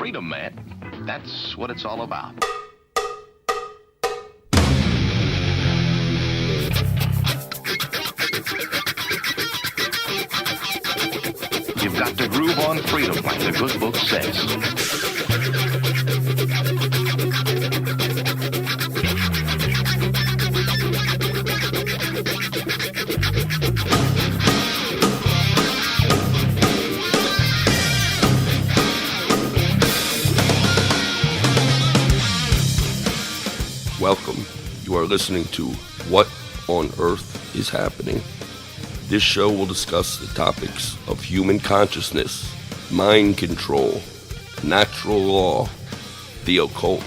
freedom, man. That's what it's all about. You've got to groove on freedom, like the good book says. Welcome. You are listening to What on Earth is Happening. This show will discuss the topics of human consciousness, mind control, natural law, the occult,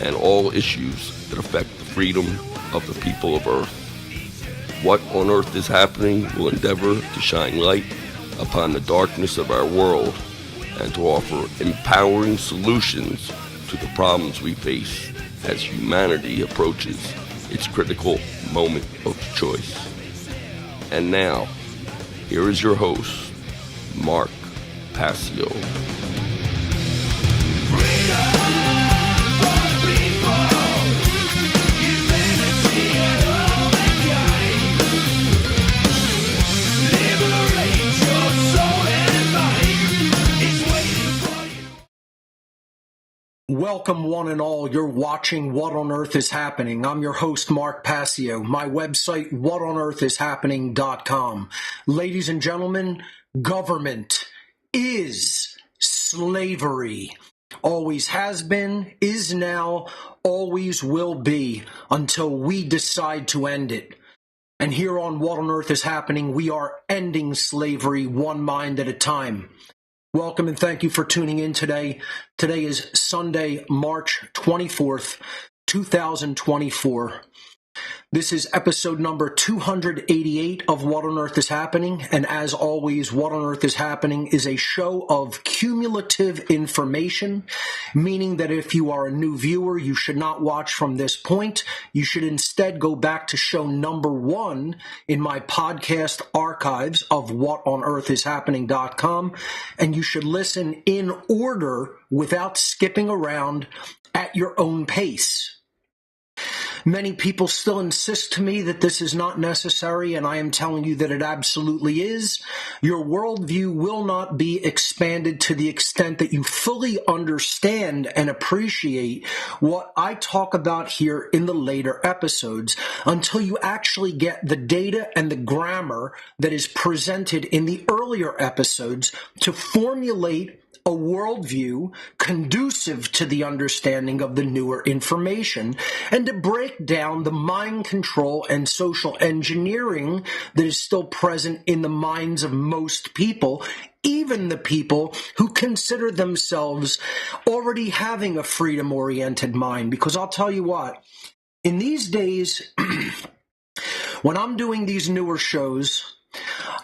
and all issues that affect the freedom of the people of Earth. What on Earth is Happening will endeavor to shine light upon the darkness of our world and to offer empowering solutions to the problems we face as humanity approaches its critical moment of choice. And now, here is your host, Mark Passio. Welcome one and all. You're watching What on Earth is Happening. I'm your host, Mark Passio. My website, whatonearthishappening.com. Ladies and gentlemen, government is slavery. Always has been, is now, always will be, until we decide to end it. And here on What on Earth is Happening, we are ending slavery one mind at a time. Welcome and thank you for tuning in today. Today is Sunday, March 24th, 2024. This is episode number 288 of What on Earth is Happening. And as always, What on Earth is Happening is a show of cumulative information, meaning that if you are a new viewer, you should not watch from this point. You should instead go back to show number 1 in my podcast archives of whatonearthishappening.com, and you should listen in order without skipping around at your own pace. Many people still insist to me that this is not necessary, and I am telling you that it absolutely is. Your worldview will not be expanded to the extent that you fully understand and appreciate what I talk about here in the later episodes until you actually get the data and the grammar that is presented in the earlier episodes to formulate a worldview conducive to the understanding of the newer information, and to break down the mind control and social engineering that is still present in the minds of most people, even the people who consider themselves already having a freedom-oriented mind. Because I'll tell you what, in these days, when I'm doing these newer shows,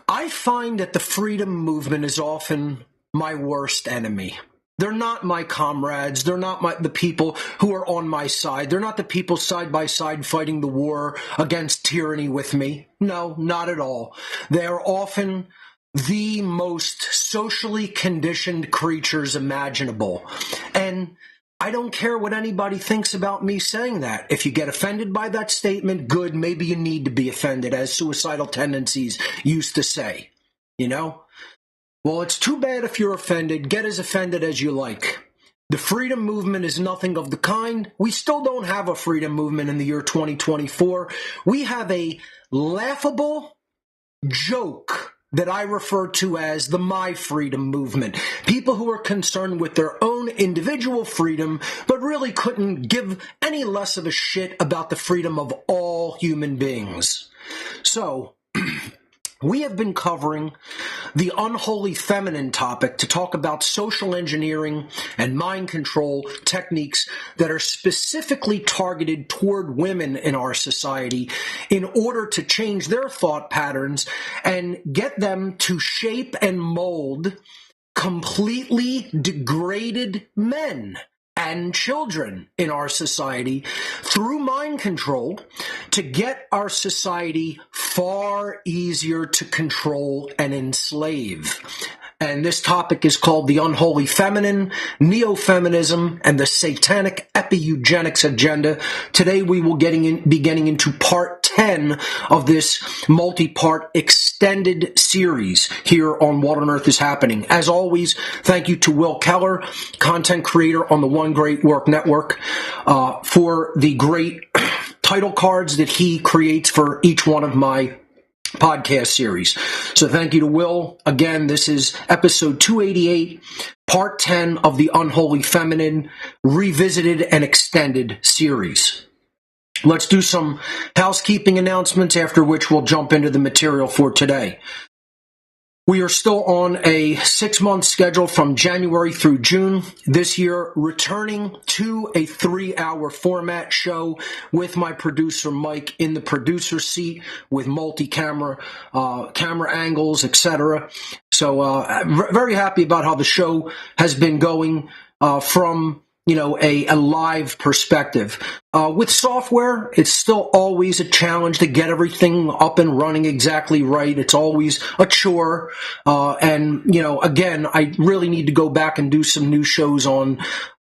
I find that the freedom movement is often my worst enemy. They're not my comrades. They're not the people who are on my side. They're not the people side by side fighting the war against tyranny with me. No, not at all. They are often the most socially conditioned creatures imaginable. And I don't care what anybody thinks about me saying that. If you get offended by that statement, good, maybe you need to be offended, as suicidal tendencies used to say. You know? Well, it's too bad if you're offended. Get as offended as you like. The freedom movement is nothing of the kind. We still don't have a freedom movement in the year 2024. We have a laughable joke that I refer to as the My Freedom movement. People who are concerned with their own individual freedom, but really couldn't give any less of a shit about the freedom of all human beings. So, we have been covering the unholy feminine topic to talk about social engineering and mind control techniques that are specifically targeted toward women in our society in order to change their thought patterns and get them to shape and mold completely degraded men and children in our society through mind control to get our society far easier to control and enslave. And this topic is called The Unholy Feminine, Neo-Feminism, and the Satanic Epi-Eugenics Agenda. Today we will be getting into part 10 of this multi-part extended series here on What on Earth is Happening. As always, thank you to Will Keller, content creator on the One Great Work Network, for the great title cards that he creates for each one of my podcast series. So thank you to Will. Again, this is episode 288, part 10 of the Unholy Feminine Revisited and Extended series. Let's do some housekeeping announcements, after which we'll jump into the material for today. We are still on a 6-month schedule from January through June this year, returning to a 3-hour format show with my producer Mike in the producer seat with multi-camera camera angles, etc. So very happy about how the show has been going from a live perspective. With software, it's still always a challenge to get everything up and running exactly right. It's always a chore. Again, I really need to go back and do some new shows on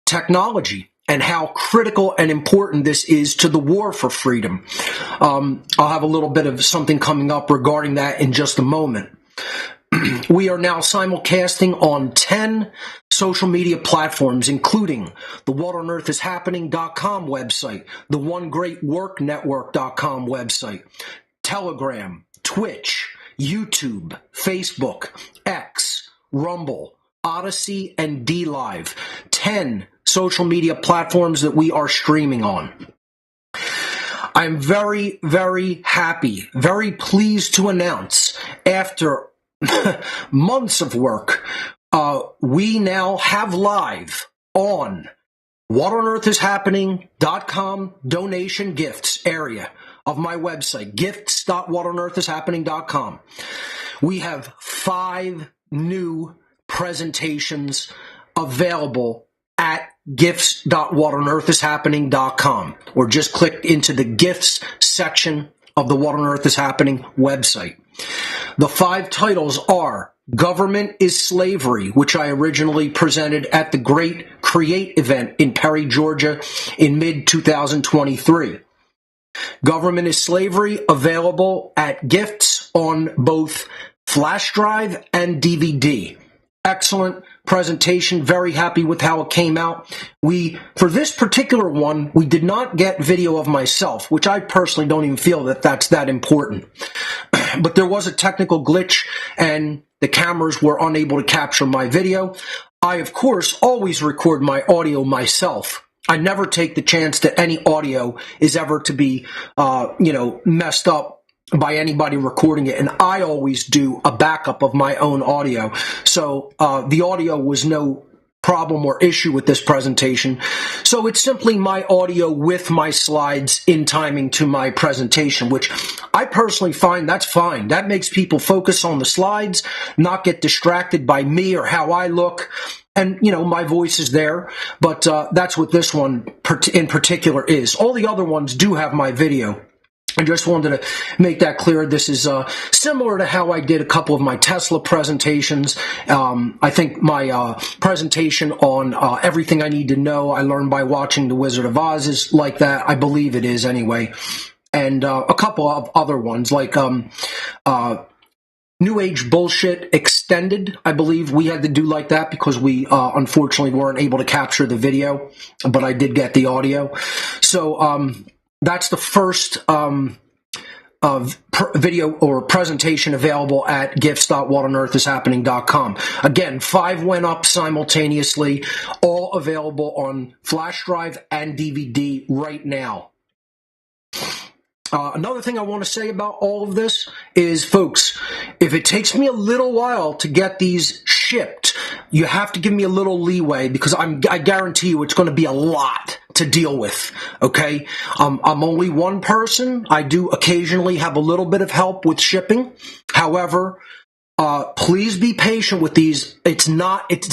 technology and how critical and important this is to the war for freedom. I'll have a little bit of something coming up regarding that in just a moment. We are now simulcasting on 10 social media platforms, including the WhatOnEarthIsHappening.com website, the OneGreatWorkNetwork.com website, Telegram, Twitch, YouTube, Facebook, X, Rumble, Odyssey, and DLive. 10 social media platforms that we are streaming on. I'm very, very happy, very pleased to announce, after months of work, we now have live on WhatOnEarthIsHappening.com donation gifts area of my website, gifts.whatonearthishappening.com. We have 5 new presentations available at gifts.whatonearthishappening.com, or just click into the gifts section of the What on Earth is Happening website. The 5 titles are Government is Slavery, which I originally presented at the Great Create event in Perry, Georgia in mid-2023. Government is Slavery, available at Gifts on both flash drive and DVD. Excellent presentation. Very happy with how it came out. For this particular one, we did not get video of myself, which I personally don't even feel that that's that important. But there was a technical glitch and the cameras were unable to capture my video. I, of course, always record my audio myself. I never take the chance that any audio is ever to be, messed up by anybody recording it, and I always do a backup of my own audio. So the audio was no problem or issue with this presentation. So it's simply my audio with my slides in timing to my presentation, which I personally find that's fine. That makes people focus on the slides, not get distracted by me or how I look. And, my voice is there, but that's what this one in particular is. All the other ones do have my video. I just wanted to make that clear. This is similar to how I did a couple of my Tesla presentations. I think my presentation on everything I need to know I learned by watching The Wizard of Oz is like that. I believe it is anyway. And a couple of other ones like New Age Bullshit Extended. I believe we had to do like that because we unfortunately weren't able to capture the video, but I did get the audio. So that's the first video or presentation available at gifts.whatonearthishappening.com. Again, 5 went up simultaneously, all available on flash drive and DVD right now. Another thing I want to say about all of this is, folks, if it takes me a little while to get these shipped, you have to give me a little leeway because I guarantee you it's going to be a lot to deal with, okay? I'm only one person. I do occasionally have a little bit of help with shipping. However, please be patient with these. It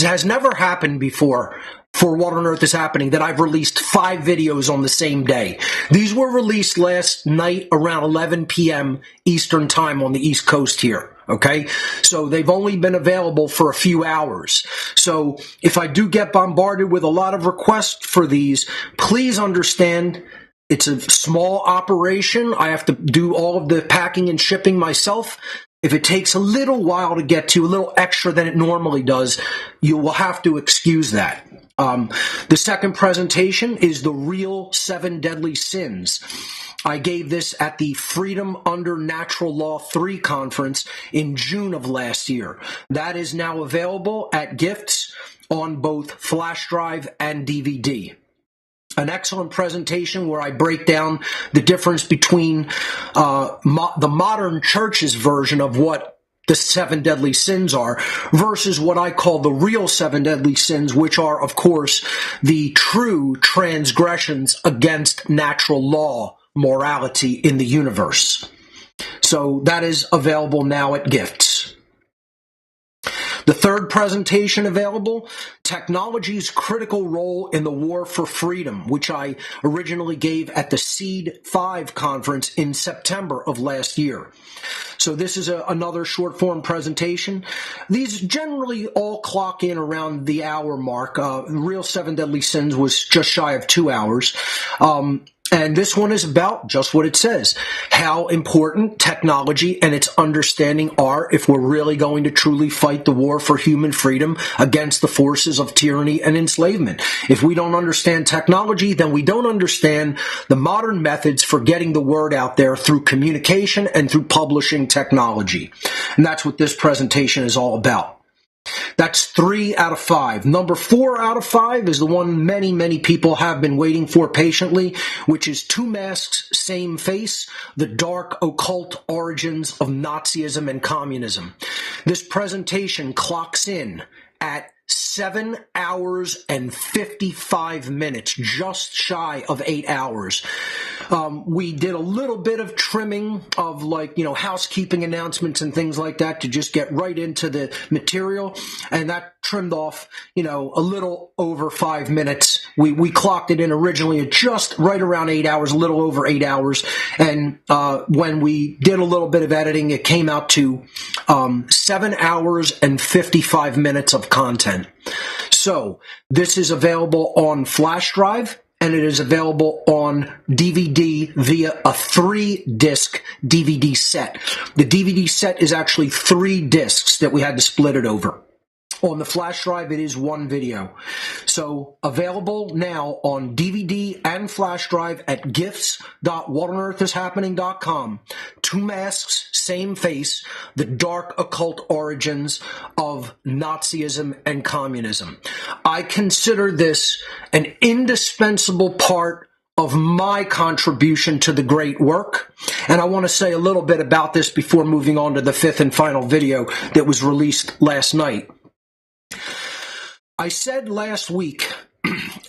has never happened before for What on Earth is Happening that I've released 5 videos on the same day. These were released last night around 11 p.m. Eastern Time on the East Coast here. Okay, so they've only been available for a few hours. So if I do get bombarded with a lot of requests for these, please understand it's a small operation. I have to do all of the packing and shipping myself. If it takes a little while to get to, a little extra than it normally does, you will have to excuse that. The second presentation is the real 7 deadly sins. I gave this at the Freedom Under Natural Law 3 conference in June of last year. That is now available at Gifts on both flash drive and DVD. An excellent presentation where I break down the difference between the modern church's version of what the 7 deadly sins are versus what I call the real 7 deadly sins, which are, of course, the true transgressions against natural law, morality in the universe. So that is available now at Gifts. The third presentation available, Technology's Critical Role in the War for Freedom, which I originally gave at the Seed 5 conference in September of last year. So this is another short form presentation. These generally all clock in around the hour mark. The real 7 deadly sins was just shy of 2 hours. And this one is about just what it says, how important technology and its understanding are if we're really going to truly fight the war for human freedom against the forces of tyranny and enslavement. If we don't understand technology, then we don't understand the modern methods for getting the word out there through communication and through publishing technology. And that's what this presentation is all about. That's 3 out of 5. Number 4 out of 5 is the one many, many people have been waiting for patiently, which is Two Masks, Same Face, the dark occult origins of Nazism and communism. This presentation clocks in at 7 hours and 55 minutes, just shy of 8 hours. We did a little bit of trimming of housekeeping announcements and things like that to just get right into the material. And that trimmed off, a little over 5 minutes. We clocked it in originally at just right around 8 hours, a little over 8 hours. And when we did a little bit of editing, it came out to 7 hours and 55 minutes of content. So this is available on flash drive, and it is available on DVD via a 3-disc DVD set. The DVD set is actually 3 discs that we had to split it over. On the flash drive, it is 1 video. So available now on DVD and flash drive at gifts.whatonearthishappening.com. Two Masks, Same Face, the dark occult origins of Nazism and communism. I consider this an indispensable part of my contribution to the great work. And I want to say a little bit about this before moving on to the 5th and final video that was released last night. I said last week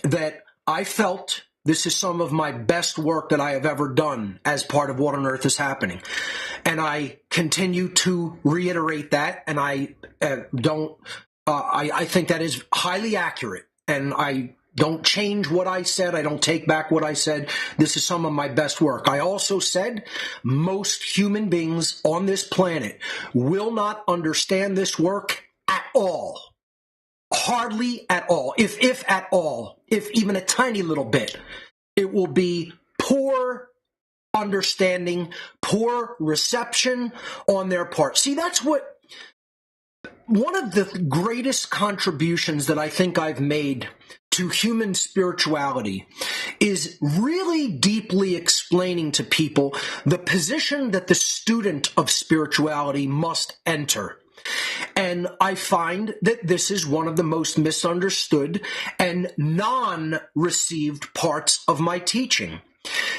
that I felt this is some of my best work that I have ever done as part of What on Earth is Happening. And I continue to reiterate that, and I think that is highly accurate. And I don't change what I said. I don't take back what I said. This is some of my best work. I also said most human beings on this planet will not understand this work at all. Hardly at all, if at all, if even a tiny little bit. It will be poor understanding, poor reception on their part. See, that's what one of the greatest contributions that I think I've made to human spirituality is really deeply explaining to people the position that the student of spirituality must enter. And I find that this is one of the most misunderstood and non-received parts of my teaching,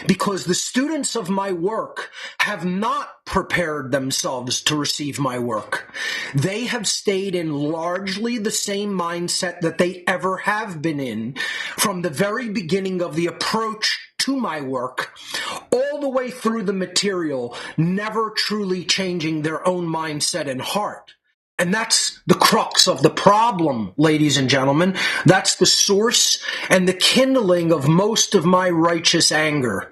because the students of my work have not prepared themselves to receive my work. They have stayed in largely the same mindset that they ever have been in from the very beginning of the approach to my work, all the way through the material, never truly changing their own mindset and heart. And that's the crux of the problem, ladies and gentlemen. That's the source and the kindling of most of my righteous anger.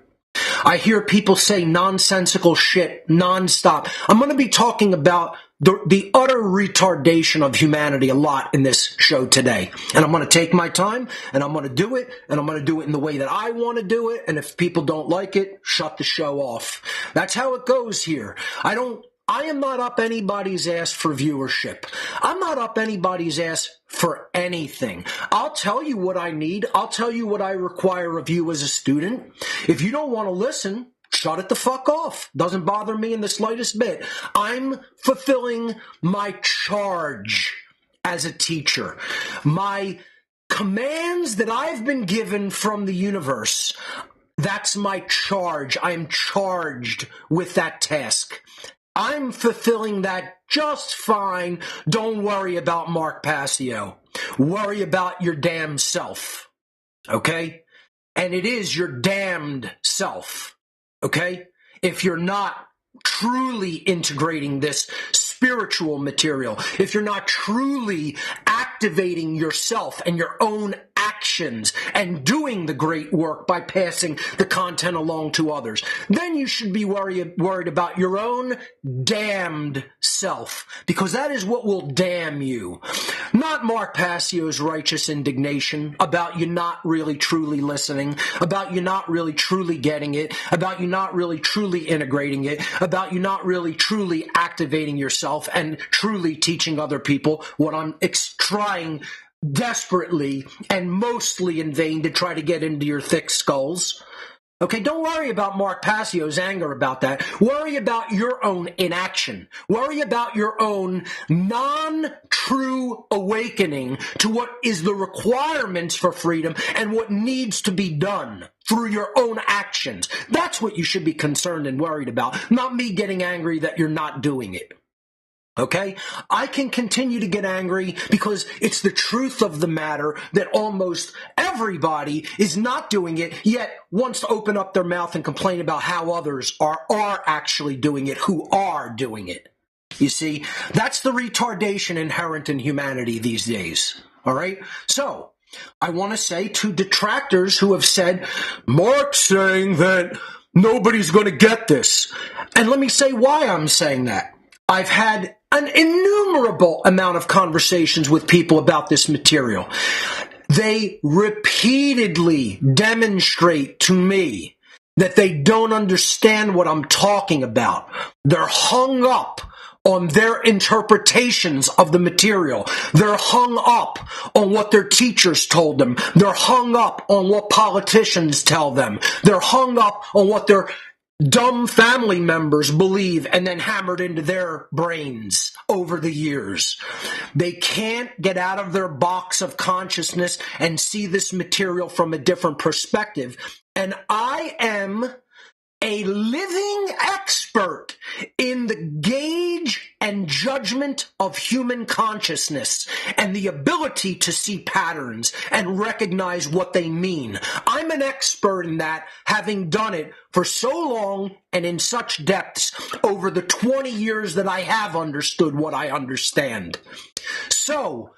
I hear people say nonsensical shit nonstop. I'm going to be talking about the utter retardation of humanity a lot in this show today. And I'm going to take my time and I'm going to do it, and I'm going to do it in the way that I want to do it. And if people don't like it, shut the show off. That's how it goes here. I am not up anybody's ass for viewership. I'm not up anybody's ass for anything. I'll tell you what I need. I'll tell you what I require of you as a student. If you don't want to listen, shut it the fuck off. Doesn't bother me in the slightest bit. I'm fulfilling my charge as a teacher. My commands that I've been given from the universe, that's my charge. I'm charged with that task. I'm fulfilling that just fine. Don't worry about Mark Passio. Worry about your damn self. Okay? And it is your damned self. Okay? If you're not truly integrating this spiritual material, if you're not truly activating yourself and your own actions and doing the great work by passing the content along to others, then you should be worried about your own damned self, because that is what will damn you. Not Mark Passio's righteous indignation about you not really truly listening, about you not really truly getting it, about you not really truly integrating it, about you not really truly activating yourself and truly teaching other people what I'm trying desperately and mostly in vain to try to get into your thick skulls. Okay, don't worry about Mark Passio's anger about that. Worry about your own inaction. Worry about your own non-true awakening to what is the requirements for freedom and what needs to be done through your own actions. That's what you should be concerned and worried about, not me getting angry that you're not doing it. Okay? I can continue to get angry because it's the truth of the matter that almost everybody is not doing it, yet wants to open up their mouth and complain about how others are actually doing it, who are doing it. You see, that's the retardation inherent in humanity these days. All right? So, I want to say to detractors who have said, Mark's saying that nobody's going to get this. And let me say why I'm saying that. I've had an innumerable amount of conversations with people about this material. They repeatedly demonstrate to me that they don't understand what I'm talking about. They're hung up on their interpretations of the material. They're hung up on what their teachers told them. They're hung up on what politicians tell them. They're hung up on what their dumb family members believe and then hammered into their brains over the years. They can't get out of their box of consciousness and see this material from a different perspective. And I am a living expert in the gauge and judgment of human consciousness and the ability to see patterns and recognize what they mean. I'm an expert in that, having done it for so long and in such depths over the 20 years that I have understood what I understand. So,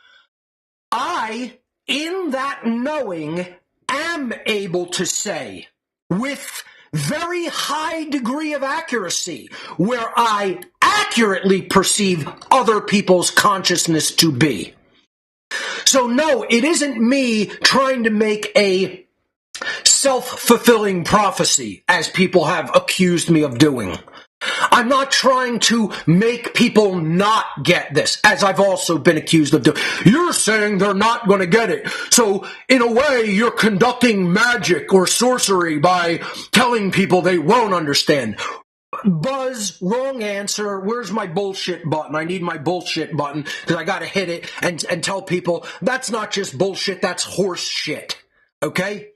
I, in that knowing, am able to say with very high degree of accuracy where I accurately perceive other people's consciousness to be. So no, it isn't me trying to make a self-fulfilling prophecy, as people have accused me of doing. I'm not trying to make people not get this, as I've also been accused of doing. You're saying they're not going to get it. So, in a way, you're conducting magic or sorcery by telling people they won't understand. Buzz, wrong answer. Where's my bullshit button? I need my bullshit button because I got to hit it and tell people that's not just bullshit, that's horse shit. Okay?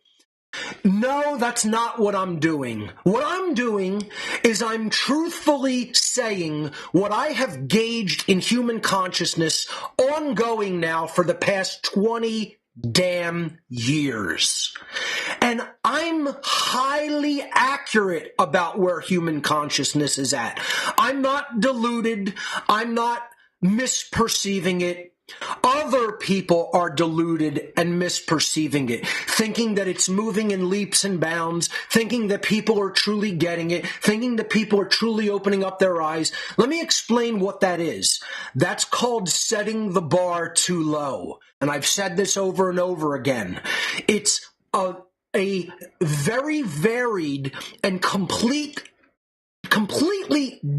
No, that's not what I'm doing. What I'm doing is I'm truthfully saying what I have gauged in human consciousness ongoing now for the past 20 damn years. And I'm highly accurate about where human consciousness is at. I'm not deluded. I'm not misperceiving it. Other people are deluded and misperceiving it, thinking that it's moving in leaps and bounds, thinking that people are truly getting it, thinking that people are truly opening up their eyes. Let me explain what that is. That's called setting the bar too low. And I've said this over and over again. It's a very varied and completely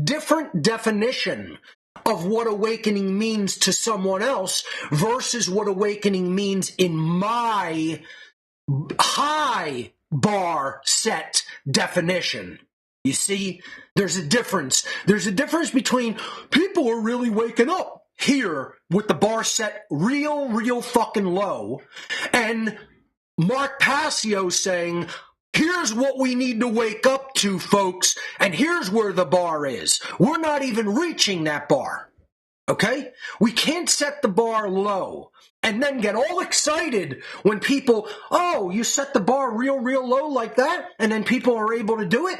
different definition of what awakening means to someone else versus what awakening means in my high bar set definition. You see, there's a difference. There's a difference between people are really waking up here with the bar set real fucking low, and Mark Passio saying, here's what we need to wake up to, folks, and here's where the bar is. We're not even reaching that bar, okay? We can't set the bar low and then get all excited when people, oh, you set the bar real low like that, and then people are able to do it?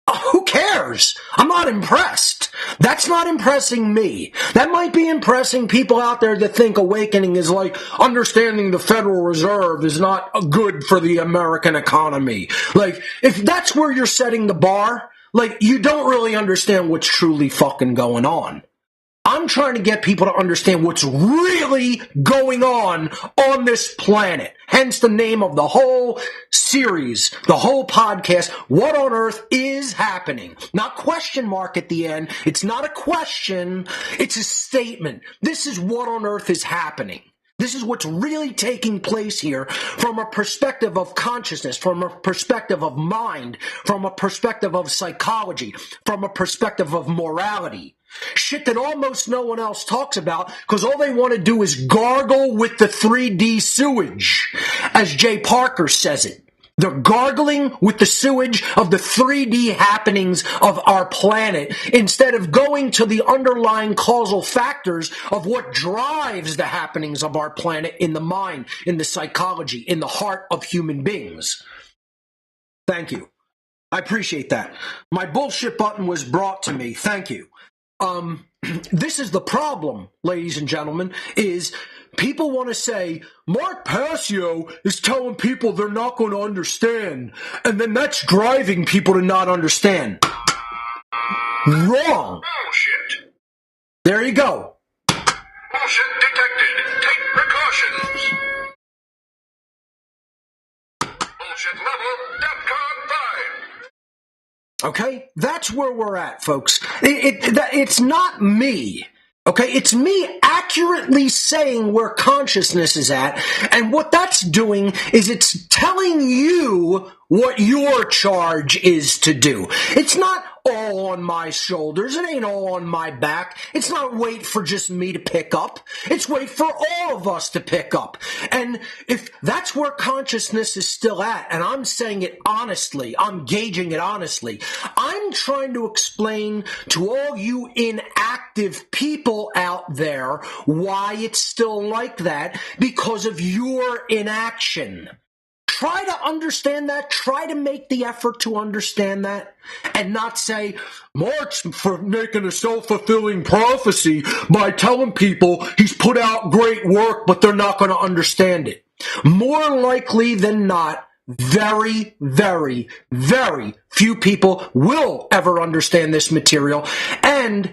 Oh, who cares? I'm not impressed. That's not impressing me. That might be impressing people out there that think awakening is like understanding the Federal Reserve is not good for the American economy. Like, if that's where you're setting the bar, like, you don't really understand what's truly fucking going on. I'm trying to get people to understand what's really going on this planet. Hence the name of the whole series, the whole podcast, What on Earth is Happening? Not question mark at the end. It's not a question. It's a statement. This is what on earth is happening. This is what's really taking place here from a perspective of consciousness, from a perspective of mind, from a perspective of psychology, from a perspective of morality. Shit that almost no one else talks about because all they want to do is gargle with the 3D sewage, as Jay Parker says it. They're gargling with the sewage of the 3D happenings of our planet instead of going to the underlying causal factors of what drives the happenings of our planet in the mind, in the psychology, in the heart of human beings. Thank you. I appreciate that. My bullshit button was brought to me. Thank you. This is the problem, ladies and gentlemen, is people want to say, Mark Passio is telling people they're not going to understand, and then that's driving people to not understand. Wrong. Bullshit. There you go. Bullshit detected. Take precautions. Bullshit level, DEFCON 5. Okay? That's where we're at, folks. It's not me. Okay? It's me accurately saying where consciousness is at, and what that's doing is it's telling you what your charge is to do. It's not all on my shoulders. It ain't all on my back. It's not wait for just me to pick up. It's wait for all of us to pick up. And if that's where consciousness is still at, and I'm saying it honestly, I'm gauging it honestly, I'm trying to explain to all you inactive people out there why it's still like that because of your inaction. Try to understand that. Try to make the effort to understand that and not say, Mark's for making a self-fulfilling prophecy by telling people he's put out great work, but they're not going to understand it. More likely than not, very, very, very few people will ever understand this material. And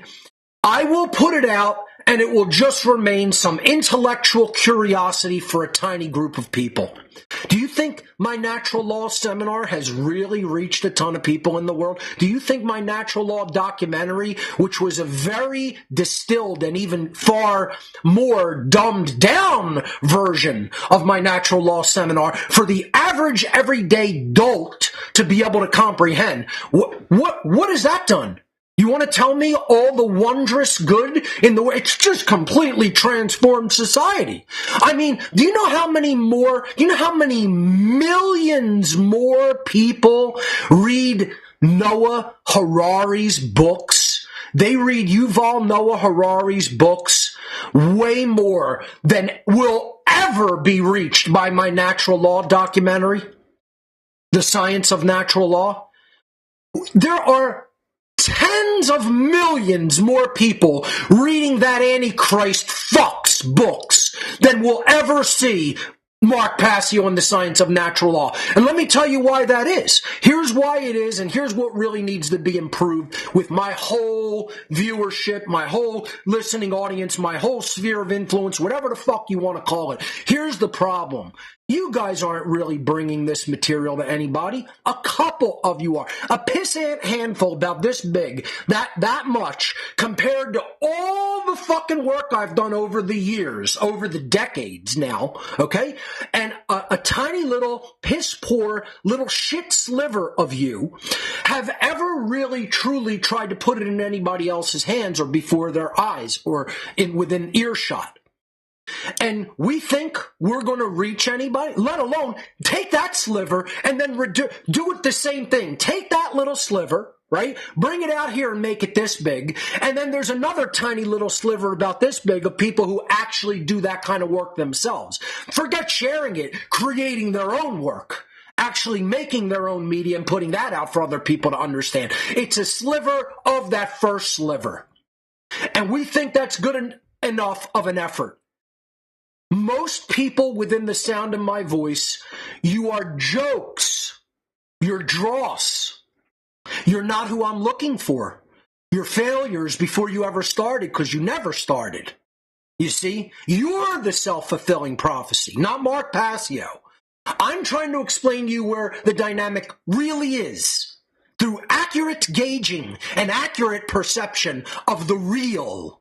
I will put it out, and it will just remain some intellectual curiosity for a tiny group of people. Do you think my natural law seminar has really reached a ton of people in the world? Do you think my natural law documentary, which was a very distilled and even far more dumbed down version of my natural law seminar for the average everyday dolt to be able to comprehend, what has that done? You want to tell me all the wondrous good in the way? It's just completely transformed society. I mean, do you know how many millions more people read Noah Harari's books? They read Yuval Noah Harari's books way more than will ever be reached by my natural law documentary, The Science of Natural Law. There are tens of millions more people reading that Antichrist fucks textbooks than we'll ever see Mark Passio and the Science of Natural Law. And let me tell you why that is. Here's why it is, and here's what really needs to be improved with my whole viewership, my whole listening audience, my whole sphere of influence, whatever the fuck you want to call it. Here's the problem. You guys aren't really bringing this material to anybody. A couple of you are. A pissant handful about this big, that much, compared to all the fucking work I've done over the years, over the decades now, okay? And a tiny little piss poor little shit sliver of you have ever really truly tried to put it in anybody else's hands or before their eyes or within earshot. And we think we're going to reach anybody, let alone take that sliver and then do it the same thing. Take that little sliver, right? Bring it out here and make it this big. And then there's another tiny little sliver about this big of people who actually do that kind of work themselves. Forget sharing it, creating their own work, actually making their own media and putting that out for other people to understand. It's a sliver of that first sliver. And we think that's good enough of an effort. Most people within the sound of my voice, you are jokes. You're dross. You're not who I'm looking for. You're failures before you ever started because you never started. You see, you're the self-fulfilling prophecy, not Mark Passio. I'm trying to explain to you where the dynamic really is through accurate gauging and accurate perception of the real.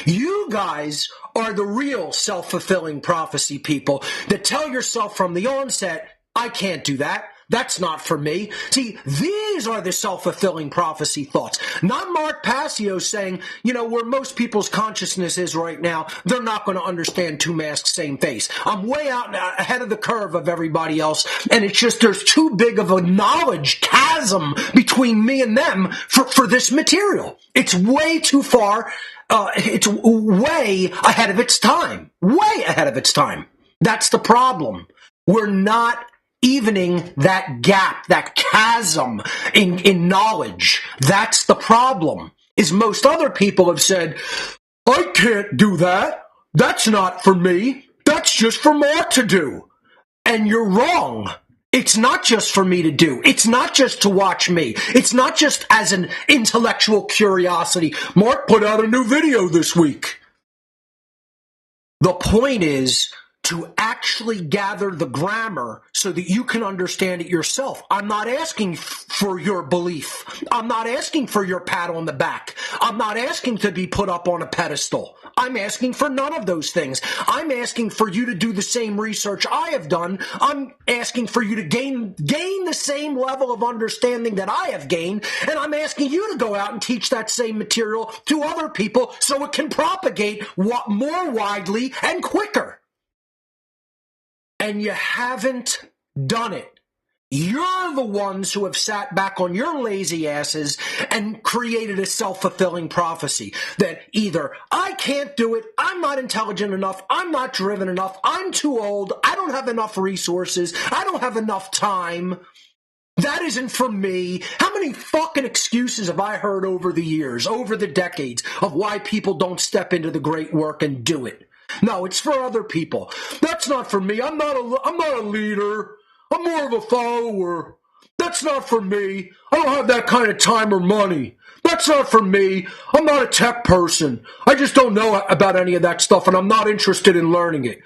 You guys are the real self-fulfilling prophecy people that tell yourself from the onset, I can't do that. That's not for me. See, these are the self-fulfilling prophecy thoughts. Not Mark Passio saying, where most people's consciousness is right now, they're not going to understand two masks, same face. I'm way out ahead of the curve of everybody else, and it's just there's too big of a knowledge chasm between me and them for this material. It's way too far. It's way ahead of its time. Way ahead of its time. That's the problem. We're not evening that gap, that chasm in knowledge. That's the problem. Is most other people have said, I can't do that. That's not for me. That's just for Mark to do. And you're wrong. It's not just for me to do. It's not just to watch me. It's not just as an intellectual curiosity. Mark put out a new video this week. The point is to actually gather the grammar so that you can understand it yourself. I'm not asking for your belief. I'm not asking for your pat on the back. I'm not asking to be put up on a pedestal. I'm asking for none of those things. I'm asking for you to do the same research I have done. I'm asking for you to gain the same level of understanding that I have gained, and I'm asking you to go out and teach that same material to other people so it can propagate more widely and quicker. And you haven't done it. You're the ones who have sat back on your lazy asses and created a self-fulfilling prophecy that either I can't do it, I'm not intelligent enough, I'm not driven enough, I'm too old, I don't have enough resources, I don't have enough time. That isn't for me. How many fucking excuses have I heard over the years, over the decades, of why people don't step into the great work and do it? No, it's for other people. That's not for me. I'm not a leader. I'm more of a follower. That's not for me. I don't have that kind of time or money. That's not for me. I'm not a tech person. I just don't know about any of that stuff, and I'm not interested in learning it.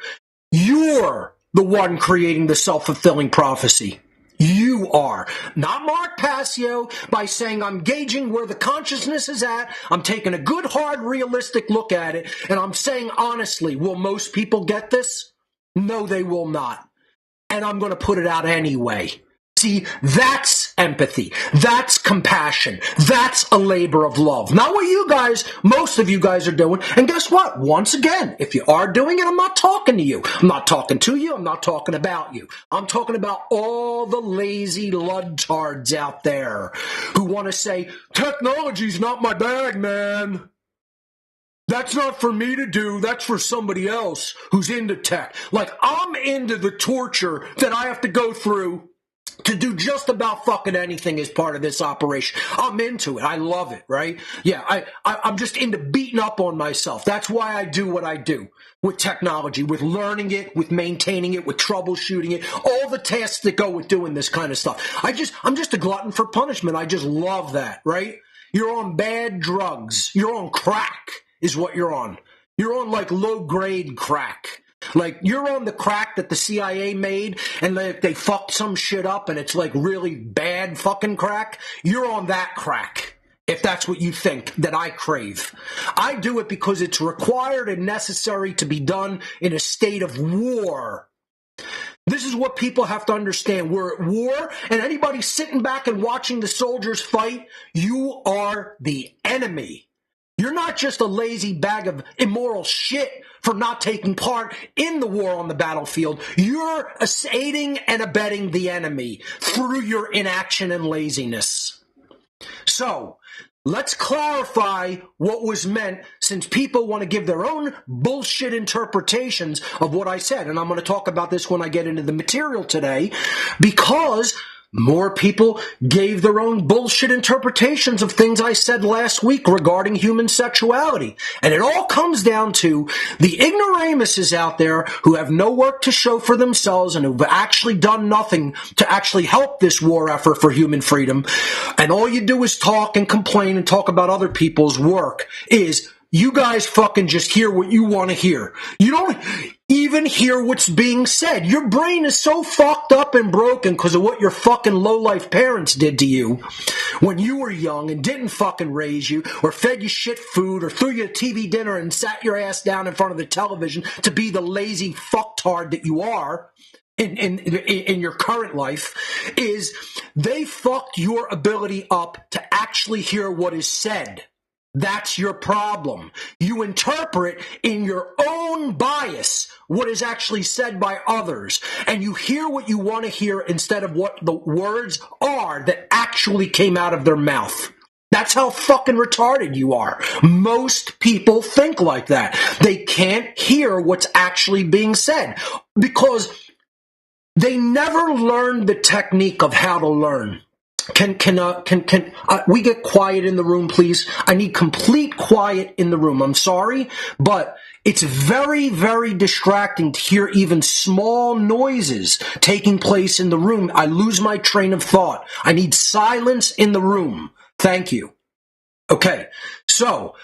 You're the one creating the self-fulfilling prophecy. You are. Not Mark Passio by saying I'm gauging where the consciousness is at. I'm taking a good, hard, realistic look at it. And I'm saying honestly, will most people get this? No, they will not. And I'm going to put it out anyway. See, that's empathy. That's compassion. That's a labor of love. Not what you guys, most of you guys are doing. And guess what? Once again, if you are doing it, I'm not talking to you. I'm not talking to you. I'm not talking about you. I'm talking about all the lazy ludtards out there who want to say, technology's not my bag, man. That's not for me to do. That's for somebody else who's into tech. Like, I'm into the torture that I have to go through to do just about fucking anything as part of this operation. I'm into it. I love it, right? Yeah, I'm just into beating up on myself. That's why I do what I do with technology, with learning it, with maintaining it, with troubleshooting it, all the tasks that go with doing this kind of stuff. I'm just a glutton for punishment. I just love that, right? You're on bad drugs. You're on crack is what you're on. You're on like low grade crack. Like, you're on the crack that the CIA made, and they fucked some shit up, and it's like really bad fucking crack. You're on that crack, if that's what you think that I crave. I do it because it's required and necessary to be done in a state of war. This is what people have to understand. We're at war, and anybody sitting back and watching the soldiers fight, you are the enemy. You're not just a lazy bag of immoral shit for not taking part in the war on the battlefield. You're aiding and abetting the enemy through your inaction and laziness. So, let's clarify what was meant, since people want to give their own bullshit interpretations of what I said. And I'm going to talk about this when I get into the material today, because more people gave their own bullshit interpretations of things I said last week regarding human sexuality. And it all comes down to the ignoramuses out there who have no work to show for themselves and who've actually done nothing to actually help this war effort for human freedom. And all you do is talk and complain and talk about other people's work. You guys fucking just hear what you want to hear. You don't even hear what's being said. Your brain is so fucked up and broken because of what your fucking low-life parents did to you when you were young and didn't fucking raise you or fed you shit food or threw you a TV dinner and sat your ass down in front of the television to be the lazy fucktard that you are in your current life. Is they fucked your ability up to actually hear what is said. That's your problem. You interpret in your own bias what is actually said by others, and you hear what you want to hear instead of what the words are that actually came out of their mouth. That's how fucking retarded you are. Most people think like that. They can't hear what's actually being said because they never learned the technique of how to learn. Can we get quiet in the room, please? I need complete quiet in the room. I'm sorry, but it's very, very distracting to hear even small noises taking place in the room. I lose my train of thought. I need silence in the room. Thank you. Okay, so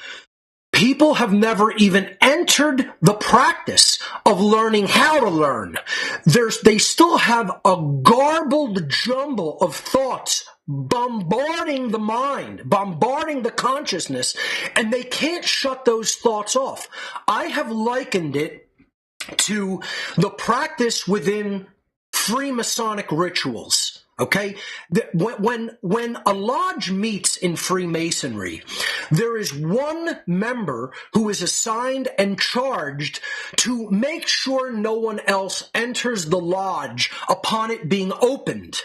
people have never even entered the practice of learning how to learn. They still have a garbled jumble of thoughts bombarding the mind, bombarding the consciousness, and they can't shut those thoughts off. I have likened it to the practice within Freemasonic rituals. Okay, when a lodge meets in Freemasonry, there is one member who is assigned and charged to make sure no one else enters the lodge upon it being opened,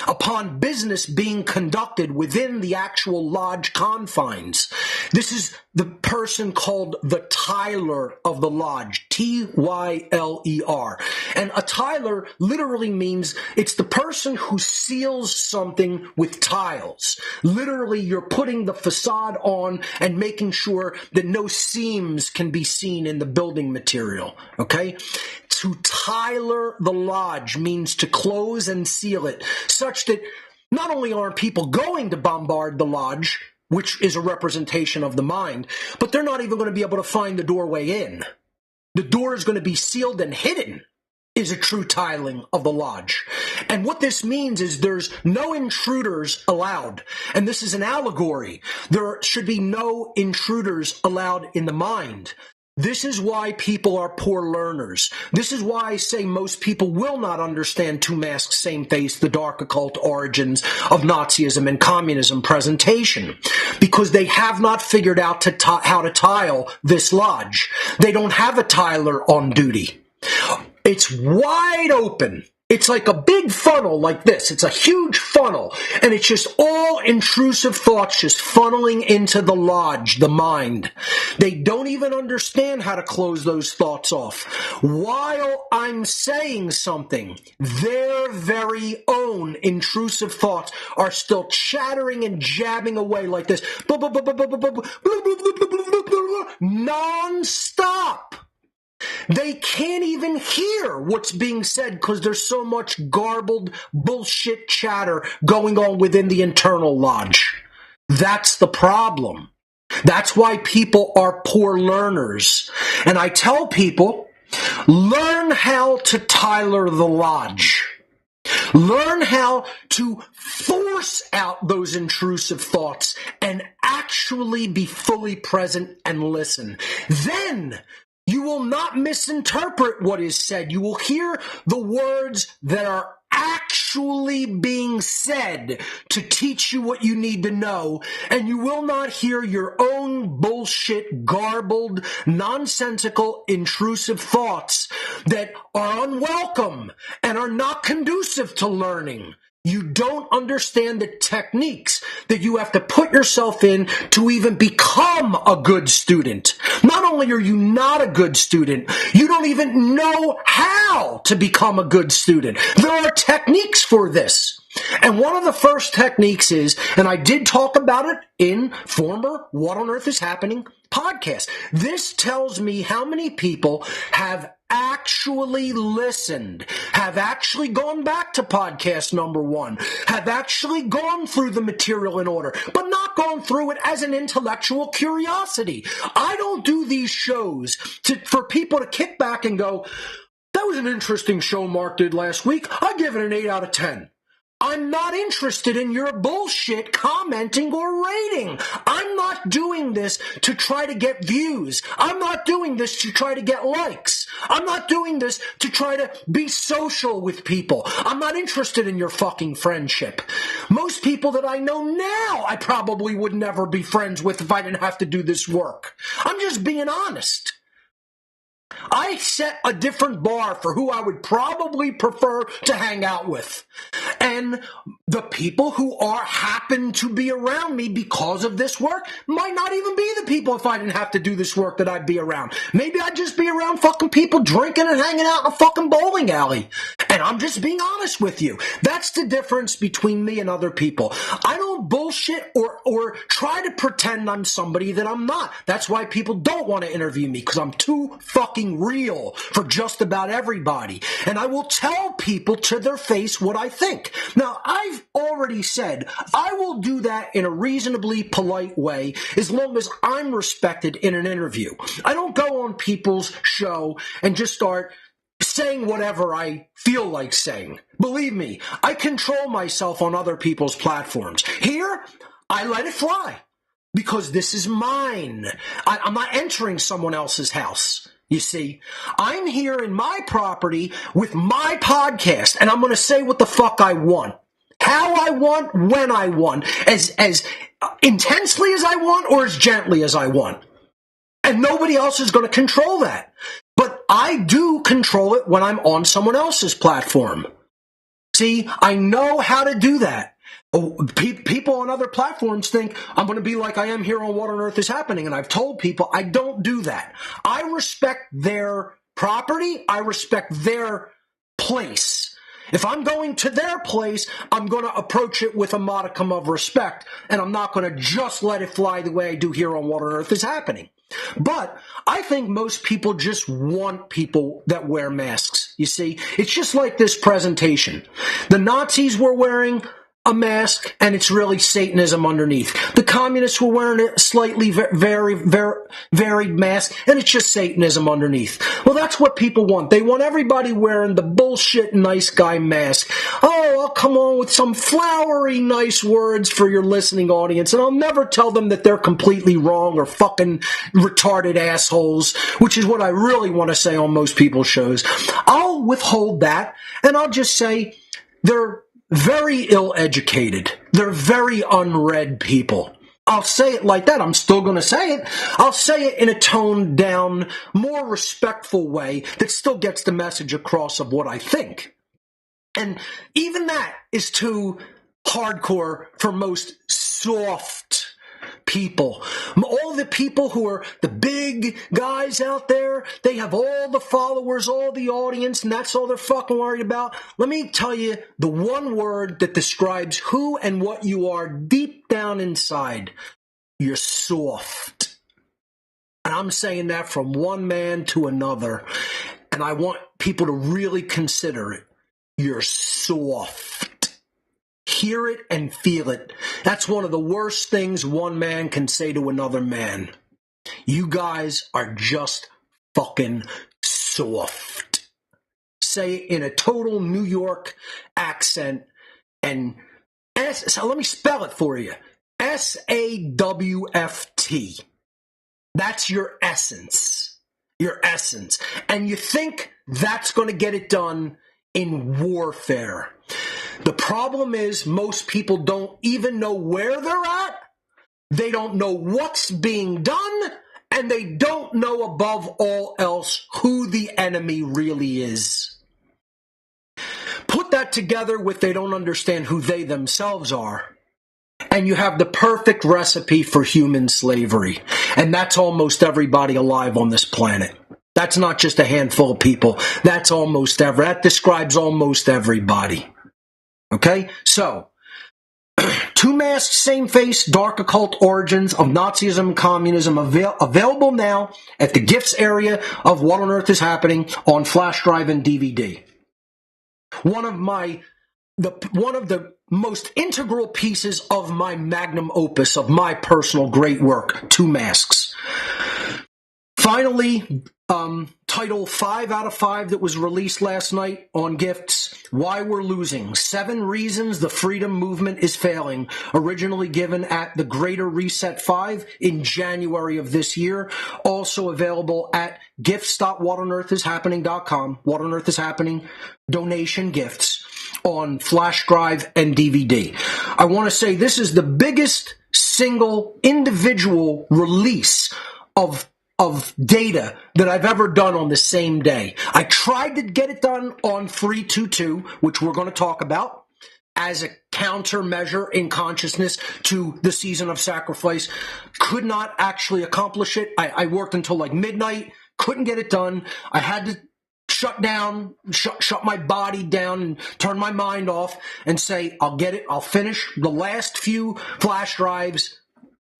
upon business being conducted within the actual lodge confines. This is the person called the Tyler of the lodge, Tyler. And a Tyler literally means it's the person who seals something with tiles. Literally, you're putting the facade on and making sure that no seams can be seen in the building material, okay? To Tyler the lodge means to close and seal it, such that not only aren't people going to bombard the lodge, which is a representation of the mind, but they're not even going to be able to find the doorway in. The door is going to be sealed and hidden, is a true tiling of the lodge. And what this means is there's no intruders allowed. And this is an allegory. There should be no intruders allowed in the mind. This is why people are poor learners. This is why I say most people will not understand Two Masks, Same Face, the dark occult origins of Nazism and communism presentation, because they have not figured out how to tile this lodge. They don't have a tiler on duty. It's wide open It's like a big funnel like this. It's a huge funnel. And it's just all intrusive thoughts just funneling into the lodge, the mind. They don't even understand how to close those thoughts off. While I'm saying something, their very own intrusive thoughts are still chattering and jabbing away like this. Non-stop. They can't even hear what's being said because there's so much garbled bullshit chatter going on within the internal lodge. That's the problem. That's why people are poor learners. And I tell people, learn how to Tyler the Lodge. Learn how to force out those intrusive thoughts and actually be fully present and listen. Then you will not misinterpret what is said. You will hear the words that are actually being said to teach you what you need to know, and you will not hear your own bullshit, garbled, nonsensical, intrusive thoughts that are unwelcome and are not conducive to learning. You don't understand the techniques that you have to put yourself in to even become a good student. Not only are you not a good student, you don't even know how to become a good student. There are techniques for this. And one of the first techniques is, and I did talk about it in former What on Earth is Happening podcast. This tells me how many people have actually listened, have actually gone back to podcast number 1, have actually gone through the material in order, but not gone through it as an intellectual curiosity. I don't do these shows for people to kick back and go, that was an interesting show Mark did last week. I give it an 8 out of 10. I'm not interested in your bullshit commenting or rating. I'm not doing this to try to get views. I'm not doing this to try to get likes. I'm not doing this to try to be social with people. I'm not interested in your fucking friendship. Most people that I know now, I probably would never be friends with if I didn't have to do this work. I'm just being honest. I set a different bar for who I would probably prefer to hang out with. And the people who happen to be around me because of this work might not even be the people, if I didn't have to do this work, that I'd be around. Maybe I'd just be around fucking people drinking and hanging out in a fucking bowling alley. And I'm just being honest with you. That's the difference between me and other people. I don't bullshit or try to pretend I'm somebody that I'm not. That's why people don't want to interview me, because I'm too fucking real for just about everybody. And I will tell people to their face what I think. Now, I've already said I will do that in a reasonably polite way as long as I'm respected in an interview. I don't go on people's show and just start saying whatever I feel like saying. Believe me, I control myself on other people's platforms. Here, I let it fly because this is mine. I'm not entering someone else's house. You see, I'm here in my property with my podcast, and I'm going to say what the fuck I want, how I want, when I want, as intensely as I want or as gently as I want. And nobody else is going to control that. But I do control it when I'm on someone else's platform. See, I know how to do that. People on other platforms think I'm going to be like I am here on What on Earth is Happening, and I've told people I don't do that. I respect their property. I respect their place. If I'm going to their place, I'm going to approach it with a modicum of respect, and I'm not going to just let it fly the way I do here on What on Earth is Happening. But I think most people just want people that wear masks. You see, it's just like this presentation. The Nazis were wearing a mask, and it's really Satanism underneath. The communists were wearing a slightly varied mask, and it's just Satanism underneath. Well, that's what people want. They want everybody wearing the bullshit nice guy mask. Oh, I'll come on with some flowery nice words for your listening audience, and I'll never tell them that they're completely wrong or fucking retarded assholes, which is what I really want to say on most people's shows. I'll withhold that, and I'll just say they're very ill-educated. They're very unread people. I'll say it like that. I'm still going to say it. I'll say it in a toned-down, more respectful way that still gets the message across of what I think. And even that is too hardcore for most soft people. All the people who are the big guys out there, they have all the followers, all the audience, and that's all they're fucking worried about. Let me tell you the one word that describes who and what you are deep down inside. You're soft. And I'm saying that from one man to another. And I want people to really consider it. You're soft. Hear it and feel it. That's one of the worst things one man can say to another man. You guys are just fucking soft. Say it in a total New York accent. And so let me spell it for you. SAWFT. That's your essence. Your essence. And you think that's going to get it done in warfare. The problem is most people don't even know where they're at. They don't know what's being done. And they don't know above all else who the enemy really is. Put that together with they don't understand who they themselves are. And you have the perfect recipe for human slavery. And that's almost everybody alive on this planet. That's not just a handful of people. That describes almost everybody. Okay? So, Two Masks, Same Face, Dark Occult Origins of Nazism and Communism available now at the gifts area of What on Earth is Happening on flash drive and DVD. One of the most integral pieces of my magnum opus, of my personal great work, Two Masks. Finally, title 5 out of 5 that was released last night on Gifts, Why We're Losing, 7 Reasons the Freedom Movement is Failing, originally given at the Greater Reset 5 in January of this year, also available at gifts.whatonearthishappening.com, What on Earth is Happening, donation gifts, on flash drive and DVD. I want to say this is the biggest single individual release of data that I've ever done on the same day. I tried to get it done on 322, which we're going to talk about, as a countermeasure in consciousness to the season of sacrifice. Could not actually accomplish it. I worked until like midnight, couldn't get it done. I had to shut my body down and turn my mind off and say, I'll get it, I'll finish the last few flash drives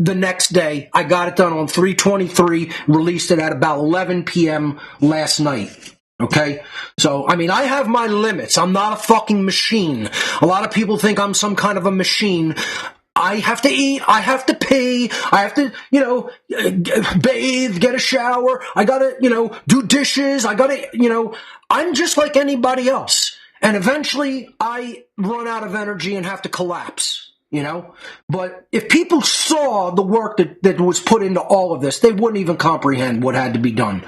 the next day. I got it done on 3/23, released it at about 11 p.m. last night. Okay? So, I mean, I have my limits. I'm not a fucking machine. A lot of people think I'm some kind of a machine. I have to eat, I have to pee, I have to, bathe, get a shower, I gotta, do dishes, I gotta, I'm just like anybody else. And eventually I run out of energy and have to collapse. But if people saw the work that was put into all of this, they wouldn't even comprehend what had to be done.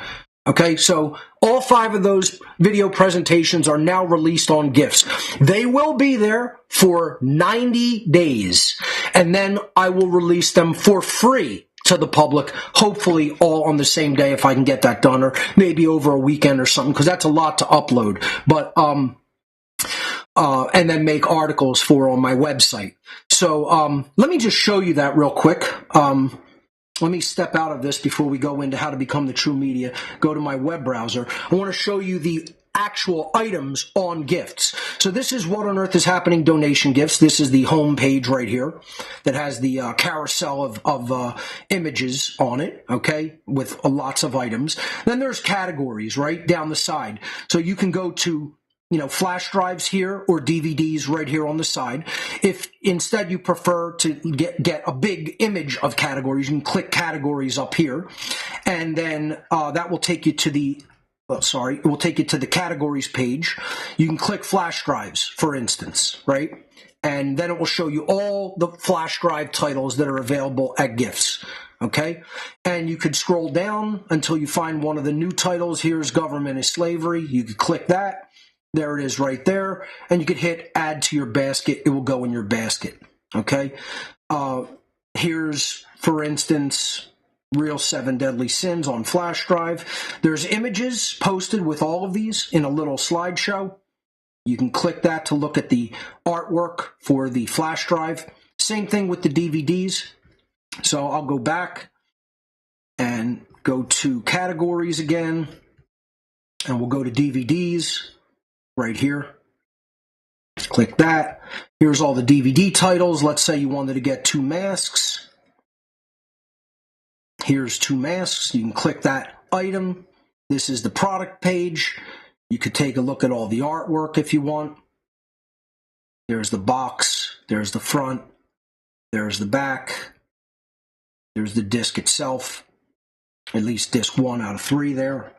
Okay, so all 5 of those video presentations are now released on Gifts. They will be there for 90 days, and then I will release them for free to the public, hopefully all on the same day if I can get that done, or maybe over a weekend or something, because that's a lot to upload. But and then make articles for on my website. So let me just show you that real quick. Let me step out of this before we go into how to become the true media. Go to my web browser. I want to show you the actual items on Gifts. So this is What on Earth is Happening donation gifts. This is the home page right here that has the carousel of images on it, okay, with lots of items. Then there's categories right down the side. So you can go to flash drives here or DVDs right here on the side. If instead you prefer to get a big image of categories, you can click categories up here, and then that will take you to the it will take you to the categories page. You can click flash drives, for instance, right? And then it will show you all the flash drive titles that are available at Gifts. Okay? And you could scroll down until you find one of the new titles. Here's Government is Slavery. You could click that. There it is right there. And you could hit add to your basket. It will go in your basket. Okay? Here's, for instance, Real 7 Deadly Sins on flash drive. There's images posted with all of these in a little slideshow. You can click that to look at the artwork for the flash drive. Same thing with the DVDs. So I'll go back and go to categories again, and we'll go to DVDs right here. Click that. Here's all the DVD titles. Let's say you wanted to get 2 masks. Here's 2 masks. You can click that item. This is the product page. You could take a look at all the artwork if you want. There's the box. There's the front. There's the back. There's the disc itself. At least disc 1 out of 3 there.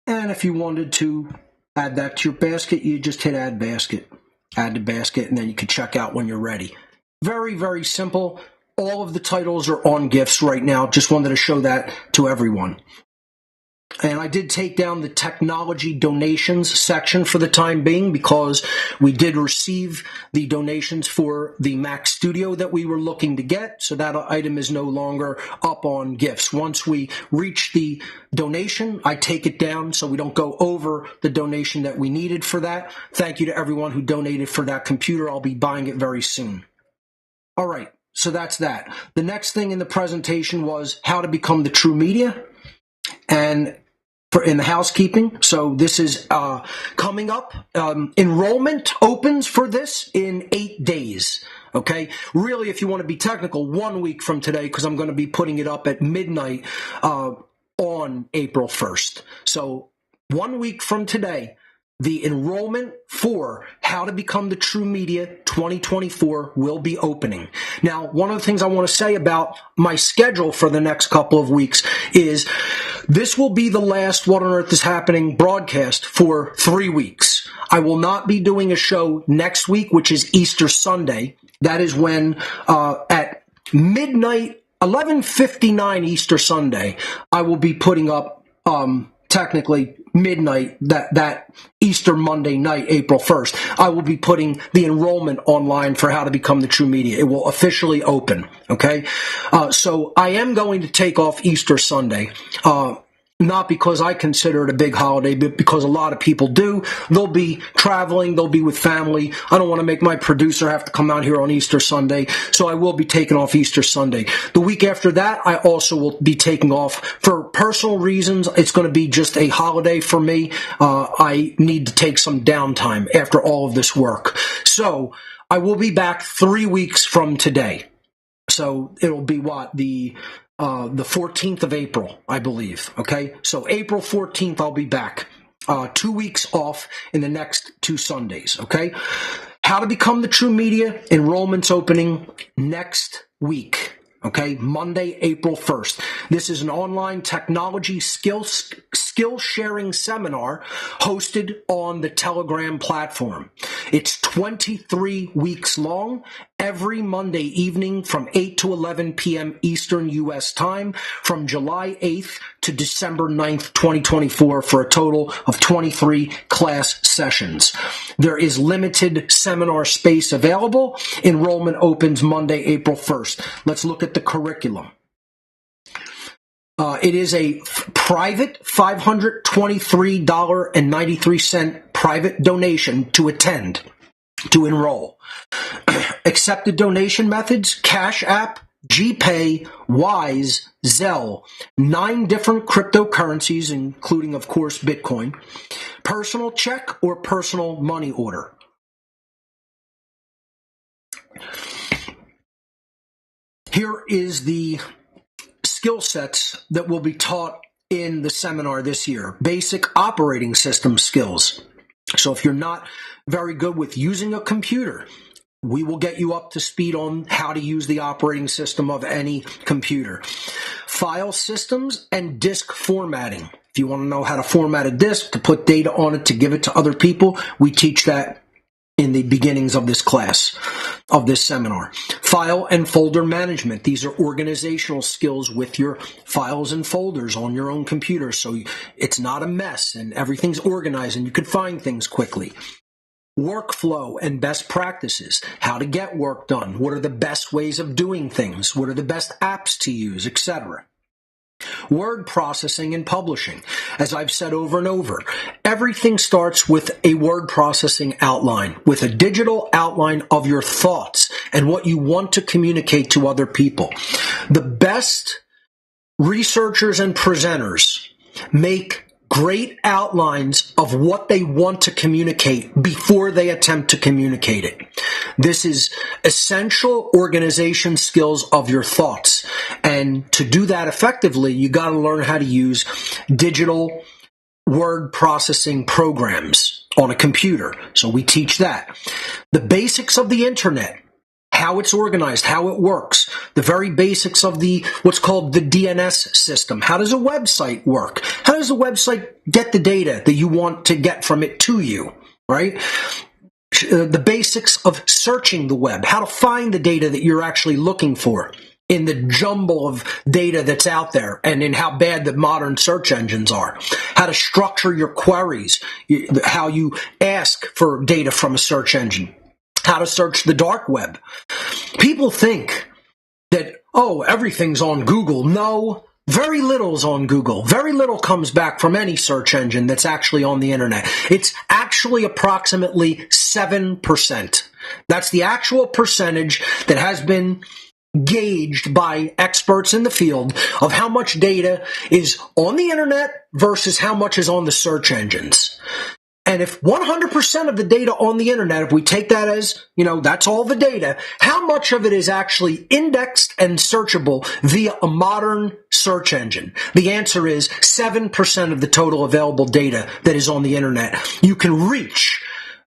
And if you wanted to add that to your basket, you just hit add basket. Add to basket, and then you can check out when you're ready. Very, very simple. All of the titles are on gifts right now. Just wanted to show that to everyone. And I did take down the technology donations section for the time being because we did receive the donations for the Mac Studio that we were looking to get. So that item is no longer up on gifts. Once we reach the donation, I take it down so we don't go over the donation that we needed for that. Thank you to everyone who donated for that computer. I'll be buying it very soon. All right. So that's that. The next thing in the presentation was how to become the True Media. And in the housekeeping, so this is coming up. Enrollment opens for this in 8 days. Okay, really, if you want to be technical, 1 week from today, because I'm going to be putting it up at midnight on April 1st. So 1 week from today, the enrollment for How to Become the True Media 2024 will be opening. Now, one of the things I want to say about my schedule for the next couple of weeks is this will be the last What on Earth is Happening broadcast for 3 weeks. I will not be doing a show next week, which is Easter Sunday. That is when at midnight, 11:59 Easter Sunday, I will be putting up technically midnight, that Easter Monday night, April 1st, I will be putting the enrollment online for How to Become the True Media. It will officially open, okay? So I am going to take off Easter Sunday, not because I consider it a big holiday, but because a lot of people do. They'll be traveling, they'll be with family. I don't want to make my producer have to come out here on Easter Sunday, so I will be taking off Easter Sunday. The week after that, I also will be taking off for personal reasons. It's going to be just a holiday for me. I need to take some downtime after all of this work. So I will be back 3 weeks from today. So it'll be the 14th of April, I believe. Okay, so April 14th, I'll be back. 2 weeks off in the next 2 Sundays. Okay, How to Become the True Media enrollment's opening next week. Okay, Monday, April 1st. This is an online technology skill sharing seminar hosted on the Telegram platform. It's 23 weeks long, every Monday evening from 8 to 11 p.m. Eastern U.S. time from July 8th to December 9th, 2024 for a total of 23 class sessions. There is limited seminar space available. Enrollment opens Monday, April 1st. Let's look at the curriculum. It is a private $523.93 private donation to attend, to enroll. Accepted donation methods: Cash App, GPay, Wise, Zelle, 9 different cryptocurrencies, including, of course, Bitcoin, personal check or personal money order. Here is the skill sets that will be taught in the seminar this year. Basic operating system skills. So if you're not very good with using a computer, we will get you up to speed on how to use the operating system of any computer. File systems and disk formatting. If you want to know how to format a disk, to put data on it, to give it to other people, we teach that in the beginnings of this class, of this seminar. File and folder management. These are organizational skills with your files and folders on your own computer, so it's not a mess and everything's organized and you can find things quickly. Workflow and best practices. How to get work done. What are the best ways of doing things? What are the best apps to use, etc. Word processing and publishing. As I've said over and over, everything starts with a word processing outline, with a digital outline of your thoughts and what you want to communicate to other people. The best researchers and presenters make great outlines of what they want to communicate before they attempt to communicate it. This is essential organization skills of your thoughts. And to do that effectively, you got to learn how to use digital word processing programs on a computer. So we teach that. The basics of the internet, how it's organized, how it works, the very basics of what's called the DNS system. How does a website work? How does a website get the data that you want to get from it to you, right? The basics of searching the web, how to find the data that you're actually looking for in the jumble of data that's out there and in how bad the modern search engines are, how to structure your queries, how you ask for data from a search engine, how to search the dark web. People think that, oh, everything's on Google. No, very little's on Google. Very little comes back from any search engine that's actually on the internet. It's actually approximately 7%. That's the actual percentage that has been gauged by experts in the field of how much data is on the internet versus how much is on the search engines. And if 100% of the data on the internet, if we take that as, that's all the data, how much of it is actually indexed and searchable via a modern search engine? The answer is 7% of the total available data that is on the internet you can reach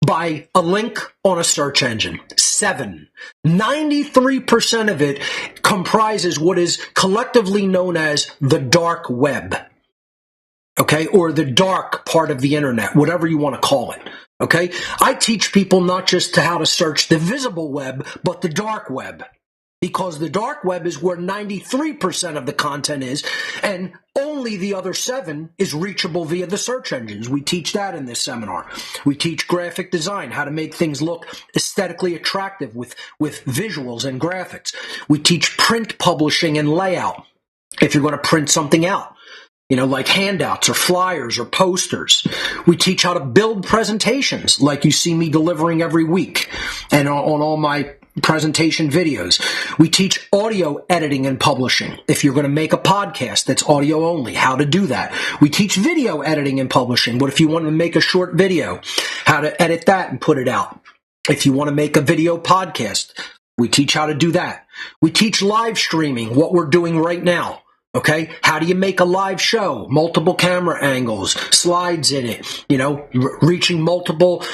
by a link on a search engine. 93% of it comprises what is collectively known as the dark web. Okay, or the dark part of the internet, whatever you want to call it. Okay, I teach people not just how to search the visible web, but the dark web, because the dark web is where 93% of the content is, and only the other 7 is reachable via the search engines. We teach that in this seminar. We teach graphic design, how to make things look aesthetically attractive with visuals and graphics. We teach print publishing and layout. If you're going to print something out, like handouts or flyers or posters. We teach how to build presentations like you see me delivering every week and on all my presentation videos. We teach audio editing and publishing. If you're going to make a podcast that's audio only, how to do that. We teach video editing and publishing. What if you want to make a short video? How to edit that and put it out. If you want to make a video podcast, we teach how to do that. We teach live streaming, what we're doing right now. Okay, how do you make a live show? Multiple camera angles, slides in it, reaching multiple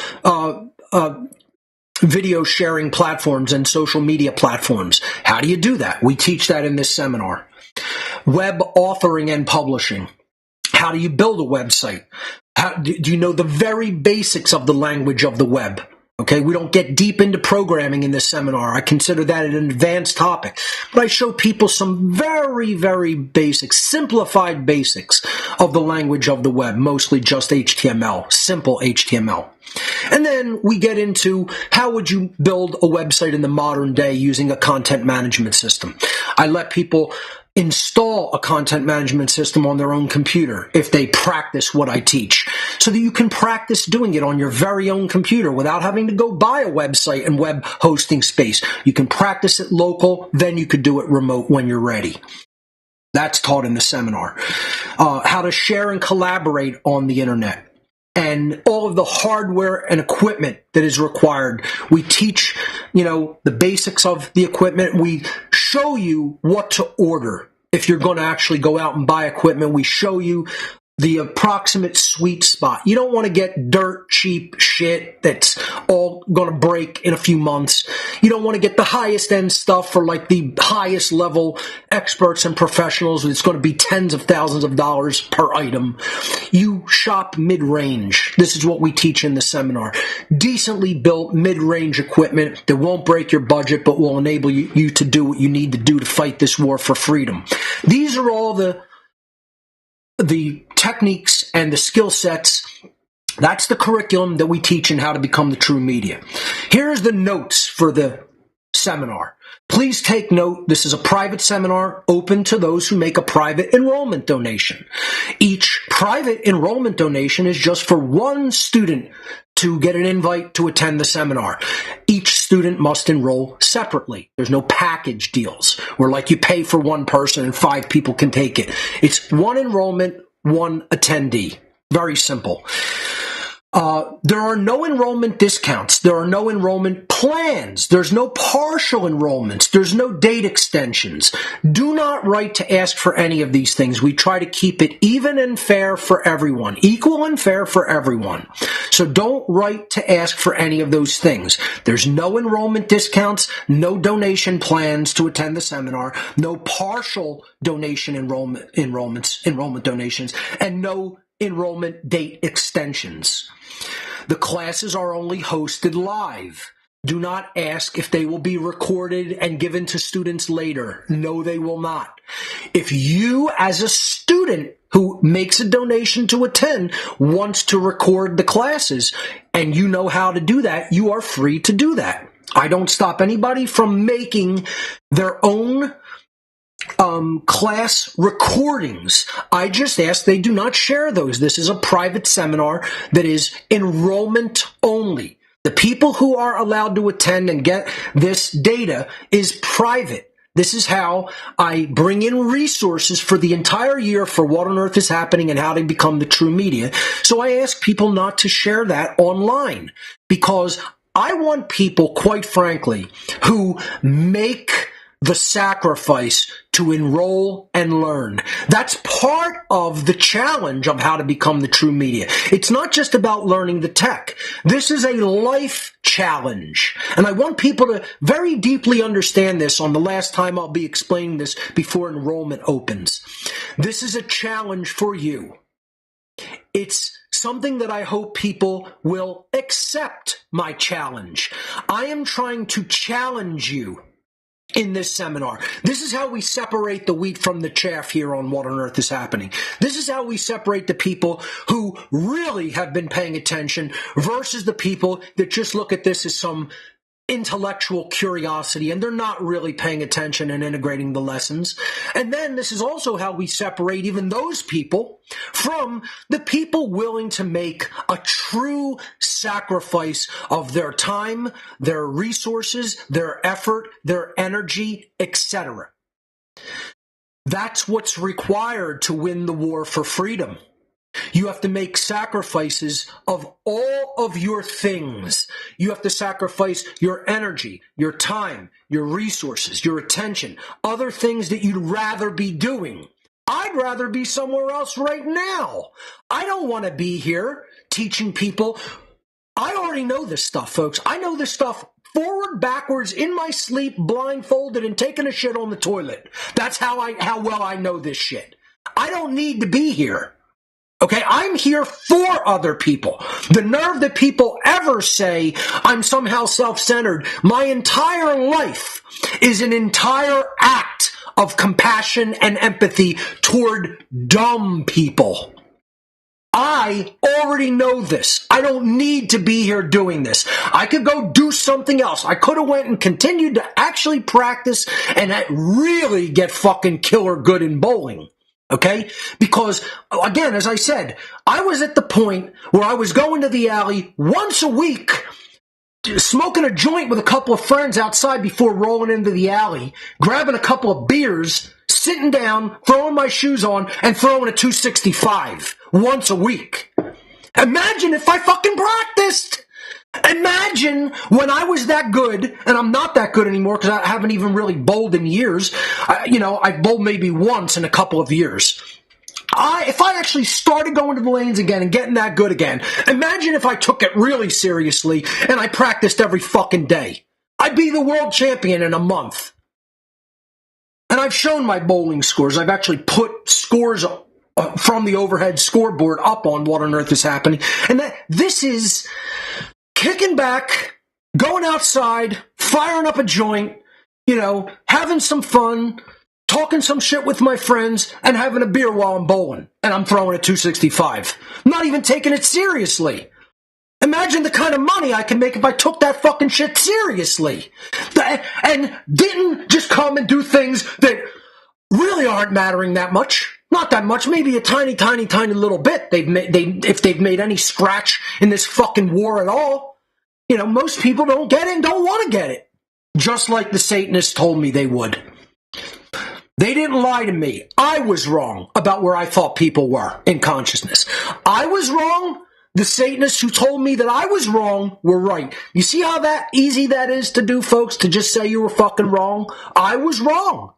video sharing platforms and social media platforms. How do you do that? We teach that in this seminar. Web authoring and publishing. How do you build a website? Do you know the very basics of the language of the web? Okay, we don't get deep into programming in this seminar. I consider that an advanced topic. But I show people some very, very basic, simplified basics of the language of the web, mostly just HTML, simple HTML. And then we get into how would you build a website in the modern day using a content management system. I let people install a content management system on their own computer if they practice what I teach, so that you can practice doing it on your very own computer without having to go buy a website and web hosting space. You can practice it local, then you could do it remote when you're ready. That's taught in the seminar. How to share and collaborate on the internet, and all of the hardware and equipment that is required. We teach, the basics of the equipment. We show you what to order. If you're going to actually go out and buy equipment, we show you the approximate sweet spot. You don't want to get dirt cheap shit that's all going to break in a few months. You don't want to get the highest end stuff for like the highest level experts and professionals. It's going to be tens of thousands of dollars per item. You shop mid-range. This is what we teach in the seminar. Decently built mid-range equipment that won't break your budget but will enable you to do what you need to do to fight this war for freedom. These are all the techniques and the skill sets. That's the curriculum that we teach in How to Become the True Media. Here's the notes for the seminar. Please take note, this is a private seminar open to those who make a private enrollment donation. Each private enrollment donation is just for one student to get an invite to attend the seminar. Each student must enroll separately. There's no package deals where like you pay for one person and 5 people can take it. It's one enrollment, one attendee. Very simple. There are no enrollment discounts. There are no enrollment plans. There's no partial enrollments. There's no date extensions. Do not write to ask for any of these things. We try to keep it even and fair for everyone, equal and fair for everyone. So don't write to ask for any of those things. There's no enrollment discounts, no donation plans to attend the seminar, no partial donation enrollment donations, and no enrollment date extensions. The classes are only hosted live. Do not ask if they will be recorded and given to students later. No, they will not. If you, as a student who makes a donation to attend, wants to record the classes and you know how to do that, you are free to do that. I don't stop anybody from making their own class recordings. I just ask they do not share those. This is a private seminar that is enrollment only. The people who are allowed to attend and get this data is private. This is how I bring in resources for the entire year for What on Earth is Happening and how to become the true media. So I ask people not to share that online because I want people, quite frankly, who make the sacrifice to enroll and learn. That's part of the challenge of how to become the true media. It's not just about learning the tech. This is a life challenge. And I want people to very deeply understand this on the last time I'll be explaining this before enrollment opens. This is a challenge for you. It's something that I hope people will accept my challenge. I am trying to challenge you in this seminar. This is how we separate the wheat from the chaff here on What on Earth is Happening. This is how we separate the people who really have been paying attention versus the people that just look at this as some intellectual curiosity and they're not really paying attention and integrating the lessons. And then this is also how we separate even those people from the people willing to make a true sacrifice of their time, their resources, their effort, their energy, etc. That's what's required to win the war for freedom. You have to make sacrifices of all of your things. You have to sacrifice your energy, your time, your resources, your attention, other things that you'd rather be doing. I'd rather be somewhere else right now. I don't want to be here teaching people. I already know this stuff, folks. I know this stuff forward, backwards, in my sleep, blindfolded, and taking a shit on the toilet. That's how well I know this shit. I don't need to be here. Okay, I'm here for other people. The nerve that people ever say I'm somehow self-centered. My entire life is an entire act of compassion and empathy toward dumb people. I already know this. I don't need to be here doing this. I could go do something else. I could have went and continued to actually practice and really get fucking killer good in bowling. Okay? Because, again, as I said, I was at the point where I was going to the alley once a week, smoking a joint with a couple of friends outside before rolling into the alley, grabbing a couple of beers, sitting down, throwing my shoes on, and throwing a 265 once a week. Imagine if I fucking practiced! Imagine when I was that good, and I'm not that good anymore because I haven't even really bowled in years. I've bowled maybe once in a couple of years. If I actually started going to the lanes again and getting that good again, imagine if I took it really seriously and I practiced every fucking day. I'd be the world champion in a month. And I've shown my bowling scores. I've actually put scores from the overhead scoreboard up on What on Earth is Happening. And this is kicking back, going outside, firing up a joint, having some fun, talking some shit with my friends, and having a beer while I'm bowling. And I'm throwing a 265. I'm not even taking it seriously. Imagine the kind of money I can make if I took that fucking shit seriously. And didn't just come and do things that really aren't mattering that much. Not that much, maybe a tiny little bit. If they've made any scratch in this fucking war at all. You know, most people don't get it and don't want to get it. Just like the Satanists told me they would. They didn't lie to me. I was wrong about where I thought people were in consciousness. I was wrong. The Satanists who told me that I was wrong were right. You see how that easy that is to do, folks, to just say you were fucking wrong? I was wrong.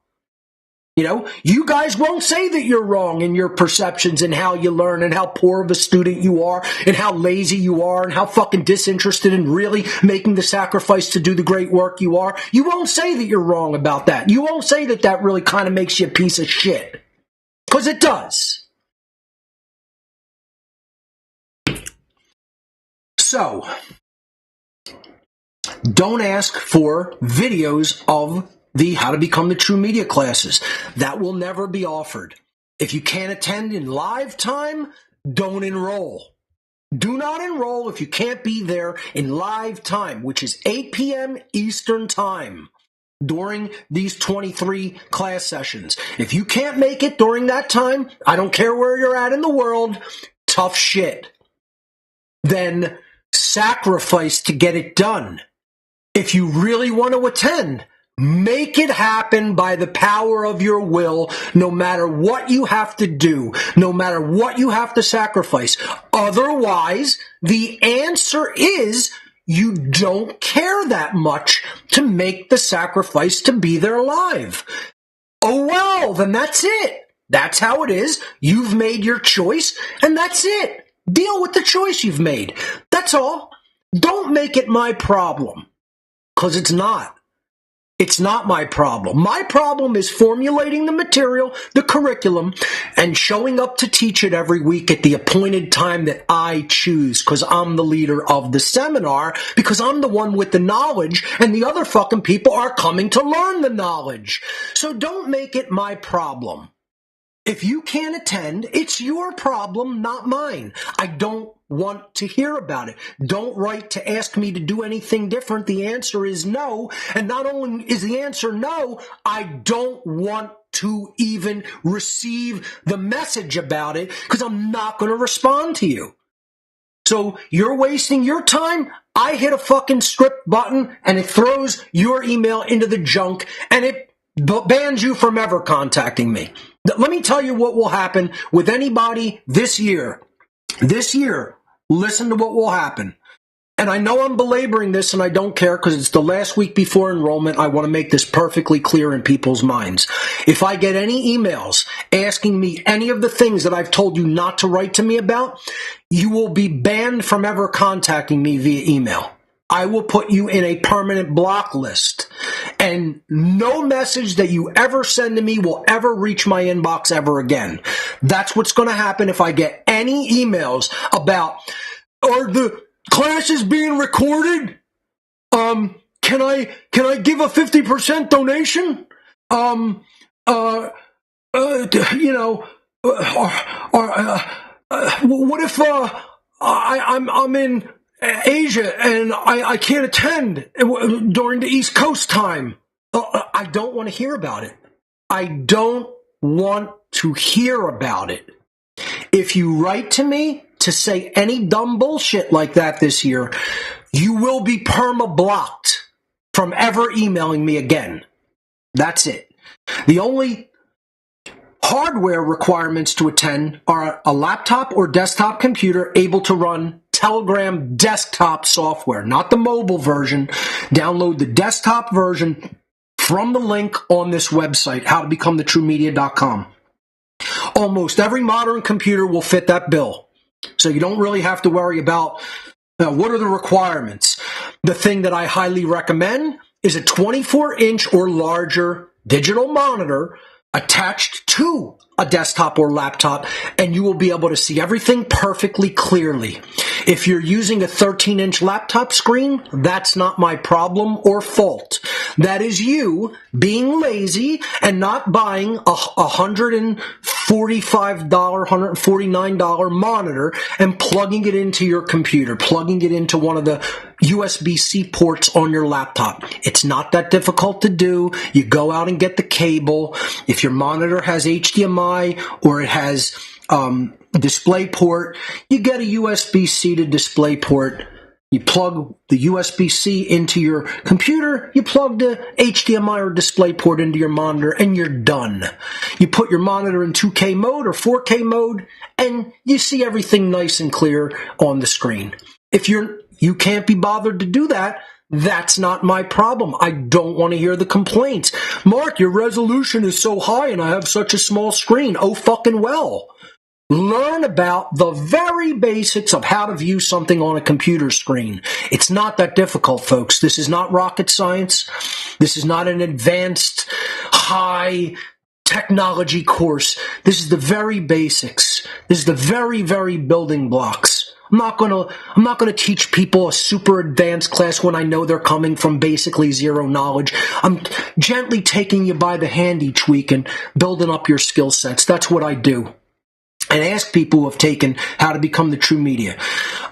You know, you guys won't say that you're wrong in your perceptions and how you learn and how poor of a student you are and how lazy you are and how fucking disinterested in really making the sacrifice to do the great work you are. You won't say that you're wrong about that. You won't say that that really kind of makes you a piece of shit. Because it does. So, don't ask for videos of the How to Become the True Media classes. That will never be offered. If you can't attend in live time, don't enroll. Do not enroll if you can't be there in live time, which is 8 p.m. Eastern Time during these 23 class sessions. If you can't make it during that time, I don't care where you're at in the world, tough shit. Then sacrifice to get it done. If you really want to attend, make it happen by the power of your will, no matter what you have to do, no matter what you have to sacrifice. Otherwise, the answer is you don't care that much to make the sacrifice to be there live. Oh well, then that's it. That's how it is. You've made your choice, and that's it. Deal with the choice you've made. That's all. Don't make it my problem, because it's not. It's not my problem. My problem is formulating the material, the curriculum, and showing up to teach it every week at the appointed time that I choose, because I'm the leader of the seminar, because I'm the one with the knowledge, and the other fucking people are coming to learn the knowledge. So don't make it my problem. If you can't attend, it's your problem, not mine. I don't want to hear about it. Don't write to ask me to do anything different. The answer is no. And not only is the answer no, I don't want to even receive the message about it because I'm not going to respond to you. So you're wasting your time. I hit a fucking script button and it throws your email into the junk and it bans you from ever contacting me. Let me tell you what will happen with anybody this year. This year, listen to what will happen. And I know I'm belaboring this and I don't care because it's the last week before enrollment. I want to make this perfectly clear in people's minds. If I get any emails asking me any of the things that I've told you not to write to me about, you will be banned from ever contacting me via email. I will put you in a permanent block list. And no message that you ever send to me will ever reach my inbox ever again. That's what's going to happen if I get any emails about, are the classes being recorded? Can I give a 50% donation? What if, I'm in Asia and I can't attend during the East Coast time? I don't want to hear about it. I don't want to hear about it. If you write to me to say any dumb bullshit like that this year, you will be perma-blocked from ever emailing me again. That's it. The only hardware requirements to attend are a laptop or desktop computer able to run Telegram desktop software, not the mobile version. Download the desktop version from the link on this website, howtobecomethitruemedia.com. Almost every modern computer will fit that bill. So you don't really have to worry about what are the requirements. The thing that I highly recommend is a 24-inch or larger digital monitor attached to a desktop or laptop, and you will be able to see everything perfectly clearly. If you're using a 13-inch laptop screen, that's not my problem or fault. That is you being lazy and not buying a $130 $145, $149 monitor and plugging it into your computer, plugging it into one of the USB-C ports on your laptop. It's not that difficult to do. You go out and get the cable. If your monitor has HDMI or it has DisplayPort, you get a USB-C to DisplayPort. You plug the USB-C into your computer, you plug the HDMI or DisplayPort into your monitor, and you're done. You put your monitor in 2K mode or 4K mode, and you see everything nice and clear on the screen. If you can't be bothered to do that, that's not my problem. I don't want to hear the complaints. Mark, your resolution is so high and I have such a small screen. Oh, fucking well. Learn about the very basics of how to view something on a computer screen. It's not that difficult, folks. This is not rocket science. This is not an advanced, high technology course. This is the very basics. This is the very, very building blocks. I'm not gonna teach people a super advanced class when I know they're coming from basically zero knowledge. I'm gently taking you by the hand each week and building up your skill sets. That's what I do. And ask people who have taken how to become the true media.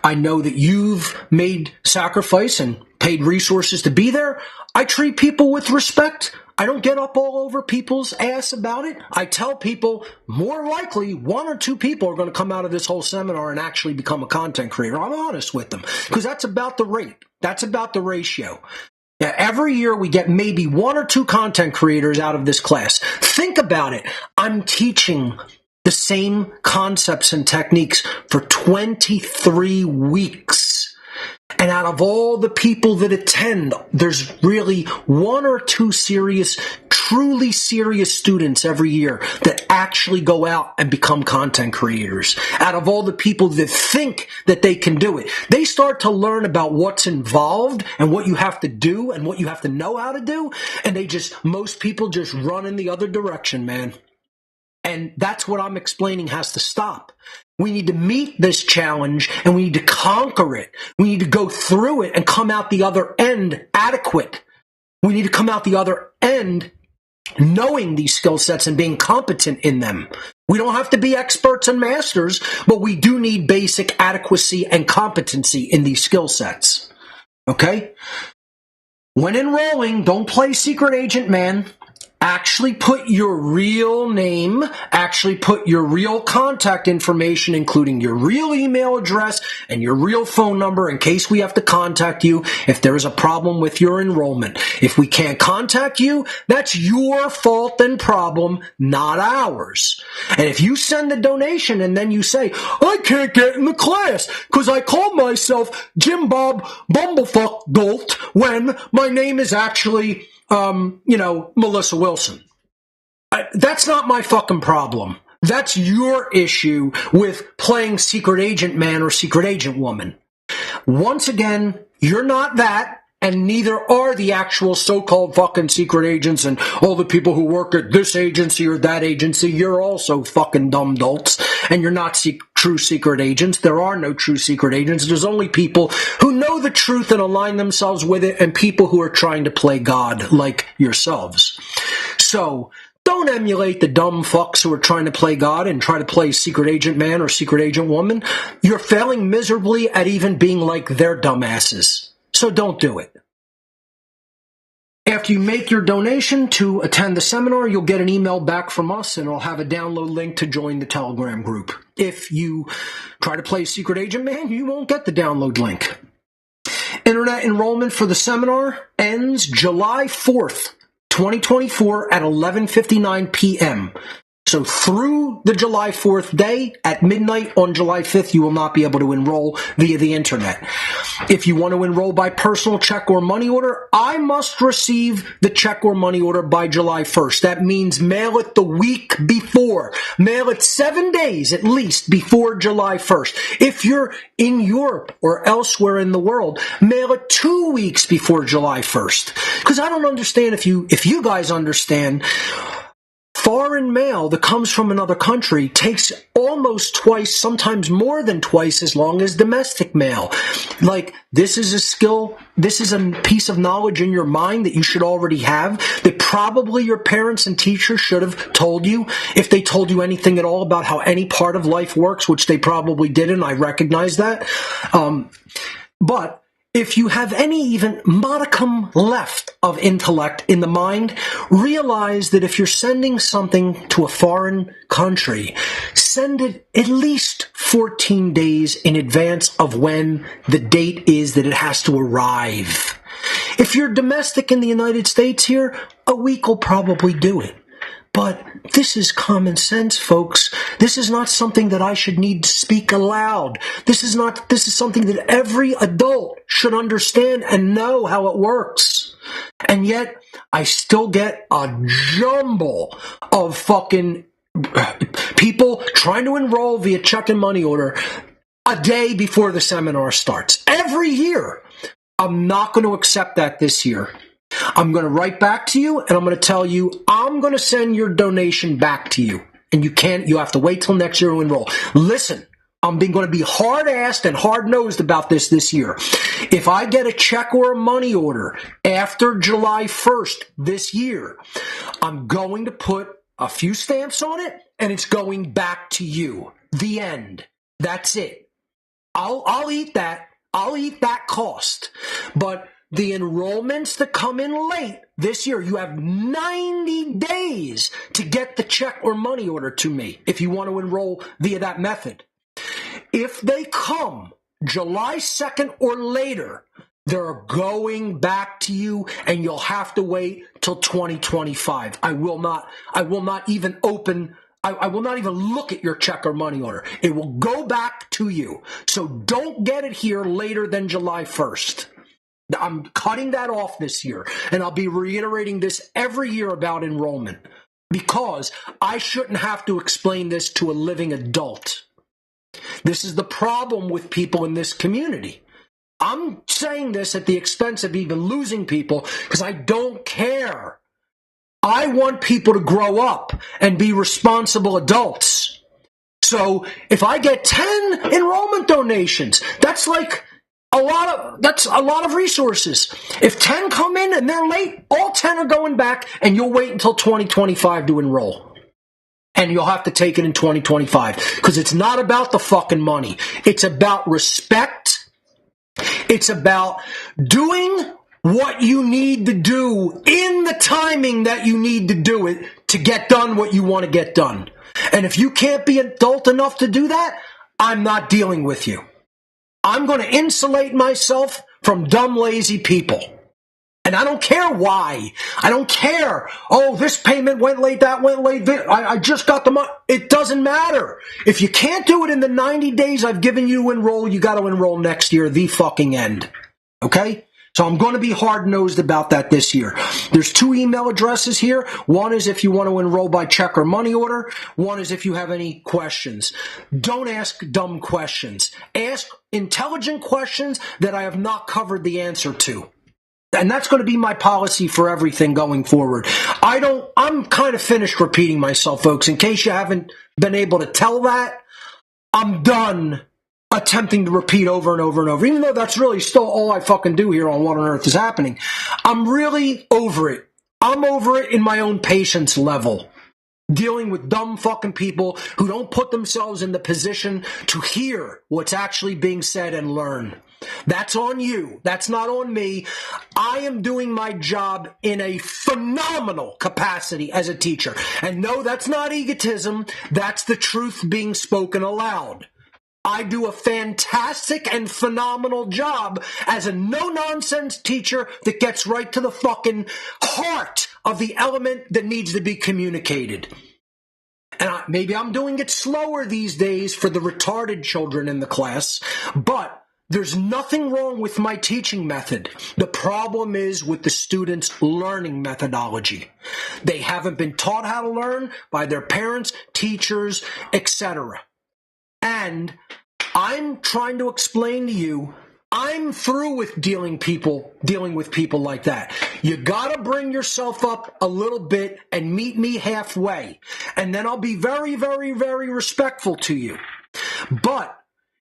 I know that you've made sacrifice and paid resources to be there. I treat people with respect. I don't get up all over people's ass about it. I tell people more likely 1 or 2 people are going to come out of this whole seminar and actually become a content creator. I'm honest with them because that's about the rate. That's about the ratio. Now, every year we get maybe 1 or 2 content creators out of this class. Think about it. I'm teaching the same concepts and techniques for 23 weeks. And out of all the people that attend, there's really 1 or 2 truly serious students every year that actually go out and become content creators. Out of all the people that think that they can do it, they start to learn about what's involved and what you have to do and what you have to know how to do. And most people just run in the other direction, man. And that's what I'm explaining has to stop. We need to meet this challenge and we need to conquer it. We need to go through it and come out the other end adequate. We need to come out the other end knowing these skill sets and being competent in them. We don't have to be experts and masters, but we do need basic adequacy and competency in these skill sets. Okay? When enrolling, don't play secret agent, man. Actually put your real name, actually put your real contact information, including your real email address and your real phone number in case we have to contact you if there is a problem with your enrollment. If we can't contact you, that's your fault and problem, not ours. And if you send a donation and then you say, I can't get in the class because I call myself Jim Bob Bumblefuck Dolt when my name is actually Melissa Wilson. That's not my fucking problem. That's your issue with playing secret agent man or secret agent woman. Once again, you're not that, and neither are the actual so-called fucking secret agents and all the people who work at this agency or that agency. You're also fucking dumb dolts, and you're not true secret agents. There are no true secret agents. There's only people who know the truth and align themselves with it, and people who are trying to play God like yourselves. So don't emulate the dumb fucks who are trying to play God and try to play secret agent man or secret agent woman. You're failing miserably at even being like their dumbasses. So don't do it. After you make your donation to attend the seminar, you'll get an email back from us and it'll have a download link to join the Telegram group. If you try to play Secret Agent Man, you won't get the download link. Internet enrollment for the seminar ends July 4th, 2024 at 11:59 p.m. So through the July 4th day at midnight on July 5th, you will not be able to enroll via the internet. If you want to enroll by personal check or money order, I must receive the check or money order by July 1st. That means mail it the week before. Mail it 7 days at least before July 1st. If you're in Europe or elsewhere in the world, mail it 2 weeks before July 1st. Because I don't understand if you guys understand foreign mail that comes from another country takes almost twice, sometimes more than twice as long as domestic mail. Like, this is a skill, this is a piece of knowledge in your mind that you should already have, that probably your parents and teachers should have told you, if they told you anything at all about how any part of life works, which they probably didn't. I recognize that. But if you have any even modicum left of intellect in the mind, realize that if you're sending something to a foreign country, send it at least 14 days in advance of when the date is that it has to arrive. If you're domestic in the United States here, a week will probably do it. But this is common sense, folks. This is not something that I should need to speak aloud. This is something that every adult should understand and know how it works. And yet, I still get a jumble of fucking people trying to enroll via check and money order a day before the seminar starts. Every year. I'm not going to accept that this year. I'm going to write back to you, and I'm going to tell you, I'm going to send your donation back to you. And you have to wait till next year to enroll. Listen, I'm going to be hard-assed and hard-nosed about this year. If I get a check or a money order after July 1st this year, I'm going to put a few stamps on it, and it's going back to you. The end. That's it. I'll eat that. I'll eat that cost. But the enrollments that come in late this year, you have 90 days to get the check or money order to me if you want to enroll via that method. If they come July 2nd or later, they're going back to you, and you'll have to wait till 2025. I will not even look at your check or money order. It will go back to you. So don't get it here later than July 1st. I'm cutting that off this year, and I'll be reiterating this every year about enrollment, because I shouldn't have to explain this to a living adult. This is the problem with people in this community. I'm saying this at the expense of even losing people, because I don't care. I want people to grow up and be responsible adults. So if I get 10 enrollment donations, that's a lot of resources. If 10 come in and they're late, all 10 are going back, and you'll wait until 2025 to enroll. And you'll have to take it in 2025, because it's not about the fucking money. It's about respect. It's about doing what you need to do in the timing that you need to do it to get done what you want to get done. And if you can't be adult enough to do that, I'm not dealing with you. I'm going to insulate myself from dumb, lazy people. And I don't care why. I don't care. Oh, this payment went late, that went late. I just got the money. It doesn't matter. If you can't do it in the 90 days I've given you to enroll, you got to enroll next year, the fucking end. Okay? So I'm going to be hard-nosed about that this year. There's 2 email addresses here. One is if you want to enroll by check or money order. One is if you have any questions. Don't ask dumb questions. Ask intelligent questions that I have not covered the answer to. And that's going to be my policy for everything going forward. I'm kind of finished repeating myself, folks. In case you haven't been able to tell that, I'm done attempting to repeat over and over and over, even though that's really still all I fucking do here on What on Earth is Happening. I'm really over it. I'm over it in my own patience level. Dealing with dumb fucking people who don't put themselves in the position to hear what's actually being said and learn. That's on you. That's not on me. I am doing my job in a phenomenal capacity as a teacher. And no, that's not egotism. That's the truth being spoken aloud. I do a fantastic and phenomenal job as a no-nonsense teacher that gets right to the fucking heart of the element that needs to be communicated. And maybe I'm doing it slower these days for the retarded children in the class, but there's nothing wrong with my teaching method. The problem is with the students' learning methodology. They haven't been taught how to learn by their parents, teachers, etc. And I'm trying to explain to you I'm through with dealing with people like that. You gotta bring yourself up a little bit and meet me halfway. And then I'll be very, very, very respectful to you. But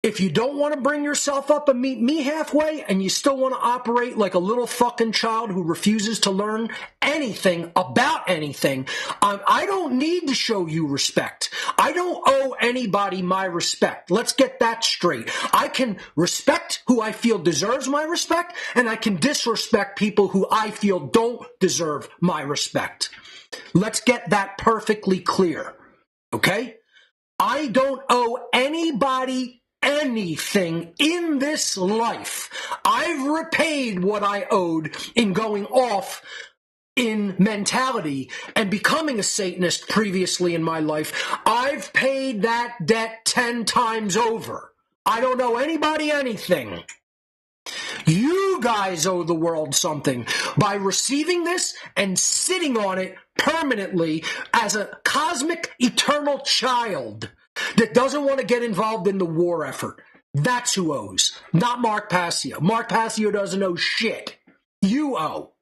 if you don't want to bring yourself up and meet me halfway, and you still want to operate like a little fucking child who refuses to learn anything about anything, I don't need to show you respect. I don't owe anybody my respect. Let's get that straight. I can respect who I feel deserves my respect, and I can disrespect people who I feel don't deserve my respect. Let's get that perfectly clear. Okay? I don't owe anybody anything in this life. I've repaid what I owed in going off in mentality and becoming a Satanist previously in my life. I've paid that debt 10 times over. I don't owe anybody anything. You guys owe the world something by receiving this and sitting on it permanently as a cosmic eternal child that doesn't want to get involved in the war effort. That's who owes, not Mark Passio. Mark Passio doesn't owe shit. You owe.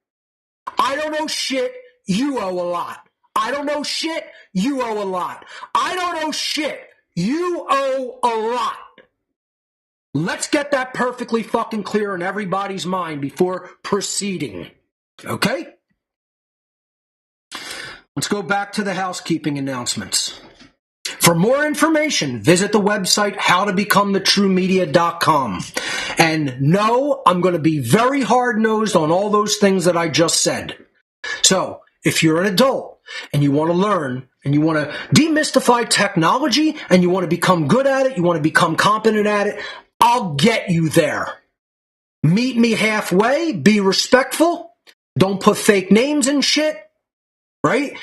I don't owe shit. You owe a lot. I don't owe shit. You owe a lot. I don't owe shit. You owe a lot. Let's get that perfectly fucking clear in everybody's mind before proceeding. Okay? Let's go back to the housekeeping announcements. For more information, visit the website howtobecomthetruemedia.com. And no, I'm going to be very hard-nosed on all those things that I just said. So, if you're an adult and you want to learn and you want to demystify technology and you want to become good at it, you want to become competent at it, I'll get you there. Meet me halfway, be respectful, don't put fake names and shit, right?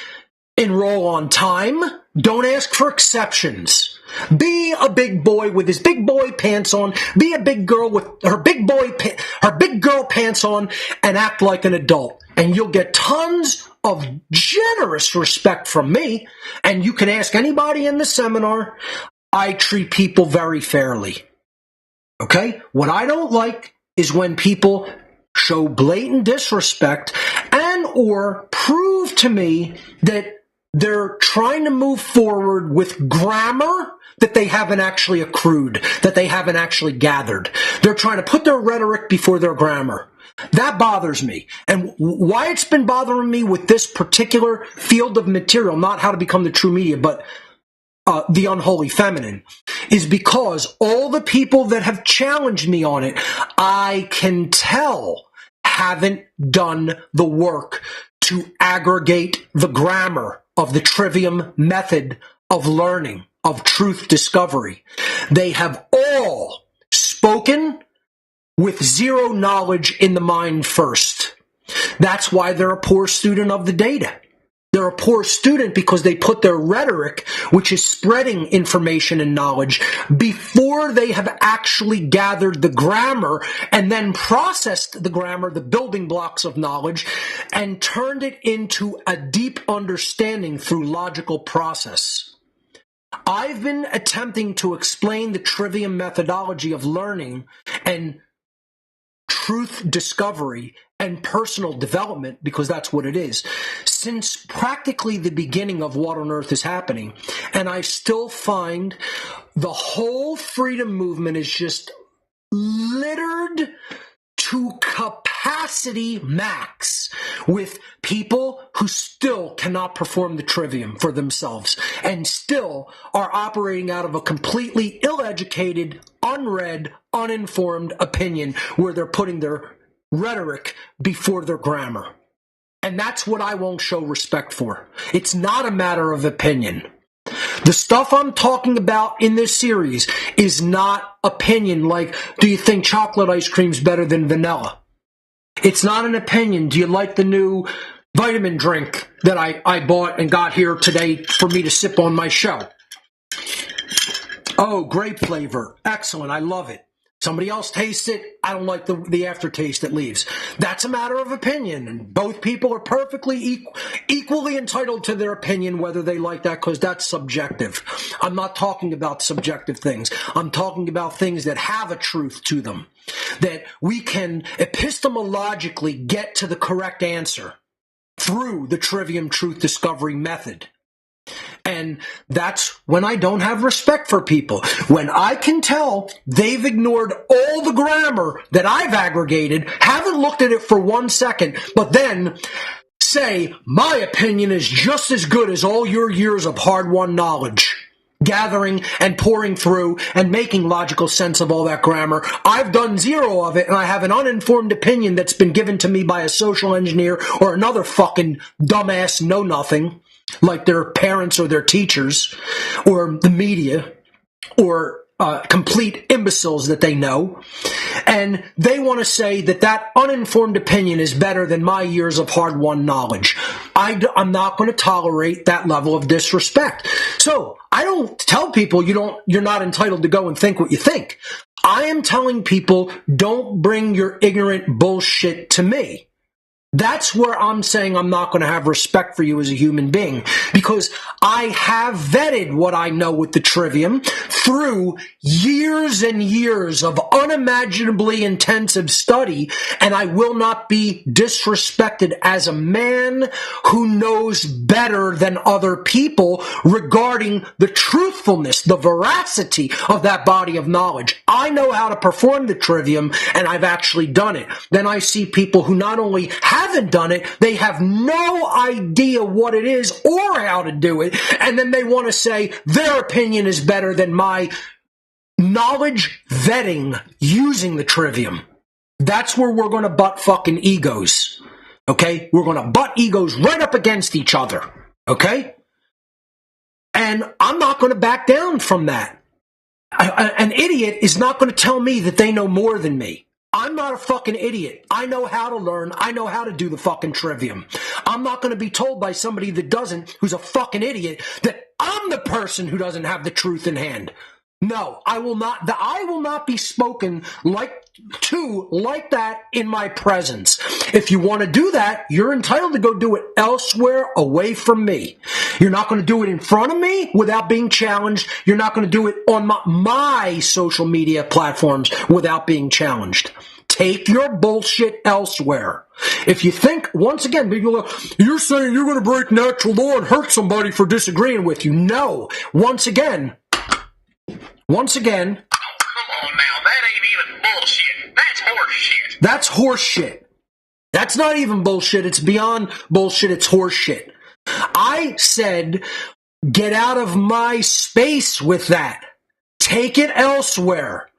Enroll on time. Don't ask for exceptions. Be a big boy with his big boy pants on. Be a big girl with her big girl pants on and act like an adult. And you'll get tons of generous respect from me. And you can ask anybody in the seminar. I treat people very fairly. Okay? What I don't like is when people show blatant disrespect and or prove to me that they're trying to move forward with grammar that they haven't actually accrued, that they haven't actually gathered. They're trying to put their rhetoric before their grammar. That bothers me. And why it's been bothering me with this particular field of material, not how to become the true media, but the unholy feminine, is because all the people that have challenged me on it, I can tell haven't done the work to aggregate the grammar of the trivium method of learning, of truth discovery. They have all spoken with zero knowledge in the mind first. That's why they're a poor student of the data. They're a poor student because they put their rhetoric, which is spreading information and knowledge, before they have actually gathered the grammar and then processed the grammar, the building blocks of knowledge, and turned it into a deep understanding through logical process. I've been attempting to explain the trivium methodology of learning and truth discovery and personal development, because that's what it is, since practically the beginning of What on Earth is Happening. And I still find the whole freedom movement is just littered to capacity max with people who still cannot perform the trivium for themselves and still are operating out of a completely ill-educated, unread, uninformed opinion where they're putting their rhetoric before their grammar. And that's what I won't show respect for. It's not a matter of opinion. The stuff I'm talking about in this series is not opinion like, do you think chocolate ice cream's better than vanilla? It's not an opinion. Do you like the new vitamin drink that I bought and got here today for me to sip on my show? Oh, grape flavor. Excellent. I love it. Somebody else tastes it. I don't like the aftertaste it leaves. That's a matter of opinion. And both people are perfectly equally entitled to their opinion, whether they like that, because that's subjective. I'm not talking about subjective things. I'm talking about things that have a truth to them, that we can epistemologically get to the correct answer through the Trivium Truth Discovery method. And that's when I don't have respect for people. When I can tell they've ignored all the grammar that I've aggregated, haven't looked at it for 1 second, but then say, my opinion is just as good as all your years of hard-won knowledge, gathering and pouring through and making logical sense of all that grammar. I've done zero of it, and I have an uninformed opinion that's been given to me by a social engineer or another fucking dumbass know-nothing, like their parents or their teachers or the media or complete imbeciles that they know. And they want to say that that uninformed opinion is better than my years of hard-won knowledge. I'm not going to tolerate that level of disrespect. So I don't tell people you're not entitled to go and think what you think. I am telling people, don't bring your ignorant bullshit to me. That's where I'm saying I'm not going to have respect for you as a human being, because I have vetted what I know with the Trivium through years and years of unimaginably intensive study, and I will not be disrespected as a man who knows better than other people regarding the truthfulness, the veracity of that body of knowledge. I know how to perform the Trivium, and I've actually done it. Then I see people who not only haven't done it, they have no idea what it is or how to do it, and then they want to say their opinion is better than my knowledge vetting using the Trivium. That's where we're going to butt fucking egos. Okay? We're going to butt egos right up against each other. Okay? And I'm not going to back down from that. An idiot is not going to tell me that they know more than me. I'm not a fucking idiot. I know how to learn. I know how to do the fucking Trivium. I'm not going to be told by somebody that doesn't, who's a fucking idiot, that I'm the person who doesn't have the truth in hand. No, I will not be spoken like that in my presence. If you want to do that, you're entitled to go do it elsewhere away from me. You're not going to do it in front of me without being challenged. You're not going to do it on my social media platforms without being challenged. Take your bullshit elsewhere. If you think, once again, people go, you're saying you're going to break natural law and hurt somebody for disagreeing with you. No. Once again, come on now, that ain't even bullshit. That's horseshit. That's horseshit. That's not even bullshit. It's beyond bullshit. It's horseshit. I said, get out of my space with that. Take it elsewhere.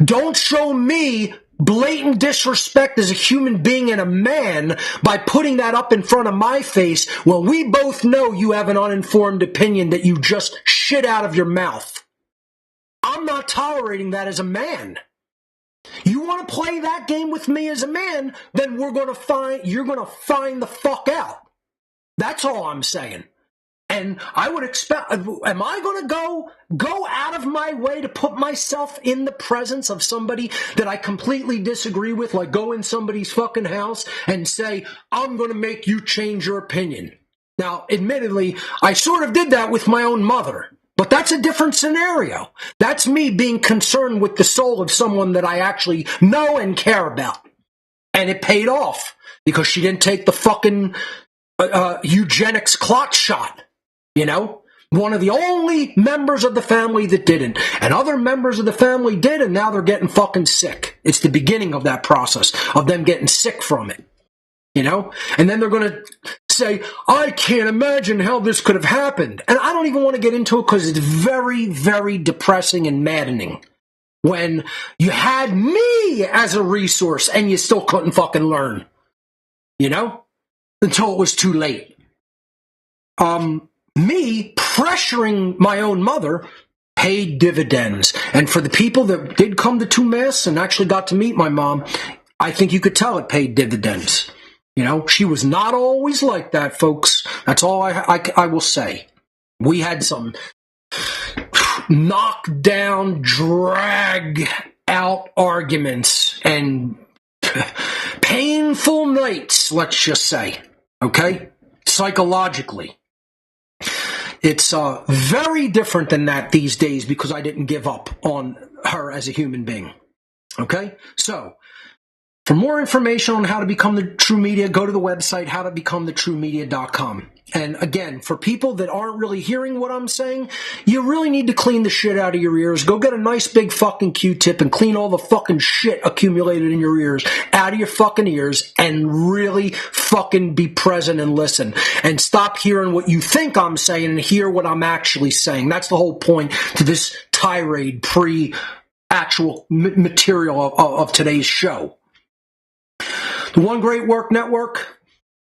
Don't show me blatant disrespect as a human being and a man by putting that up in front of my face when we both know you have an uninformed opinion that you just shit out of your mouth. I'm not tolerating that as a man. You want to play that game with me as a man, then you're going to find the fuck out. That's all I'm saying. And I would expect, am I going to go out of my way to put myself in the presence of somebody that I completely disagree with, like go in somebody's fucking house and say, I'm going to make you change your opinion? Now, admittedly, I sort of did that with my own mother. But that's a different scenario. That's me being concerned with the soul of someone that I actually know and care about. And it paid off because she didn't take the fucking eugenics clot shot. You know? One of the only members of the family that didn't. And other members of the family did, and now they're getting fucking sick. It's the beginning of that process, of them getting sick from it. You know? And then they're going to say, I can't imagine how this could have happened. And I don't even want to get into it because it's very, very depressing and maddening. When you had me as a resource and you still couldn't fucking learn. You know? Until it was too late. Me pressuring my own mother paid dividends. And for the people that did come to 2 Mass and actually got to meet my mom, I think you could tell it paid dividends. You know, she was not always like that, folks. That's all I will say. We had some knockdown, drag out arguments and painful nights, let's just say, okay, psychologically. It's very different than that these days because I didn't give up on her as a human being, okay? So, for more information on how to become the True Media, go to the website, howtobecomethitruemedia.com. And again, for people that aren't really hearing what I'm saying, you really need to clean the shit out of your ears. Go get a nice big fucking Q-tip and clean all the fucking shit accumulated in your ears out of your fucking ears and really fucking be present and listen. And stop hearing what you think I'm saying and hear what I'm actually saying. That's the whole point to this tirade pre-actual material of today's show. The One Great Work Network,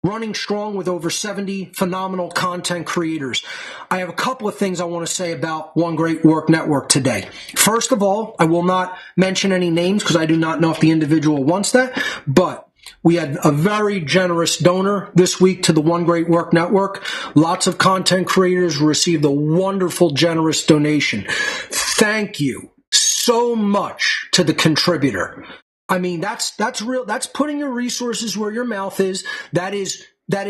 running strong with over 70 phenomenal content creators. I have a couple of things I want to say about One Great Work Network today. First of all, I will not mention any names because I do not know if the individual wants that, but we had a very generous donor this week to the One Great Work Network. Lots of content creators received a wonderful, generous donation. Thank you so much to the contributor. I mean, that's real. That's putting your resources where your mouth is. That is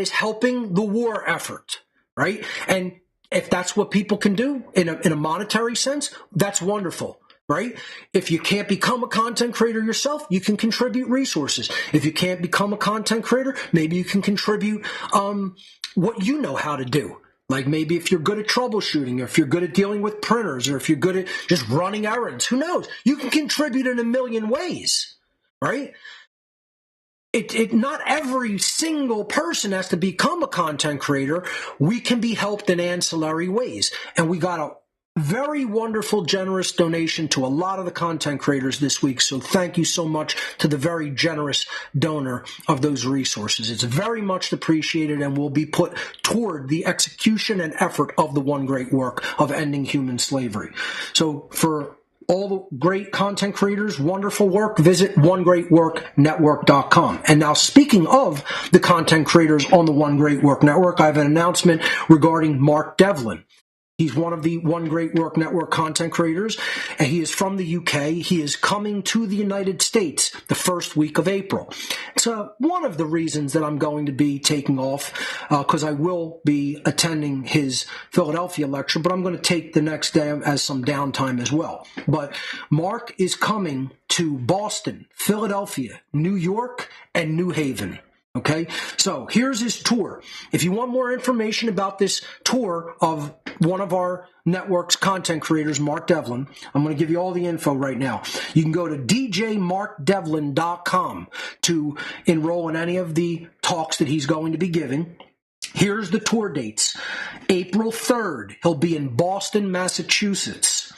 helping the war effort, right? And if that's what people can do in a monetary sense, that's wonderful, right? If you can't become a content creator yourself, you can contribute resources. If you can't become a content creator, maybe you can contribute what you know how to do. Like maybe if you're good at troubleshooting, or if you're good at dealing with printers, or if you're good at just running errands, who knows? You can contribute in a million ways. Right? Not every single person has to become a content creator. We can be helped in ancillary ways. And we got a very wonderful, generous donation to a lot of the content creators this week. So thank you so much to the very generous donor of those resources. It's very much appreciated and will be put toward the execution and effort of the one great work of ending human slavery. So for all the great content creators, wonderful work, visit onegreatworknetwork.com. And now speaking of the content creators on the One Great Work Network, I have an announcement regarding Mark Devlin. He's one of the One Great Work Network content creators, and he is from the UK. He is coming to the United States the first week of April. So one of the reasons that I'm going to be taking off, because I will be attending his Philadelphia lecture, but I'm going to take the next day as some downtime as well. But Mark is coming to Boston, Philadelphia, New York, and New Haven. Okay, so here's his tour. If you want more information about this tour of one of our network's content creators, Mark Devlin, I'm going to give you all the info right now. You can go to djmarkdevlin.com to enroll in any of the talks that he's going to be giving. Here's the tour dates. April 3rd, he'll be in Boston, Massachusetts.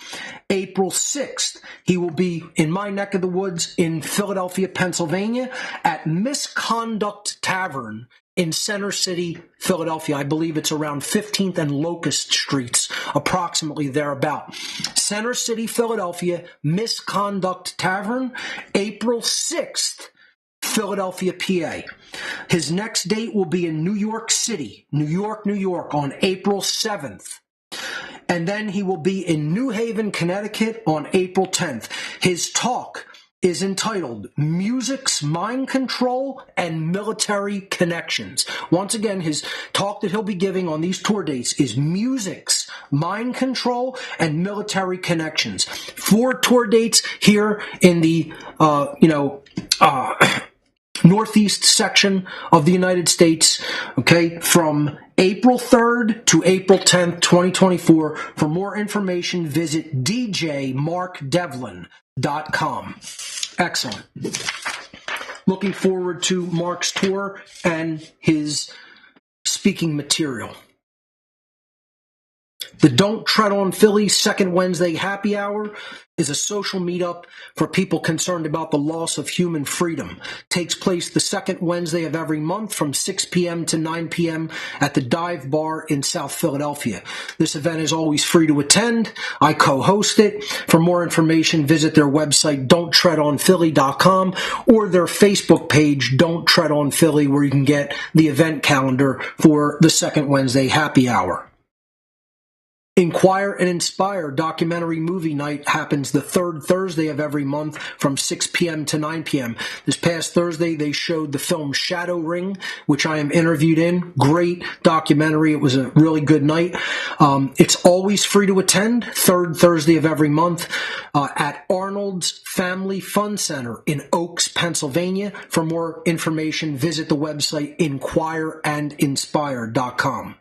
April 6th, he will be in my neck of the woods in Philadelphia, Pennsylvania at Misconduct Tavern in Center City, Philadelphia. I believe it's around 15th and Locust Streets, approximately thereabout. Center City, Philadelphia, Misconduct Tavern, April 6th. Philadelphia, PA. His next date will be in New York City, New York, on April 7th. And then he will be in New Haven, Connecticut on April 10th. His talk is entitled Music's Mind Control and Military Connections. Once again, his talk that he'll be giving on these tour dates is Music's Mind Control and Military Connections. 4 tour dates here in the, northeast section of the United States, okay, from April 3rd to April 10th, 2024. For more information, visit djmarkdevlin.com. Excellent. Looking forward to Mark's tour and his speaking material. The Don't Tread on Philly Second Wednesday Happy Hour is a social meetup for people concerned about the loss of human freedom. Takes place the second Wednesday of every month from 6 p.m. to 9 p.m. at the Dive Bar in South Philadelphia. This event is always free to attend. I co-host it. For more information, visit their website, don'ttreadonphilly.com, or their Facebook page, Don't Tread on Philly, where you can get the event calendar for the second Wednesday Happy Hour. Inquire and Inspire documentary movie night happens the third Thursday of every month from 6 p.m. to 9 p.m. This past Thursday, they showed the film Shadow Ring, which I am interviewed in. Great documentary. It was a really good night. It's always free to attend, third Thursday of every month at Arnold's Family Fun Center in Oaks, Pennsylvania. For more information, visit the website inquireandinspire.com.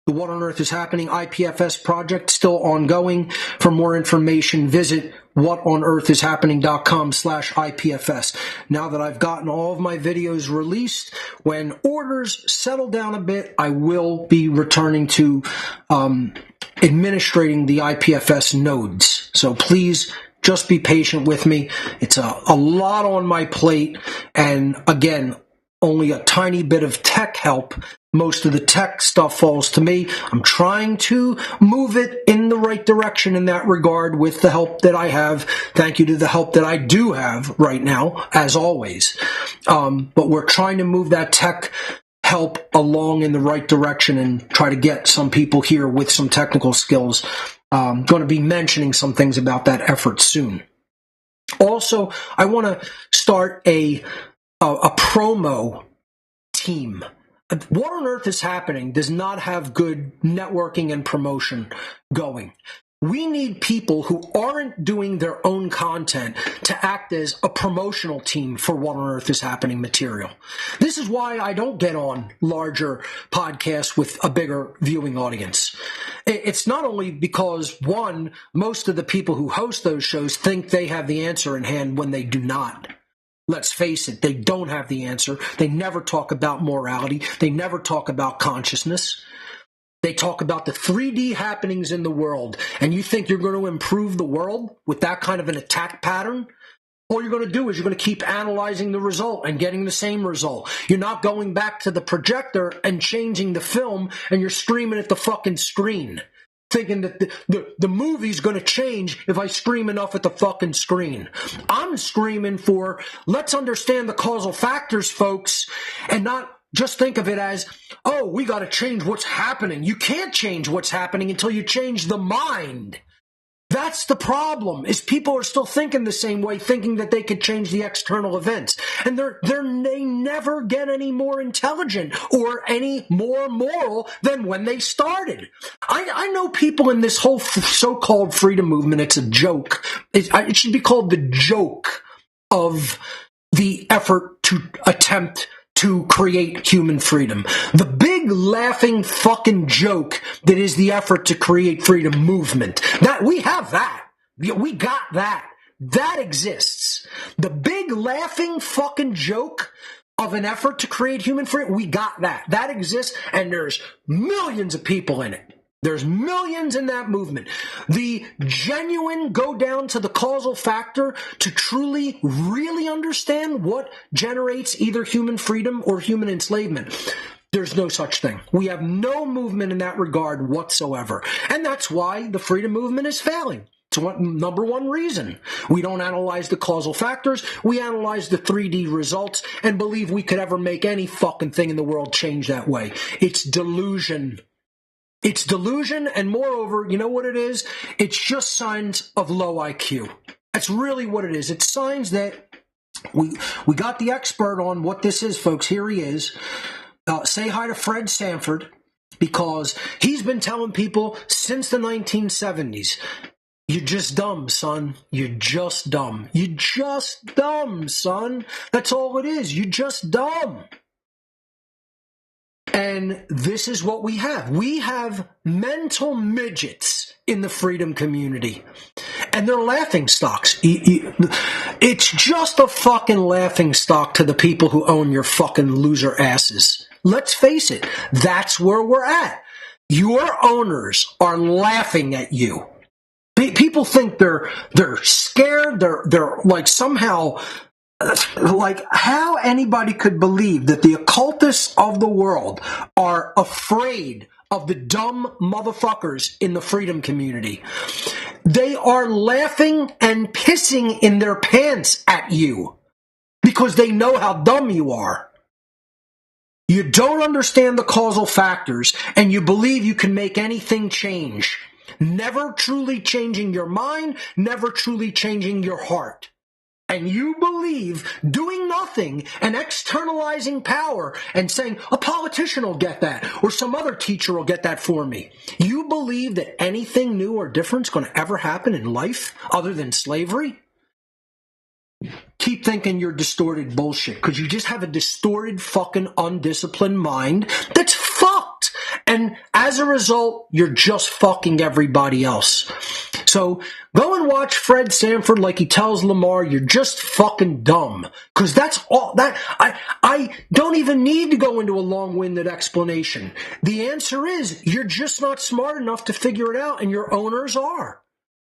The What on Earth is Happening IPFS project still ongoing. For more information, visit whatonearthishappening.com/IPFS. Now that I've gotten all of my videos released, when orders settle down a bit, I will be returning to administrating the IPFS nodes. So please just be patient with me. It's a lot on my plate, and again, only a tiny bit of tech help. Most of the tech stuff falls to me. I'm trying to move it in the right direction in that regard with the help that I have. Thank you to the help that I do have right now, as always. But we're trying to move that tech help along in the right direction and try to get some people here with some technical skills. I'm going to be mentioning some things about that effort soon. Also, I want to start a promo team. What on Earth is Happening does not have good networking and promotion going. We need people who aren't doing their own content to act as a promotional team for What on Earth is Happening material. This is why I don't get on larger podcasts with a bigger viewing audience. It's not only because, one, most of the people who host those shows think they have the answer in hand when they do not. Let's face it, they don't have the answer. They never talk about morality. They never talk about consciousness. They talk about the 3D happenings in the world. And you think you're going to improve the world with that kind of an attack pattern? All you're going to do is you're going to keep analyzing the result and getting the same result. You're not going back to the projector and changing the film, and you're screaming at the fucking screen, thinking that the movie's going to change if I scream enough at the fucking screen. I'm screaming for, let's understand the causal factors, folks, and not just think of it as, oh, we got to change what's happening. You can't change what's happening until you change the mind. That's the problem, is people are still thinking the same way, thinking that they could change the external events. And they never get any more intelligent or any more moral than when they started. I know people in this whole so-called freedom movement, it's a joke. It should be called the joke of the effort to attempt to create human freedom. The big laughing fucking joke that is the effort to create freedom movement. That we have that. We got that. That exists. The big laughing fucking joke of an effort to create human freedom, we got that. That exists, and there's millions of people in it. There's millions in that movement. The genuine go down to the causal factor to truly, really understand what generates either human freedom or human enslavement. There's no such thing. We have no movement in that regard whatsoever. And that's why the freedom movement is failing. It's number one reason. We don't analyze the causal factors. We analyze the 3D results and believe we could ever make any fucking thing in the world change that way. It's delusion. It's delusion, and moreover, you know what it is? It's just signs of low IQ. That's really what it is. It's signs that we got the expert on what this is, folks. Here he is. Say hi to Fred Sanford, because he's been telling people since the 1970s, you're just dumb, son. You're just dumb. You're just dumb, son. That's all it is. You're just dumb. And this is what we have. We have mental midgets in the freedom community. And they're laughing stocks. It's just a fucking laughing stock to the people who own your fucking loser asses. Let's face it. That's where we're at. Your owners are laughing at you. People think they're scared. They're like somehow... Like, how anybody could believe that the occultists of the world are afraid of the dumb motherfuckers in the freedom community. They are laughing and pissing in their pants at you because they know how dumb you are. You don't understand the causal factors, and you believe you can make anything change. Never truly changing your mind, never truly changing your heart. And you believe doing nothing and externalizing power and saying, a politician will get that, or some other teacher will get that for me. You believe that anything new or different is going to ever happen in life other than slavery? Keep thinking you're distorted bullshit, because you just have a distorted, fucking undisciplined mind that's fucked. And as a result, you're just fucking everybody else. So go and watch Fred Sanford like he tells Lamar, you're just fucking dumb. Because that's all that I don't even need to go into a long-winded explanation. The answer is you're just not smart enough to figure it out, and your owners are.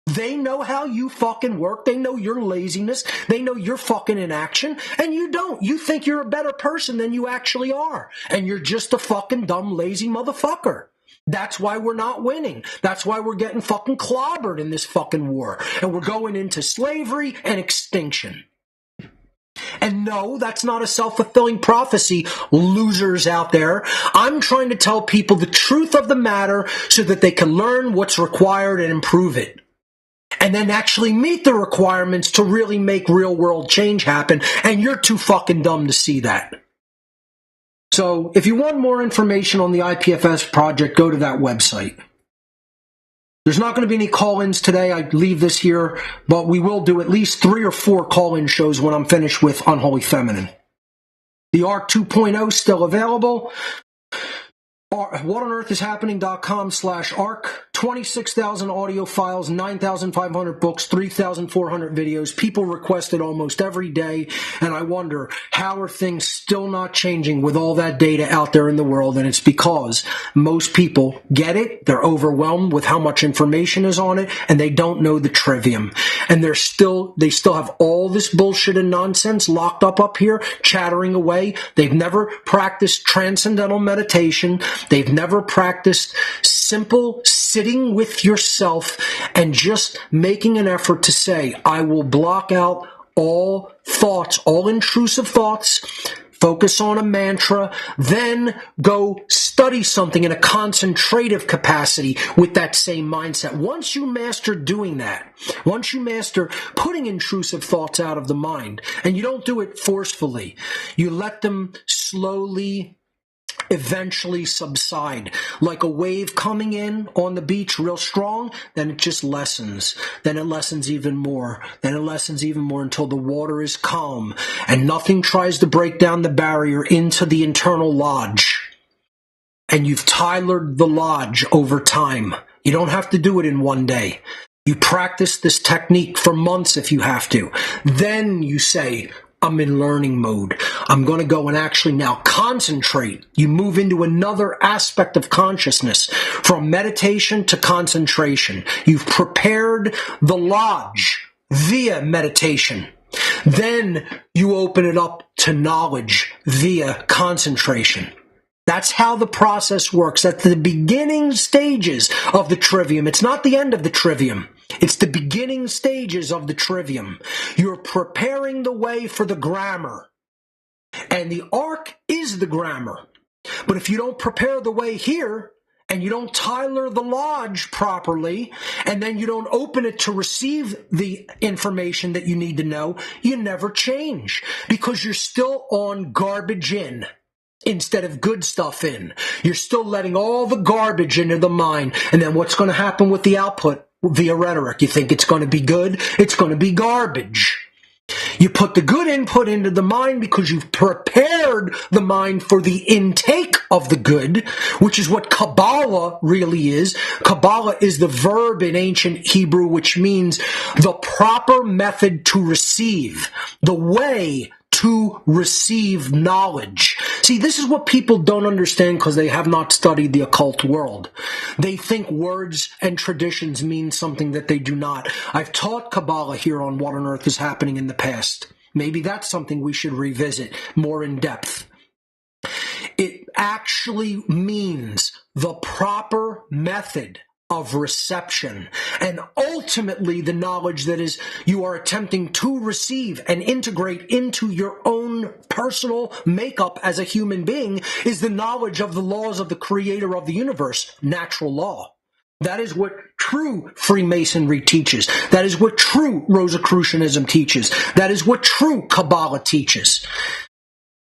They know how you fucking work. They know your laziness. They know your fucking inaction. And you don't. You think you're a better person than you actually are. And you're just a fucking dumb, lazy motherfucker. That's why we're not winning. That's why we're getting fucking clobbered in this fucking war. And we're going into slavery and extinction. And no, that's not a self-fulfilling prophecy, losers out there. I'm trying to tell people the truth of the matter so that they can learn what's required and improve it. And then actually meet the requirements to really make real world change happen. And you're too fucking dumb to see that. So if you want more information on the IPFS project, go to that website. There's not going to be any call-ins today. I leave this here, but we will do at least 3 or 4 call-in shows when I'm finished with Unholy Feminine. The ARC 2.0 still available. WhatOnEarthIsHappening.com/ARC. 26,000 audio files, 9,500 books, 3,400 videos. People request it almost every day, and I wonder, how are things still not changing with all that data out there in the world? And it's because most people get it, they're overwhelmed with how much information is on it, and they don't know the trivium. And they still have all this bullshit and nonsense locked up here, chattering away. They've never practiced transcendental meditation. They've never practiced simple sitting with yourself and just making an effort to say, I will block out all thoughts, all intrusive thoughts, focus on a mantra, then go study something in a concentrative capacity with that same mindset. Once you master doing that, once you master putting intrusive thoughts out of the mind, and you don't do it forcefully, you let them slowly eventually subside. Like a wave coming in on the beach real strong, then it just lessens. Then it lessens even more. Then it lessens even more until the water is calm and nothing tries to break down the barrier into the internal lodge. And you've Tylered the lodge over time. You don't have to do it in one day. You practice this technique for months if you have to. Then you say, I'm in learning mode. I'm going to go and actually now concentrate. You move into another aspect of consciousness, from meditation to concentration. You've prepared the lodge via meditation. Then you open it up to knowledge via concentration. That's how the process works. That's the beginning stages of the trivium. It's not the end of the trivium. It's the beginning stages of the trivium. You're preparing the way for the grammar. And the arc is the grammar. But if you don't prepare the way here, and you don't Tyler the lodge properly, and then you don't open it to receive the information that you need to know, you never change. Because you're still on garbage in instead of good stuff in. You're still letting all the garbage into the mind. And then what's going to happen with the output via rhetoric? You think it's going to be good? It's going to be garbage. You put the good input into the mind because you've prepared the mind for the intake of the good, which is what Kabbalah really is. Kabbalah is the verb in ancient Hebrew, which means the proper method to receive, the way to receive knowledge. See, this is what people don't understand because they have not studied the occult world. They think words and traditions mean something that they do not. I've taught Kabbalah here on What on Earth is Happening in the past. Maybe that's something we should revisit more in depth. It actually means the proper method of reception, and ultimately the knowledge that is you are attempting to receive and integrate into your own personal makeup as a human being is the knowledge of the laws of the creator of the universe, natural law. That is what true Freemasonry teaches. That is what true Rosicrucianism teaches. That is what true Kabbalah teaches.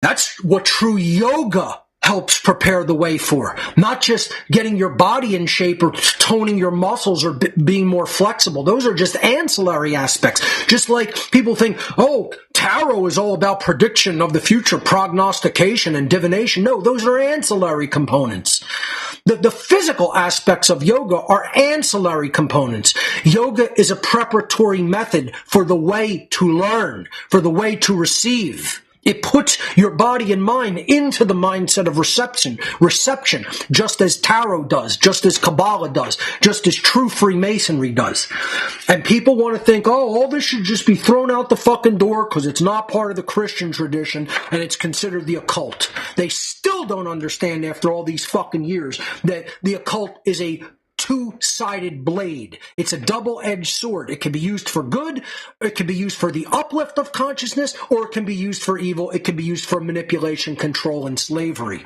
That's what true yoga helps prepare the way for. Not just getting your body in shape or toning your muscles or being more flexible. Those are just ancillary aspects. Just like people think, oh, tarot is all about prediction of the future, prognostication and divination. No, those are ancillary components. The physical aspects of yoga are ancillary components. Yoga is a preparatory method for the way to learn, for the way to receive. It puts your body and mind into the mindset of reception, just as tarot does, just as Kabbalah does, just as true Freemasonry does. And people want to think, oh, all this should just be thrown out the fucking door because it's not part of the Christian tradition and it's considered the occult. They still don't understand after all these fucking years that the occult is a two-sided blade. It's a double-edged sword. It can be used for good, it can be used for the uplift of consciousness, or it can be used for evil. It can be used for manipulation, control, and slavery.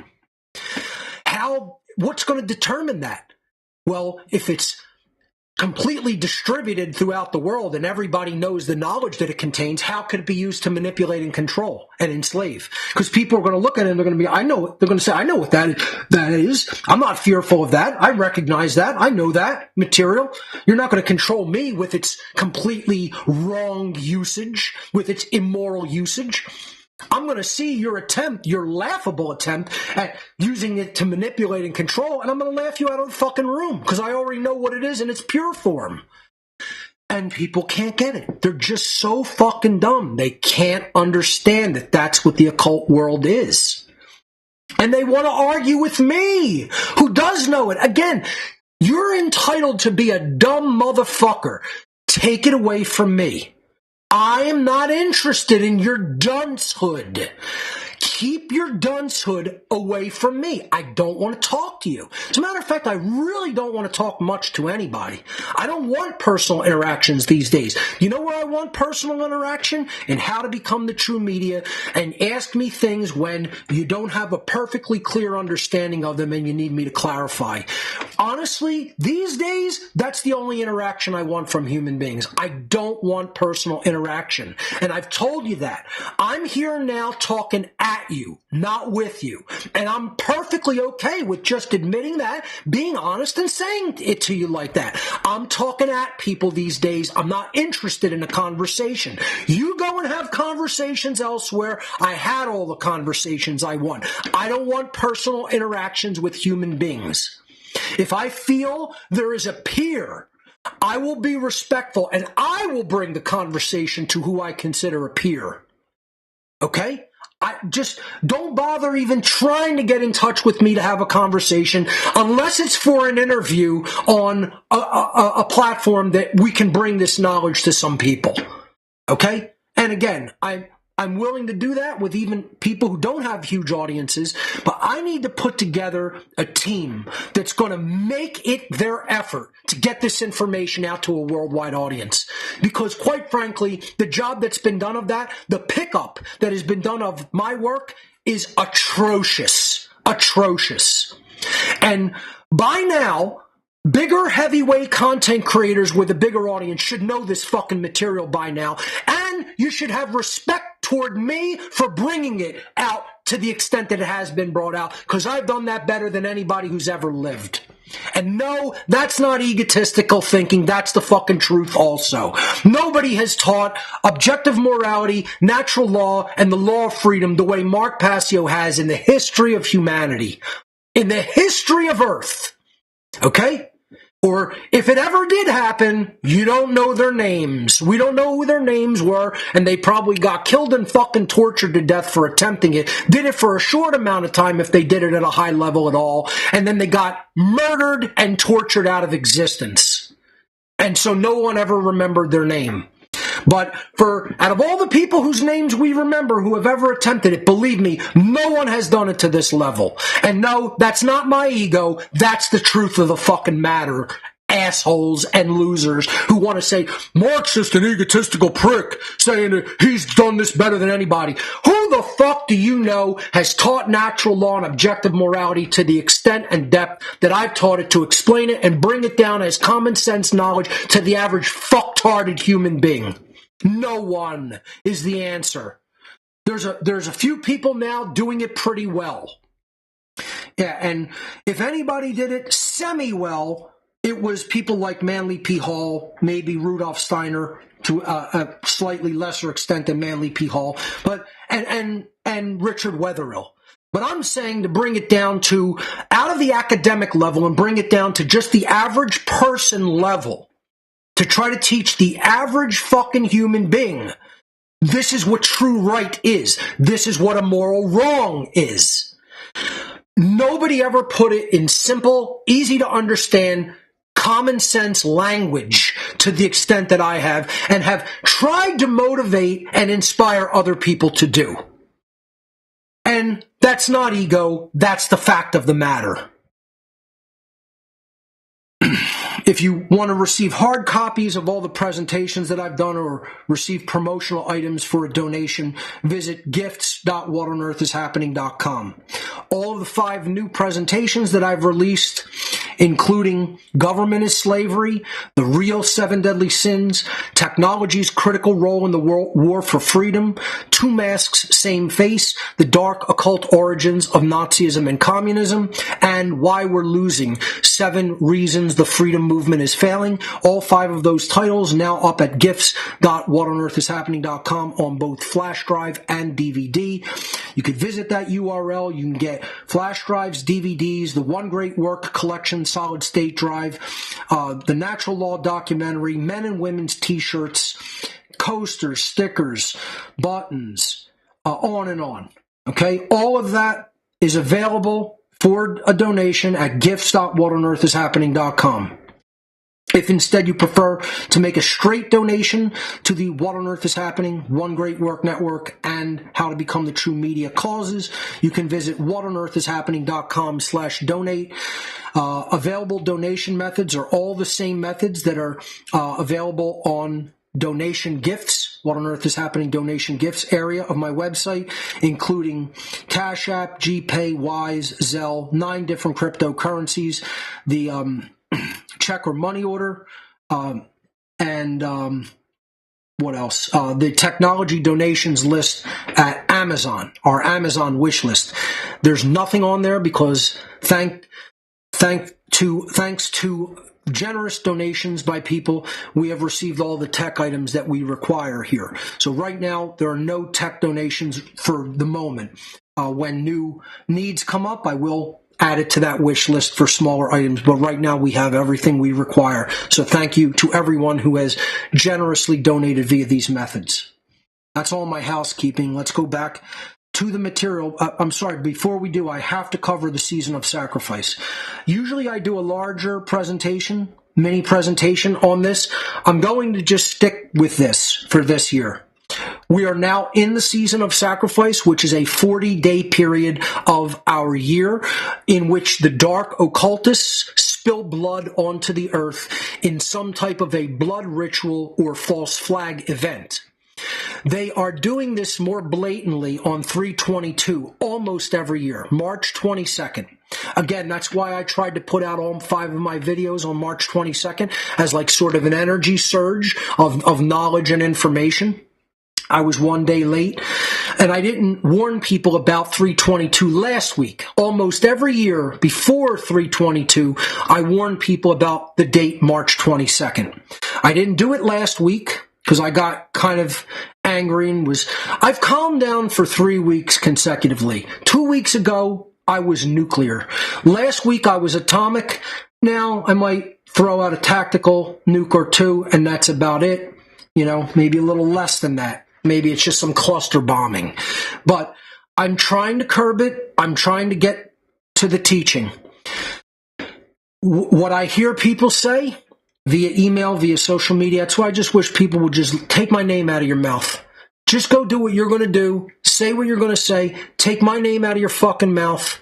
What's going to determine that? Well, if it's completely distributed throughout the world and everybody knows the knowledge that it contains, how could it be used to manipulate and control and enslave? Because people are going to look at it and they're going to say, I know what that is. I'm not fearful of that. I recognize that. I know that material. You're not going to control me with its completely wrong usage, with its immoral usage. I'm going to see your laughable attempt at using it to manipulate and control, and I'm going to laugh you out of the fucking room because I already know what it is in its pure form. And people can't get it. They're just so fucking dumb. They can't understand that that's what the occult world is. And they want to argue with me, who does know it. Again, you're entitled to be a dumb motherfucker. Take it away from me. I am not interested in your duncehood. Keep your duncehood away from me. I don't want to talk to you. As a matter of fact, I really don't want to talk much to anybody. I don't want personal interactions these days. You know where I want personal interaction? In How to Become the True Media, and ask me things when you don't have a perfectly clear understanding of them and you need me to clarify. Honestly, these days, that's the only interaction I want from human beings. I don't want personal interaction. And I've told you that. I'm here now talking at you, not with you. And I'm perfectly okay with just admitting that, being honest and saying it to you like that. I'm talking at people these days. I'm not interested in a conversation. You go and have conversations elsewhere. I had all the conversations I want. I don't want personal interactions with human beings. If I feel there is a peer, I will be respectful and I will bring the conversation to who I consider a peer. Okay? I just don't bother even trying to get in touch with me to have a conversation unless it's for an interview on a platform that we can bring this knowledge to some people. Okay? And again, I'm willing to do that with even people who don't have huge audiences, but I need to put together a team that's going to make it their effort to get this information out to a worldwide audience. Because quite frankly, the job that's been done of that, the pickup that has been done of my work is atrocious. Atrocious. And by now, bigger heavyweight content creators with a bigger audience should know this fucking material by now. And you should have respect toward me for bringing it out to the extent that it has been brought out, because I've done that better than anybody who's ever lived. And no, that's not egotistical thinking. That's the fucking truth also. Nobody has taught objective morality, natural law, and the law of freedom the way Mark Passio has in the history of humanity. In the history of Earth. Okay? Or if it ever did happen, you don't know their names. We don't know who their names were, and they probably got killed and fucking tortured to death for attempting it. Did it for a short amount of time if they did it at a high level at all, and then they got murdered and tortured out of existence. And so no one ever remembered their name. But out of all the people whose names we remember who have ever attempted it, believe me, no one has done it to this level. And no, that's not my ego. That's the truth of the fucking matter. assholes and losers who want to say Mark's just an egotistical prick saying that he's done this better than anybody. Who the fuck do you know has taught natural law and objective morality to the extent and depth that I've taught it, to explain it and bring it down as common sense knowledge to the average fucktarded human being? No one is the answer. There's a few people now doing it pretty well. Yeah, and if anybody did it semi-well, it was people like Manly P. Hall, maybe Rudolf Steiner to a slightly lesser extent than Manly P. Hall, but and Richard Wetherill. But I'm saying to bring it down to out of the academic level and bring it down to just the average person level, to try to teach the average fucking human being, this is what true right is. This is what a moral wrong is. Nobody ever put it in simple, easy to understand, common sense language to the extent that I have, and have tried to motivate and inspire other people to do. And that's not ego, that's the fact of the matter. If you want to receive hard copies of all the presentations that I've done or receive promotional items for a donation, visit gifts.whatonearthishappening.com. All of the 5 new presentations that I've released, including Government is Slavery, The Real 7 Deadly Sins, Technology's Critical Role in the War for Freedom, Two Masks, Same Face, The Dark Occult Origins of Nazism and Communism, and Why We're Losing, 7 Reasons the Freedom Movement is Failing. All 5 of those titles now up at gifts.whatonearthishappening.com on both flash drive and DVD. You could visit that URL. You can get flash drives, DVDs, the One Great Work Collection solid state drive, the Natural Law documentary, men and women's t-shirts, coasters, stickers, buttons, on and on. Okay, all of that is available for a donation at gifts.whatonearthishappening.com. If instead you prefer to make a straight donation to the What on Earth is Happening, One Great Work Network, and How to Become the True Media causes, you can visit whatonearthishappening.com/donate. Available donation methods are all the same methods that are available on donation gifts, What on Earth is Happening donation gifts area of my website, including Cash App, GPay, Wise, Zelle, 9 different cryptocurrencies, the check or money order, and what else? The technology donations list at Amazon, our Amazon wish list. There's nothing on there because thanks to generous donations by people, we have received all the tech items that we require here. So right now, there are no tech donations for the moment. When new needs come up, I will add it to that wish list for smaller items. But right now, we have everything we require. So thank you to everyone who has generously donated via these methods. That's all my housekeeping. Let's go back to the material. I'm sorry, before we do, I have to cover the season of sacrifice. Usually I do a larger presentation, mini presentation on this. I'm going to just stick with this for this year. We are now in the season of sacrifice, which is a 40-day period of our year in which the dark occultists spill blood onto the earth in some type of a blood ritual or false flag event. They are doing this more blatantly on 3/22 almost every year, March 22nd. Again, that's why I tried to put out all 5 of my videos on March 22nd as like sort of an energy surge of knowledge and information. I was 1 day late, and I didn't warn people about 3/22 last week. Almost every year before 3/22, I warn people about the date March 22nd. I didn't do it last week because I got kind of angry and I've calmed down for 3 weeks consecutively. 2 weeks ago, I was nuclear. Last week, I was atomic. Now, I might throw out a tactical nuke or 2, and that's about it. You know, maybe a little less than that. Maybe it's just some cluster bombing. But I'm trying to curb it. I'm trying to get to the teaching. What I hear people say via email, via social media, that's why I just wish people would just take my name out of your mouth. Just go do what you're going to do. Say what you're going to say. Take my name out of your fucking mouth.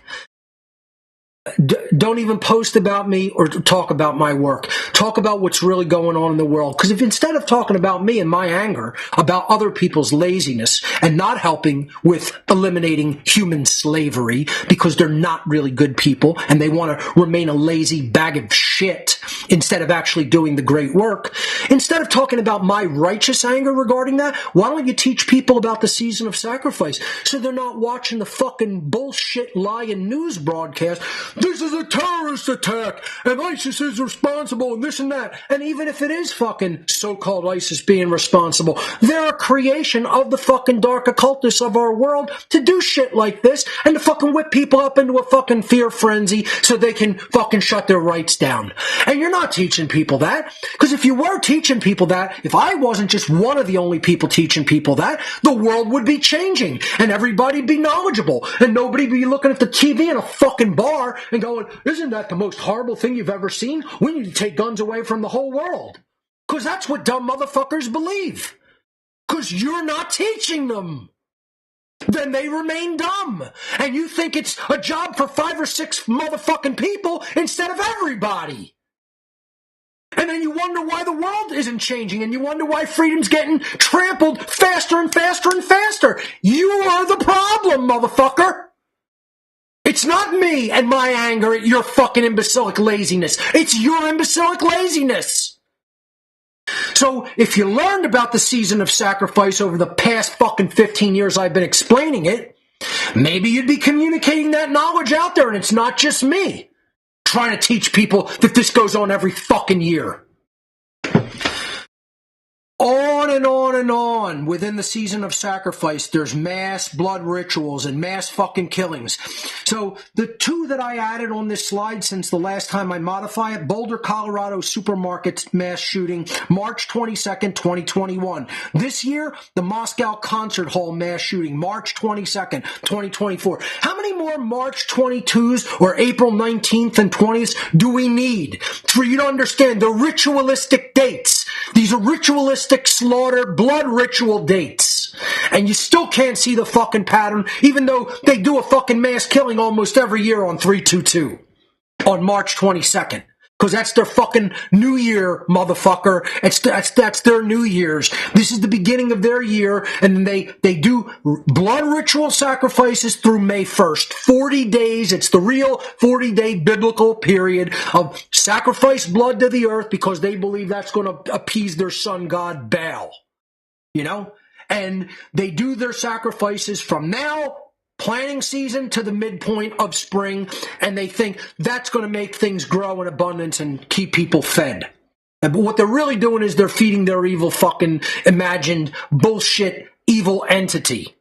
Don't even post about me or talk about my work. Talk about what's really going on in the world. Because if instead of talking about me and my anger, about other people's laziness and not helping with eliminating human slavery because they're not really good people and they want to remain a lazy bag of shit instead of actually doing the great work, instead of talking about my righteous anger regarding that, why don't you teach people about the season of sacrifice so they're not watching the fucking bullshit lying news broadcast? This is a terrorist attack, and ISIS is responsible, and this and that. And even if it is fucking so-called ISIS being responsible, they're a creation of the fucking dark occultists of our world to do shit like this and to fucking whip people up into a fucking fear frenzy so they can fucking shut their rights down. And you're not teaching people that, because if you were teaching people that, if I wasn't just one of the only people teaching people that, the world would be changing, and everybody'd be knowledgeable, and nobody'd be looking at the TV in a fucking bar and going, isn't that the most horrible thing you've ever seen? We need to take guns away from the whole world. Because that's what dumb motherfuckers believe. Because you're not teaching them. Then they remain dumb. And you think it's a job for 5 or 6 motherfucking people instead of everybody. And then you wonder why the world isn't changing, and you wonder why freedom's getting trampled faster and faster and faster. You are the problem, motherfucker. It's not me and my anger at your fucking imbecilic laziness. It's your imbecilic laziness. So if you learned about the season of sacrifice over the past fucking 15 years I've been explaining it, maybe you'd be communicating that knowledge out there, and it's not just me trying to teach people that this goes on every fucking year. On and on and on. Within the season of sacrifice, there's mass blood rituals and mass fucking killings. So the 2 that I added on this slide since the last time I modify it, Boulder, Colorado supermarket mass shooting, March 22nd, 2021. This year, the Moscow Concert Hall mass shooting, March 22nd, 2024. How many more March 22s or April 19th and 20th do we need for you to understand the ritualistic dates? These are ritualistic slaughter, blood ritual dates. And you still can't see the fucking pattern, even though they do a fucking mass killing almost every year on 3/22, on March 22nd. Because that's their fucking New Year, motherfucker. That's their New Year's. This is the beginning of their year, and they do blood ritual sacrifices through May 1st. 40 days. It's the real 40-day biblical period of sacrifice blood to the earth because they believe that's going to appease their sun god Baal. You know? And they do their sacrifices from now, planting season, to the midpoint of spring, and they think that's going to make things grow in abundance and keep people fed. But what they're really doing is they're feeding their evil fucking imagined bullshit evil entity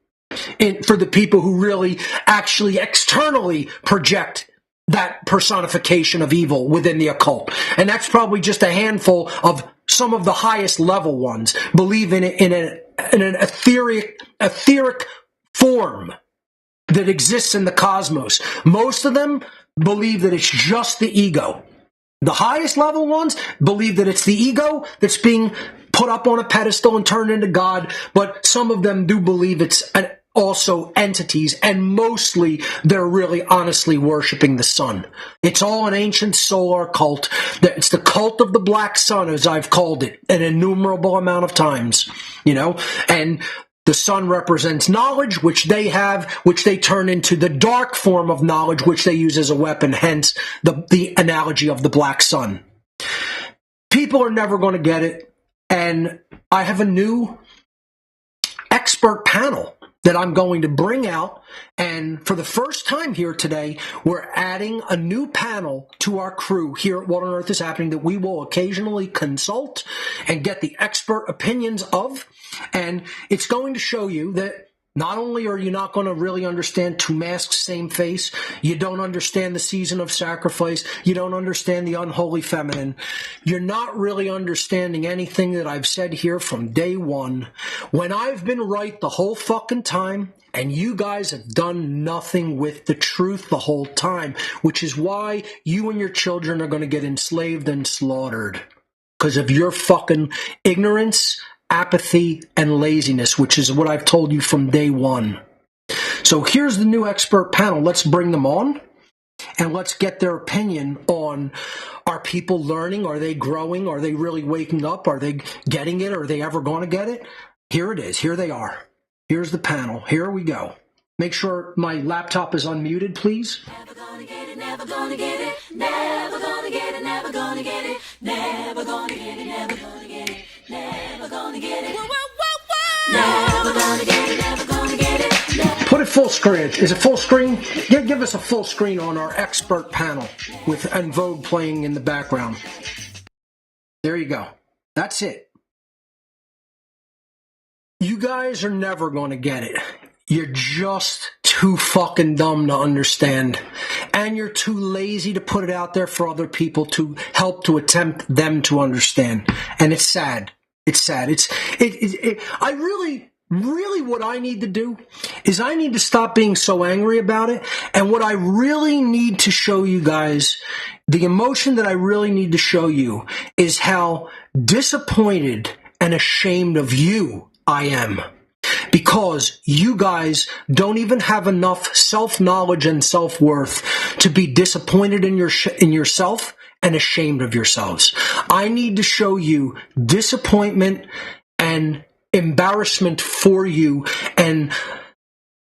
for the people who really actually externally project that personification of evil within the occult. And that's probably just a handful of some of the highest level ones believe in it in an etheric form that exists in the cosmos. Most of them believe that it's just the ego. The highest level ones believe that it's the ego that's being put up on a pedestal and turned into God, but some of them do believe it's also entities, and mostly they're really honestly worshiping the sun. It's all an ancient solar cult. It's the cult of the black sun, as I've called it an innumerable amount of times, you know, and the sun represents knowledge, which they have, which they turn into the dark form of knowledge, which they use as a weapon, hence the analogy of the black sun. People are never going to get it, and I have a new expert panel that I'm going to bring out, and for the first time here today, we're adding a new panel to our crew here at What on Earth is Happening that we will occasionally consult and get the expert opinions of, and it's going to show you that not only are you not going to really understand Two Masks, Same Face, you don't understand the season of sacrifice, you don't understand the unholy feminine, you're not really understanding anything that I've said here from day one, when I've been right the whole fucking time, and you guys have done nothing with the truth the whole time, which is why you and your children are going to get enslaved and slaughtered. Because of your fucking ignorance, apathy, and laziness, which is what I've told you from day one. So here's the new expert panel. Let's bring them on. and let's get their opinion on, are people learning? Are they growing? Are they really waking up? Are they getting it? Are they ever going to get it? Here it is. Here they are. Here's the panel. Here we go. Make sure my laptop is unmuted, please. Never gonna get it, never gonna get it, never gonna get it, never gonna get it, never gonna get it, never gonna get it, never gonna get it, never gonna get it, never gonna get it. Put it full screen. Is it full screen? Give us a full screen on our expert panel with En Vogue playing in the background. There you go. That's it. You guys are never going to get it. You're just too fucking dumb to understand. And you're too lazy to put it out there for other people to help to attempt them to understand. And it's sad. It's sad. I really what I need to do is I need to stop being so angry about it. And what I really need to show you guys, the emotion that I really need to show you is how disappointed and ashamed of you I am. Because you guys don't even have enough self-knowledge and self-worth to be disappointed in yourself and ashamed of yourselves. I need to show you disappointment and embarrassment for you and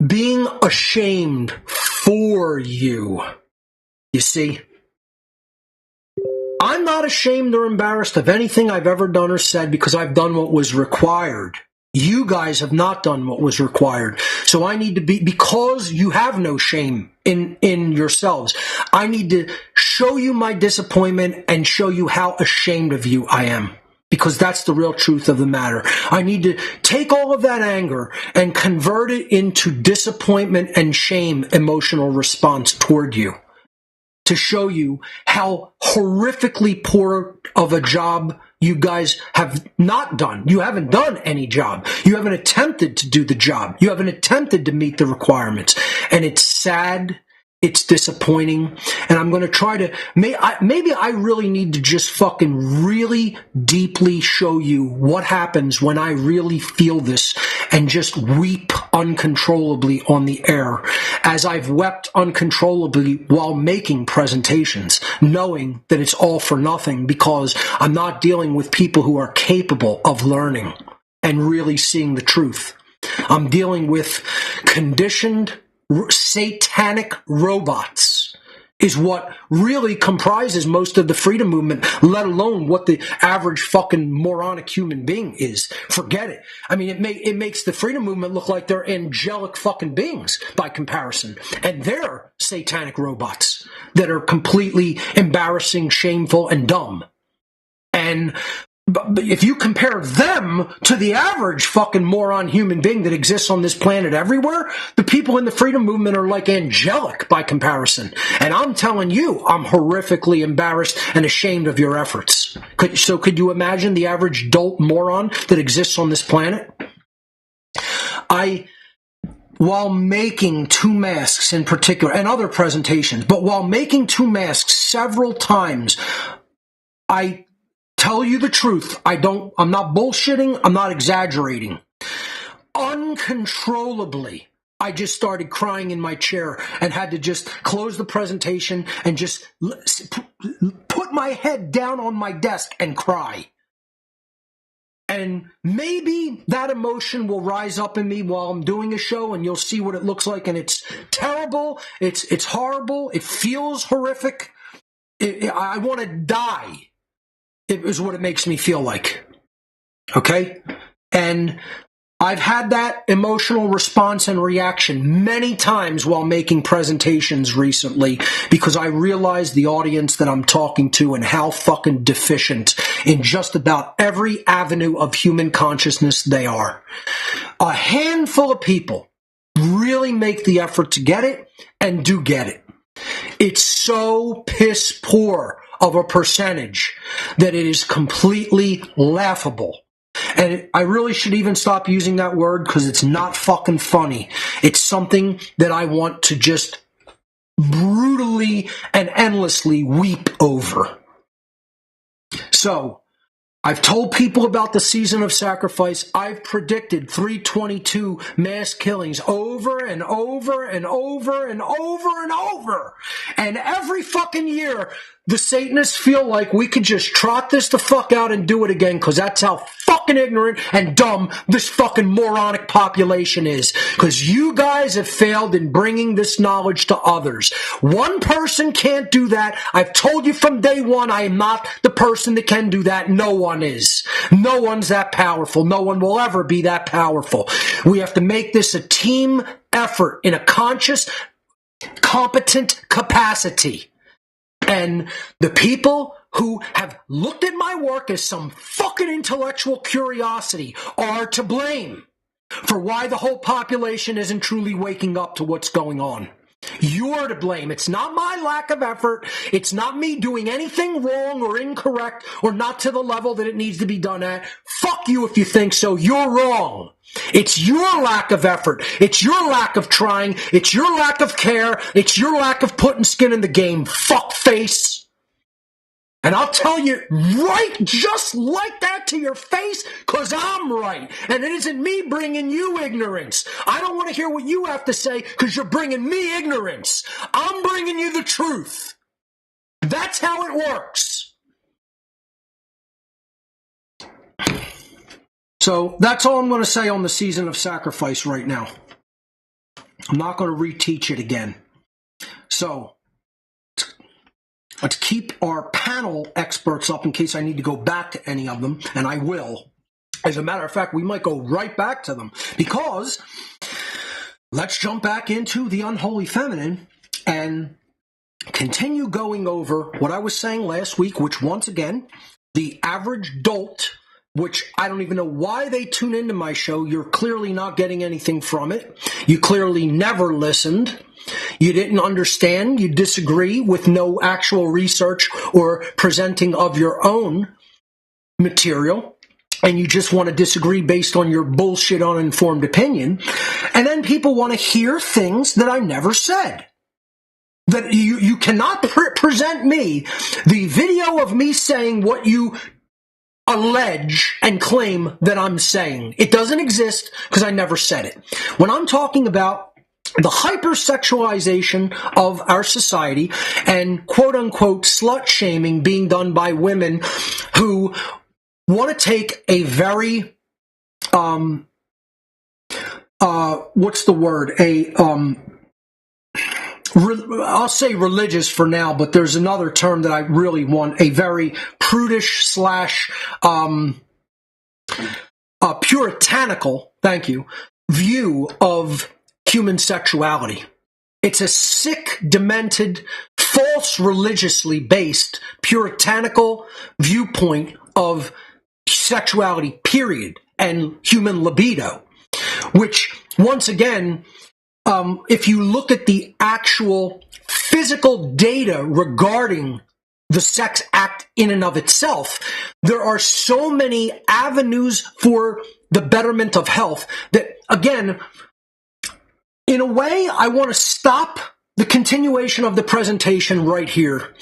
being ashamed for you. You see? I'm not ashamed or embarrassed of anything I've ever done or said because I've done what was required. You guys have not done what was required. So I need to be, because you have no shame in yourselves, I need to show you my disappointment and show you how ashamed of you I am. Because that's the real truth of the matter. I need to take all of that anger and convert it into disappointment and shame emotional response toward you. To show you how horrifically poor of a job you guys have not done. You haven't done any job. You haven't attempted to do the job. You haven't attempted to meet the requirements. And it's sad. It's disappointing. And I'm going to try to, maybe I really need to just fucking really deeply show you what happens when I really feel this and just weep uncontrollably on the air, as I've wept uncontrollably while making presentations, knowing that it's all for nothing because I'm not dealing with people who are capable of learning and really seeing the truth. I'm dealing with conditioned, satanic robots is what really comprises most of the freedom movement, let alone what the average fucking moronic human being is. Forget it. I mean, it makes the freedom movement look like they're angelic fucking beings by comparison. And they're satanic robots that are completely embarrassing, shameful, and dumb. And but if you compare them to the average fucking moron human being that exists on this planet everywhere, the people in the freedom movement are like angelic by comparison. And I'm telling you, I'm horrifically embarrassed and ashamed of your efforts. Could you imagine the average dolt moron that exists on this planet? While making 2 masks in particular, and other presentations, but while making 2 masks several times, I tell you the truth. I'm not bullshitting. I'm not exaggerating. Uncontrollably, I just started crying in my chair and had to just close the presentation and just put my head down on my desk and cry. And maybe that emotion will rise up in me while I'm doing a show, and you'll see what it looks like. And it's terrible. It's horrible. It feels horrific. I want to die. It is what it makes me feel like. Okay? And I've had that emotional response and reaction many times while making presentations recently because I realize the audience that I'm talking to and how fucking deficient in just about every avenue of human consciousness they are. A handful of people really make the effort to get it and do get it. It's so piss poor of a percentage that it is completely laughable. And I really should even stop using that word because it's not fucking funny. It's something that I want to just brutally and endlessly weep over. So, I've told people about the season of sacrifice. I've predicted 322 mass killings over and over and over and over and over. And every fucking year, the Satanists feel like we could just trot this the fuck out and do it again, because that's how fucking ignorant and dumb this fucking moronic population is. Because you guys have failed in bringing this knowledge to others. One person can't do that. I've told you from day one, I am not the person that can do that. No one is. No one's that powerful. No one will ever be that powerful. We have to make this a team effort in a conscious, competent capacity. And the people who have looked at my work as some fucking intellectual curiosity are to blame for why the whole population isn't truly waking up to what's going on. You're to blame. It's not my lack of effort. It's not me doing anything wrong or incorrect or not to the level that it needs to be done at. Fuck you if you think so. You're wrong. It's your lack of effort. It's your lack of trying. It's your lack of care. It's your lack of putting skin in the game, fuckface. And I'll tell you right just like that to your face, because I'm right. And it isn't me bringing you ignorance. I don't want to hear what you have to say because you're bringing me ignorance. I'm bringing you the truth. That's how it works. So that's all I'm going to say on the season of sacrifice right now. I'm not going to reteach it again. So let's keep our panel experts up in case I need to go back to any of them, and I will. As a matter of fact, we might go right back to them, because let's jump back into the unholy feminine and continue going over what I was saying last week, which once again, the average dolt, which I don't even know why they tune into my show. You're clearly not getting anything from it. You clearly never listened. You didn't understand. You disagree with no actual research or presenting of your own material. And you just want to disagree based on your bullshit uninformed opinion. And then people want to hear things that I never said. That you cannot present me the video of me saying what you allege and claim that I'm saying. It doesn't exist because I never said it. When I'm talking about the hypersexualization of our society and quote-unquote slut-shaming being done by women who want to take a very, what's the word? I'll say religious for now, but there's another term that I really want, a very prudish slash puritanical, thank you, view of human sexuality. It's a sick, demented, false, religiously based, puritanical viewpoint of sexuality, period, and human libido, which, once again, if you look at the actual physical data regarding the sex act in and of itself, there are so many avenues for the betterment of health that, again, in a way, I want to stop the continuation of the presentation right here.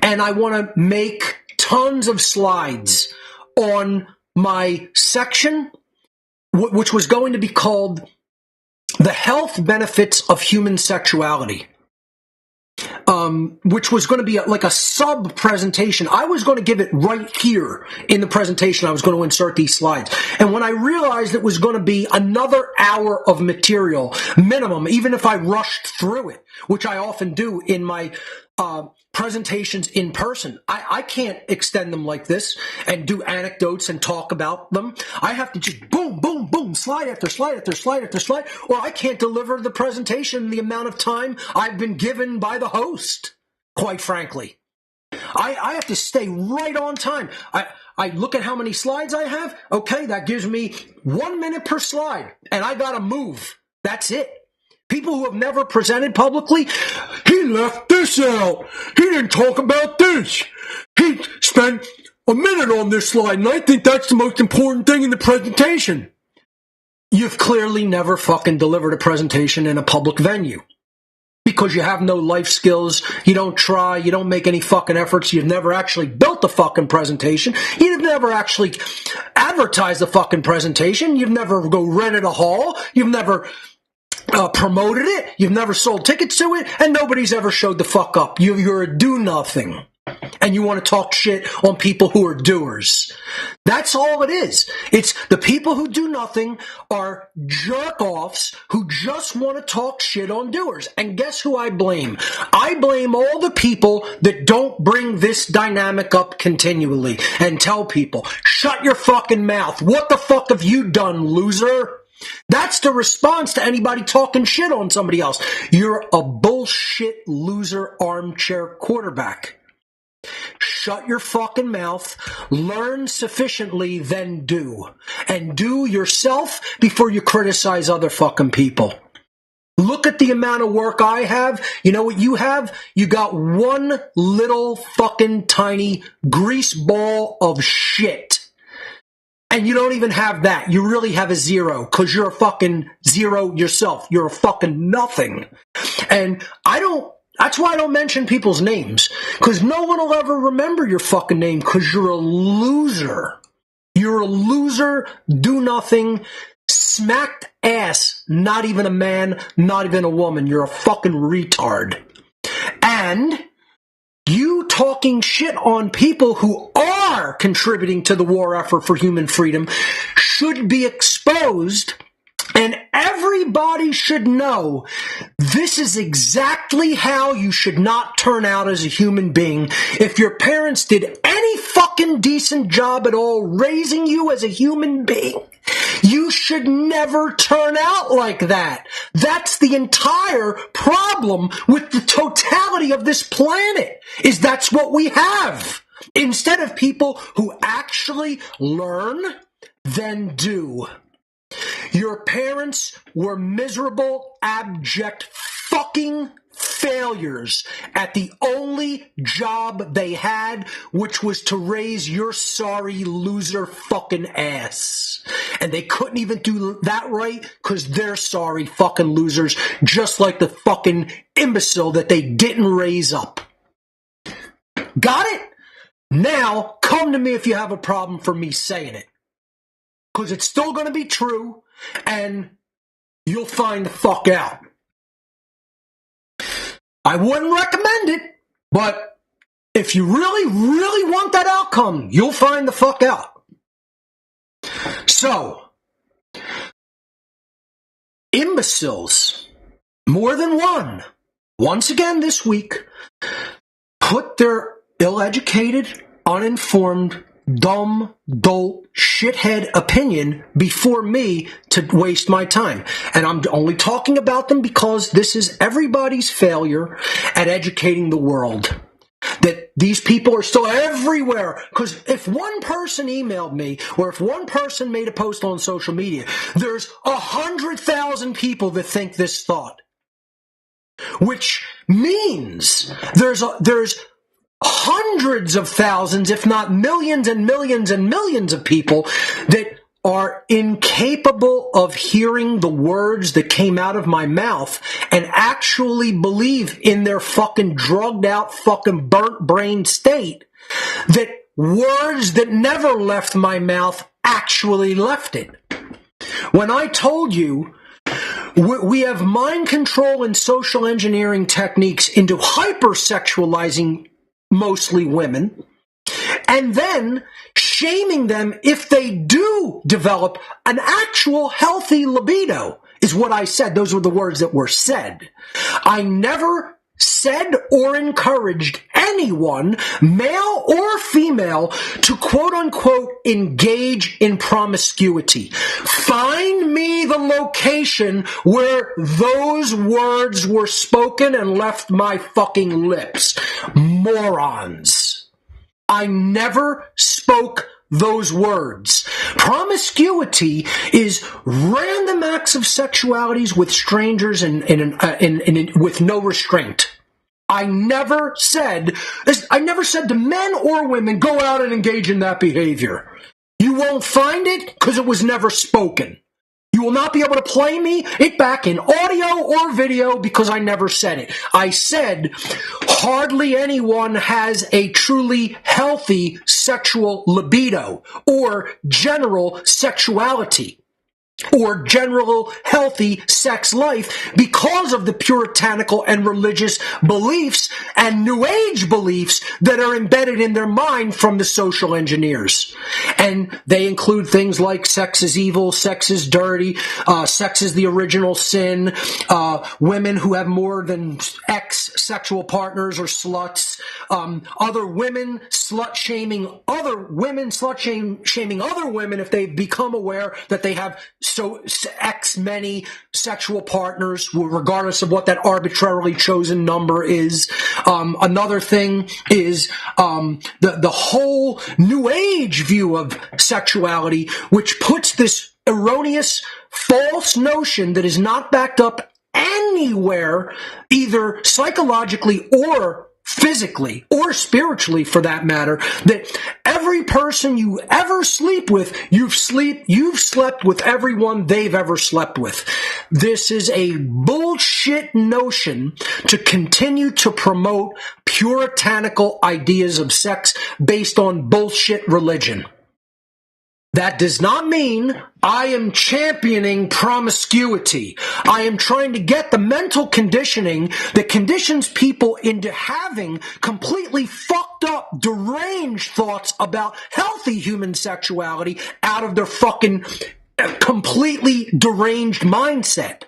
And I want to make tons of slides on my section, which was going to be called The Health Benefits of Human Sexuality, which was going to be like a sub-presentation. I was going to give it right here in the presentation. I was going to insert these slides. And when I realized it was going to be another hour of material, minimum, even if I rushed through it, which I often do in my presentations in person, I can't extend them like this and do anecdotes and talk about them. I have to just boom, boom, boom, slide after slide after slide after slide, or I can't deliver the presentation in the amount of time I've been given by the host, quite frankly. I have to stay right on time. I look at how many slides I have. Okay, that gives me 1 minute per slide, and I gotta move. That's it. People who have never presented publicly, he left this out. He didn't talk about this. He spent a minute on this slide, and I think that's the most important thing in the presentation. You've clearly never fucking delivered a presentation in a public venue. Because you have no life skills, you don't try, you don't make any fucking efforts, you've never actually built the fucking presentation, you've never actually advertised the fucking presentation. You've never go rented a hall. You've never promoted it. You've never sold tickets to it, and nobody's ever showed the fuck up. You're a do-nothing, and you want to talk shit on people who are doers. That's all it is. It's the people who do nothing are jerk-offs who just want to talk shit on doers. And guess who I blame? I blame all the people that don't bring this dynamic up continually and tell people, shut your fucking mouth. What the fuck have you done, loser? That's the response to anybody talking shit on somebody else. You're a bullshit loser armchair quarterback. Shut your fucking mouth, learn sufficiently, then do. And do yourself before you criticize other fucking people. Look at the amount of work I have. You know what you have? You got one little fucking tiny grease ball of shit. And you don't even have that. You really have a zero because you're a fucking zero yourself. You're a fucking nothing. And that's why I don't mention people's names, because no one will ever remember your fucking name because you're a loser. You're a loser, do nothing, smacked ass, not even a man, not even a woman. You're a fucking retard. And you talking shit on people who are contributing to the war effort for human freedom should be exposed, and everybody should know this is exactly how you should not turn out as a human being. If your parents did any fucking decent job at all raising you as a human being, you should never turn out like that. That's the entire problem with the totality of this planet, is that's what we have. Instead of people who actually learn, then do. Your parents were miserable, abject fucking failures at the only job they had, which was to raise your sorry loser fucking ass. And they couldn't even do that right because they're sorry fucking losers, just like the fucking imbecile that they didn't raise up. Got it? Now, come to me if you have a problem for me saying it. Because it's still going to be true, and you'll find the fuck out. I wouldn't recommend it, but if you really, really want that outcome, you'll find the fuck out. So, imbeciles, more than one, once again this week, put their ill-educated, uninformed, dumb, dolt, shithead opinion before me to waste my time. And I'm only talking about them because this is everybody's failure at educating the world. That these people are still everywhere. Because if one person emailed me, or if one person made a post on social media, there's 100,000 people that think this thought. Which means there's hundreds of thousands, if not millions and millions and millions of people that are incapable of hearing the words that came out of my mouth and actually believe in their fucking drugged out, fucking burnt brain state that words that never left my mouth actually left it. When I told you we have mind control and social engineering techniques into hypersexualizing mostly women, and then shaming them if they do develop an actual healthy libido, is what I said. Those were the words that were said. I never said or encouraged anyone, male or female, to quote-unquote engage in promiscuity. Find me the location where those words were spoken and left my fucking lips. Morons. I never spoke those words. Promiscuity is random acts of sexualities with strangers and with no restraint. I never said to men or women, go out and engage in that behavior. You won't find it because it was never spoken. You will not be able to play me it back in audio or video because I never said it. I said hardly anyone has a truly healthy sexual libido or general sexuality or general healthy sex life because of the puritanical and religious beliefs and New Age beliefs that are embedded in their mind from the social engineers. And they include things like sex is evil, sex is dirty, sex is the original sin, women who have more than X sexual partners or sluts, other women slut-shaming other women, slut-shaming other women if they've become aware that they have so X many sexual partners, regardless of what that arbitrarily chosen number is. Another thing is the whole New Age view of sexuality, which puts this erroneous, false notion that is not backed up anywhere, either psychologically or physically or spiritually for that matter, that every person you ever sleep with, you've slept with everyone they've ever slept with. This is a bullshit notion to continue to promote puritanical ideas of sex based on bullshit religion. That does not mean I am championing promiscuity. I am trying to get the mental conditioning that conditions people into having completely fucked up, deranged thoughts about healthy human sexuality out of their fucking completely deranged mindset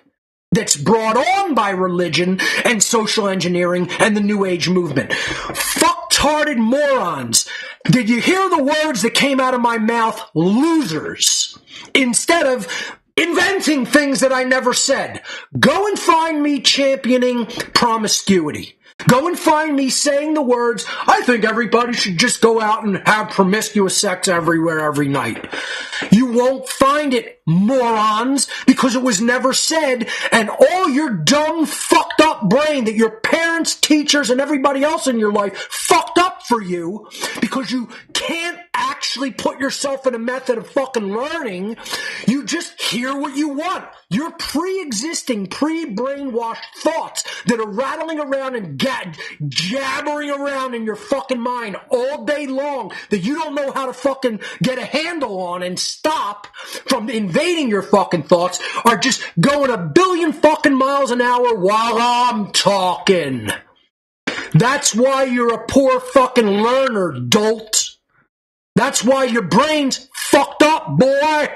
that's brought on by religion and social engineering and the New Age movement. Fucktarded morons. Did you hear the words that came out of my mouth? Losers. Instead of inventing things that I never said. Go and find me championing promiscuity. Go and find me saying the words, I think everybody should just go out and have promiscuous sex everywhere, every night. You won't find it, morons, because it was never said, and all your dumb, fucked up brain that your parents, teachers, and everybody else in your life fucked up for you because you can't actually put yourself in a method of fucking learning. You just hear what you want. Your pre-existing, pre-brainwashed thoughts that are rattling around and jabbering around in your fucking mind all day long that you don't know how to fucking get a handle on and stop from invading your fucking thoughts are just going a billion fucking miles an hour while I'm talking. That's why you're a poor fucking learner, dolt. That's why your brain's fucked up, boy.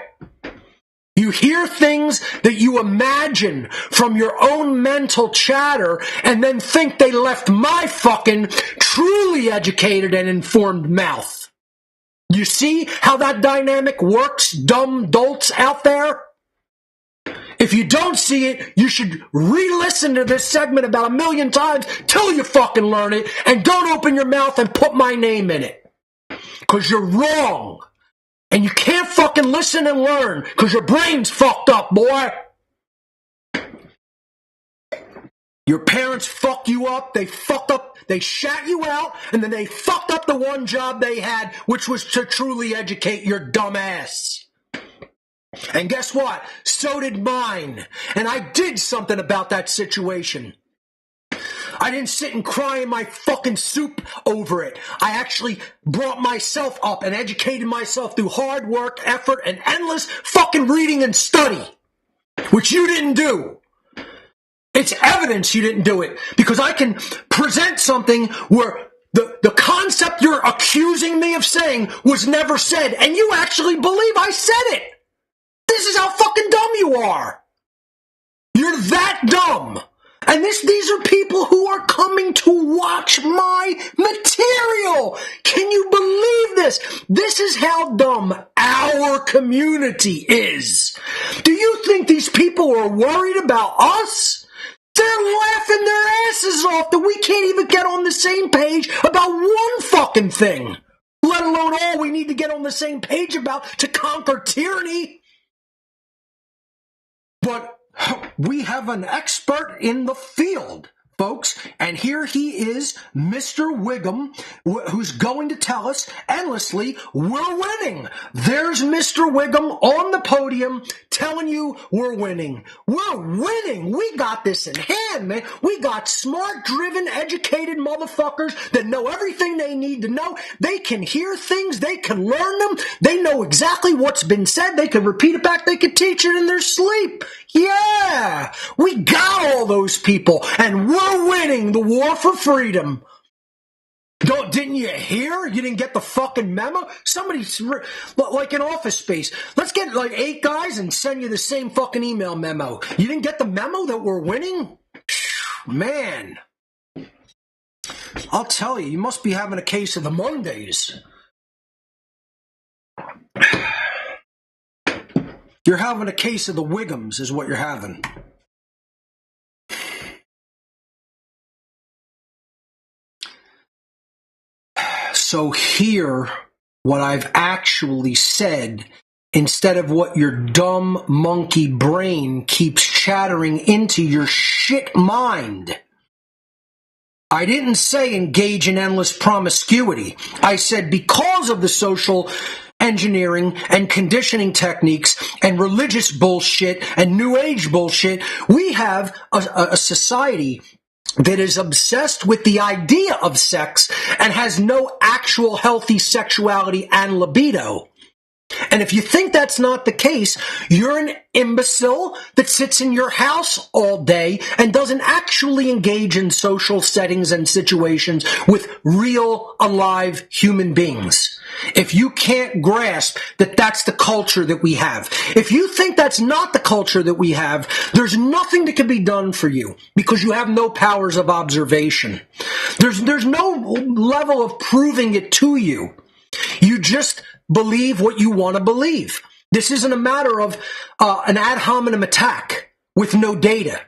You hear things that you imagine from your own mental chatter and then think they left my fucking truly educated and informed mouth. You see how that dynamic works, dumb dolts out there? If you don't see it, you should re-listen to this segment about 1 million times till you fucking learn it, and don't open your mouth and put my name in it. 'Cause you're wrong. And you can't fucking listen and learn because your brain's fucked up, boy. Your parents fucked you up, they fucked up, they shat you out, and then they fucked up the one job they had, which was to truly educate your dumb ass. And guess what? So did mine. And I did something about that situation. I didn't sit and cry in my fucking soup over it. I actually brought myself up and educated myself through hard work, effort, and endless fucking reading and study. Which you didn't do. It's evidence you didn't do it. Because I can present something where the concept you're accusing me of saying was never said. And you actually believe I said it. This is how fucking dumb you are. You're that dumb. And these are people who are coming to watch my material. Can you believe this? This is how dumb our community is. Do you think these people are worried about us? They're laughing their asses off that we can't even get on the same page about one fucking thing. Let alone all we need to get on the same page about to conquer tyranny. But we have an expert in the field, folks, and here he is, Mr. Wiggum, who's going to tell us endlessly, we're winning. There's Mr. Wiggum on the podium telling you we're winning. We're winning. We got this in hand, man. We got smart, driven, educated motherfuckers that know everything they need to know. They can hear things. They can learn them. They know exactly what's been said. They can repeat it back. They can teach it in their sleep. Yeah, we got all those people, and we're winning the war for freedom. Didn't you hear? You didn't get the fucking memo? Somebody's like in Office Space. Let's get like 8 guys and send you the same fucking email memo. You didn't get the memo that we're winning? Man, I'll tell you, you must be having a case of the Mondays. You're having a case of the Wiggums is what you're having. So hear what I've actually said instead of what your dumb monkey brain keeps chattering into your shit mind. I didn't say engage in endless promiscuity. I said because of the social engineering and conditioning techniques and religious bullshit and new age bullshit, we have a society that is obsessed with the idea of sex and has no actual healthy sexuality and libido. And if you think that's not the case, you're an imbecile that sits in your house all day and doesn't actually engage in social settings and situations with real, alive human beings. If you can't grasp that that's the culture that we have, if you think that's not the culture that we have, there's nothing that can be done for you because you have no powers of observation. There's no level of proving it to you. You just believe what you want to believe. This isn't a matter of an ad hominem attack with no data.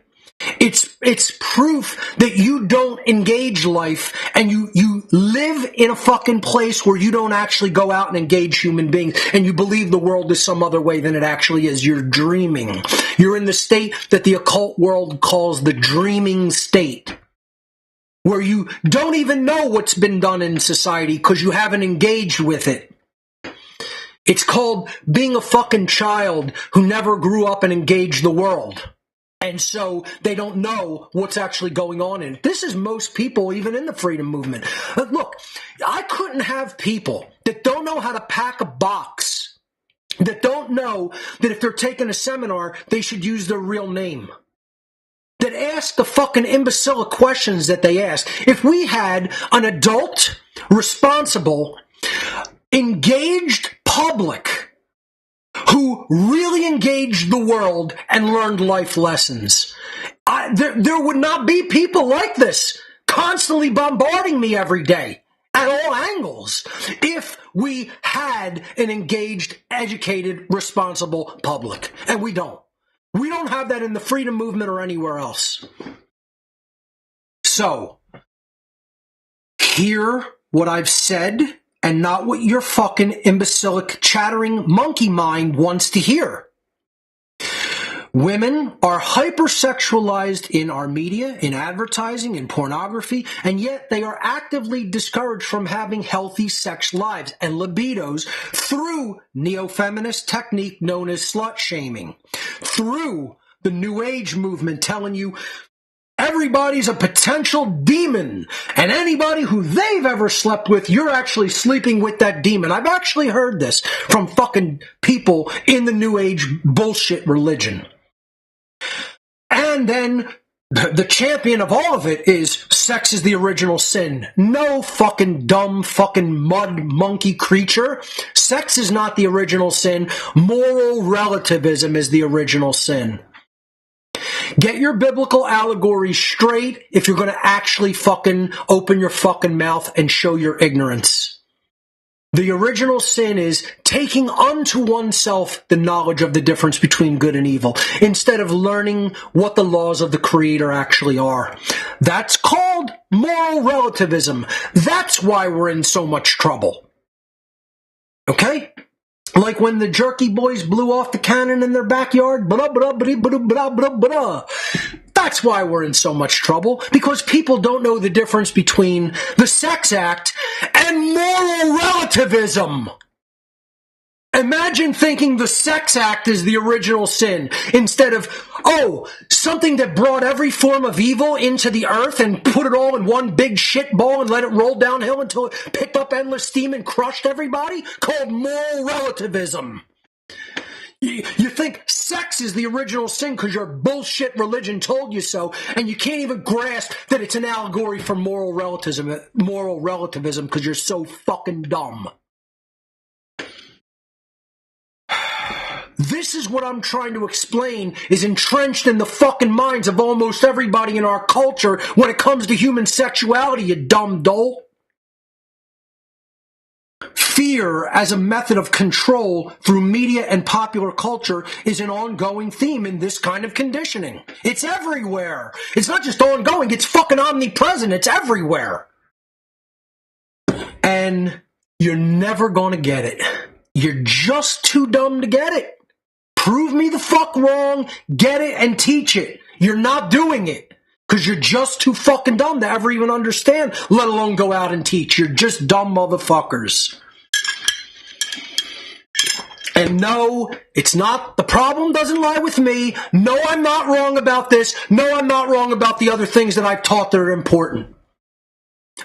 It's proof that you don't engage life and you live in a fucking place where you don't actually go out and engage human beings and you believe the world is some other way than it actually is. You're dreaming. You're in the state that the occult world calls the dreaming state, where you don't even know what's been done in society because you haven't engaged with it. It's called being a fucking child who never grew up and engaged the world. And so they don't know what's actually going on in it. This is most people, even in the freedom movement. Look, I couldn't have people that don't know how to pack a box, that don't know that if they're taking a seminar, they should use their real name, that ask the fucking imbecile questions that they ask. If we had an adult, responsible, engaged public who really engaged the world and learned life lessons, there would not be people like this constantly bombarding me every day at all angles if we had an engaged, educated, responsible public. And we don't. We don't have that in the freedom movement or anywhere else. So, hear what I've said and not what your fucking imbecilic, chattering monkey mind wants to hear. Women are hypersexualized in our media, in advertising, in pornography, and yet they are actively discouraged from having healthy sex lives and libidos through neo-feminist technique known as slut shaming, through the New Age movement telling you everybody's a potential demon, and anybody who they've ever slept with, you're actually sleeping with that demon. I've actually heard this from fucking people in the New Age bullshit religion. And then the champion of all of it is sex is the original sin. No, fucking dumb fucking mud monkey creature. Sex is not the original sin. Moral relativism is the original sin. Get your biblical allegory straight if you're going to actually fucking open your fucking mouth and show your ignorance. The original sin is taking unto oneself the knowledge of the difference between good and evil instead of learning what the laws of the Creator actually are. That's called moral relativism. That's why we're in so much trouble. Okay? Like when the Jerky Boys blew off the cannon in their backyard. That's why we're in so much trouble, because people don't know the difference between the Sex Act and moral relativism. Imagine thinking the Sex Act is the original sin instead of, something that brought every form of evil into the earth and put it all in one big shit ball and let it roll downhill until it picked up endless steam and crushed everybody, called moral relativism. You think sex is the original sin because your bullshit religion told you so, and you can't even grasp that it's an allegory for moral relativism because you're so fucking dumb. This is what I'm trying to explain is entrenched in the fucking minds of almost everybody in our culture when it comes to human sexuality, you dumb dolt. Fear as a method of control through media and popular culture is an ongoing theme in this kind of conditioning. It's everywhere. It's not just ongoing, it's fucking omnipresent. It's everywhere. And you're never going to get it. You're just too dumb to get it. Prove me the fuck wrong, get it, and teach it. You're not doing it. Because you're just too fucking dumb to ever even understand, let alone go out and teach. You're just dumb motherfuckers. And no, it's not, the problem doesn't lie with me. No, I'm not wrong about this. No, I'm not wrong about the other things that I've taught that are important.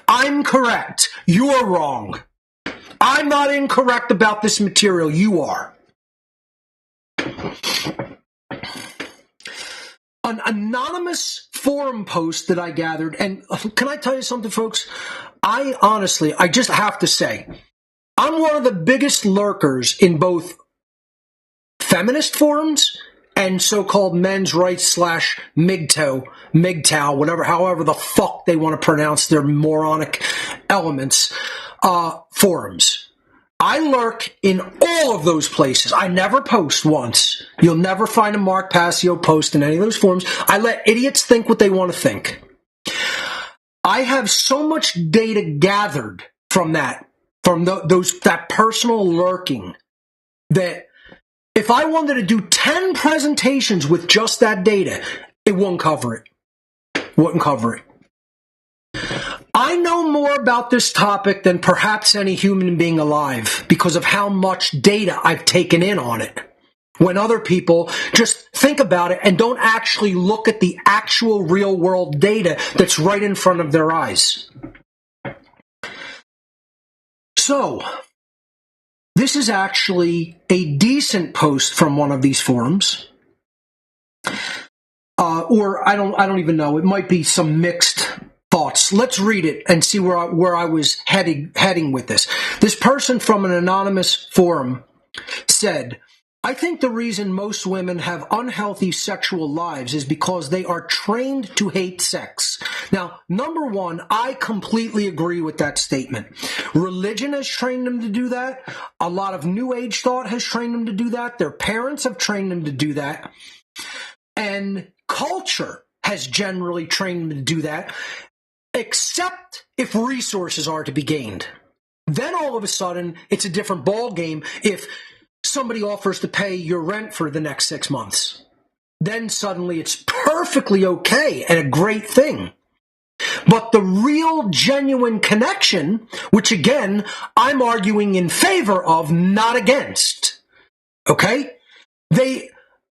I'm correct. You're wrong. I'm not incorrect about this material. You are. An anonymous forum post that I gathered, and can I tell you something, folks? I just have to say, I'm one of the biggest lurkers in both feminist forums and so-called men's rights / MGTOW, whatever, however the fuck they want to pronounce their moronic elements, forums. I lurk in all of those places. I never post once. You'll never find a Mark Passio post in any of those forums. I let idiots think what they want to think. I have so much data gathered from that, that personal lurking, that if I wanted to do 10 presentations with just that data, it wouldn't cover it. Wouldn't cover it. I know more about this topic than perhaps any human being alive because of how much data I've taken in on it. When other people just think about it and don't actually look at the actual real world data that's right in front of their eyes. So, this is actually a decent post from one of these forums. Or I don't even know. It might be some mixed thoughts. Let's read it and see where I was heading with this. This person from an anonymous forum said, I think the reason most women have unhealthy sexual lives is because they are trained to hate sex. Now, number one, I completely agree with that statement. Religion has trained them to do that. A lot of New Age thought has trained them to do that. Their parents have trained them to do that. And culture has generally trained them to do that, except if resources are to be gained. Then all of a sudden, it's a different ball game if somebody offers to pay your rent for the next 6 months. Then suddenly it's perfectly okay and a great thing. But the real genuine connection, which again, I'm arguing in favor of, not against, okay? They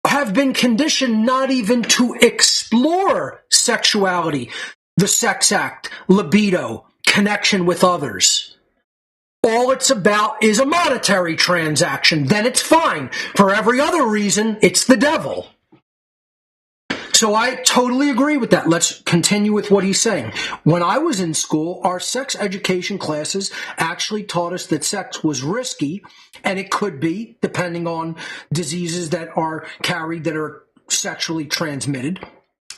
have been conditioned not even to explore sexuality, the sex act, libido, connection with others. All it's about is a monetary transaction. Then it's fine. For every other reason, it's the devil. So I totally agree with that. Let's continue with what he's saying. When I was in school, our sex education classes actually taught us that sex was risky, and it could be, depending on diseases that are carried that are sexually transmitted.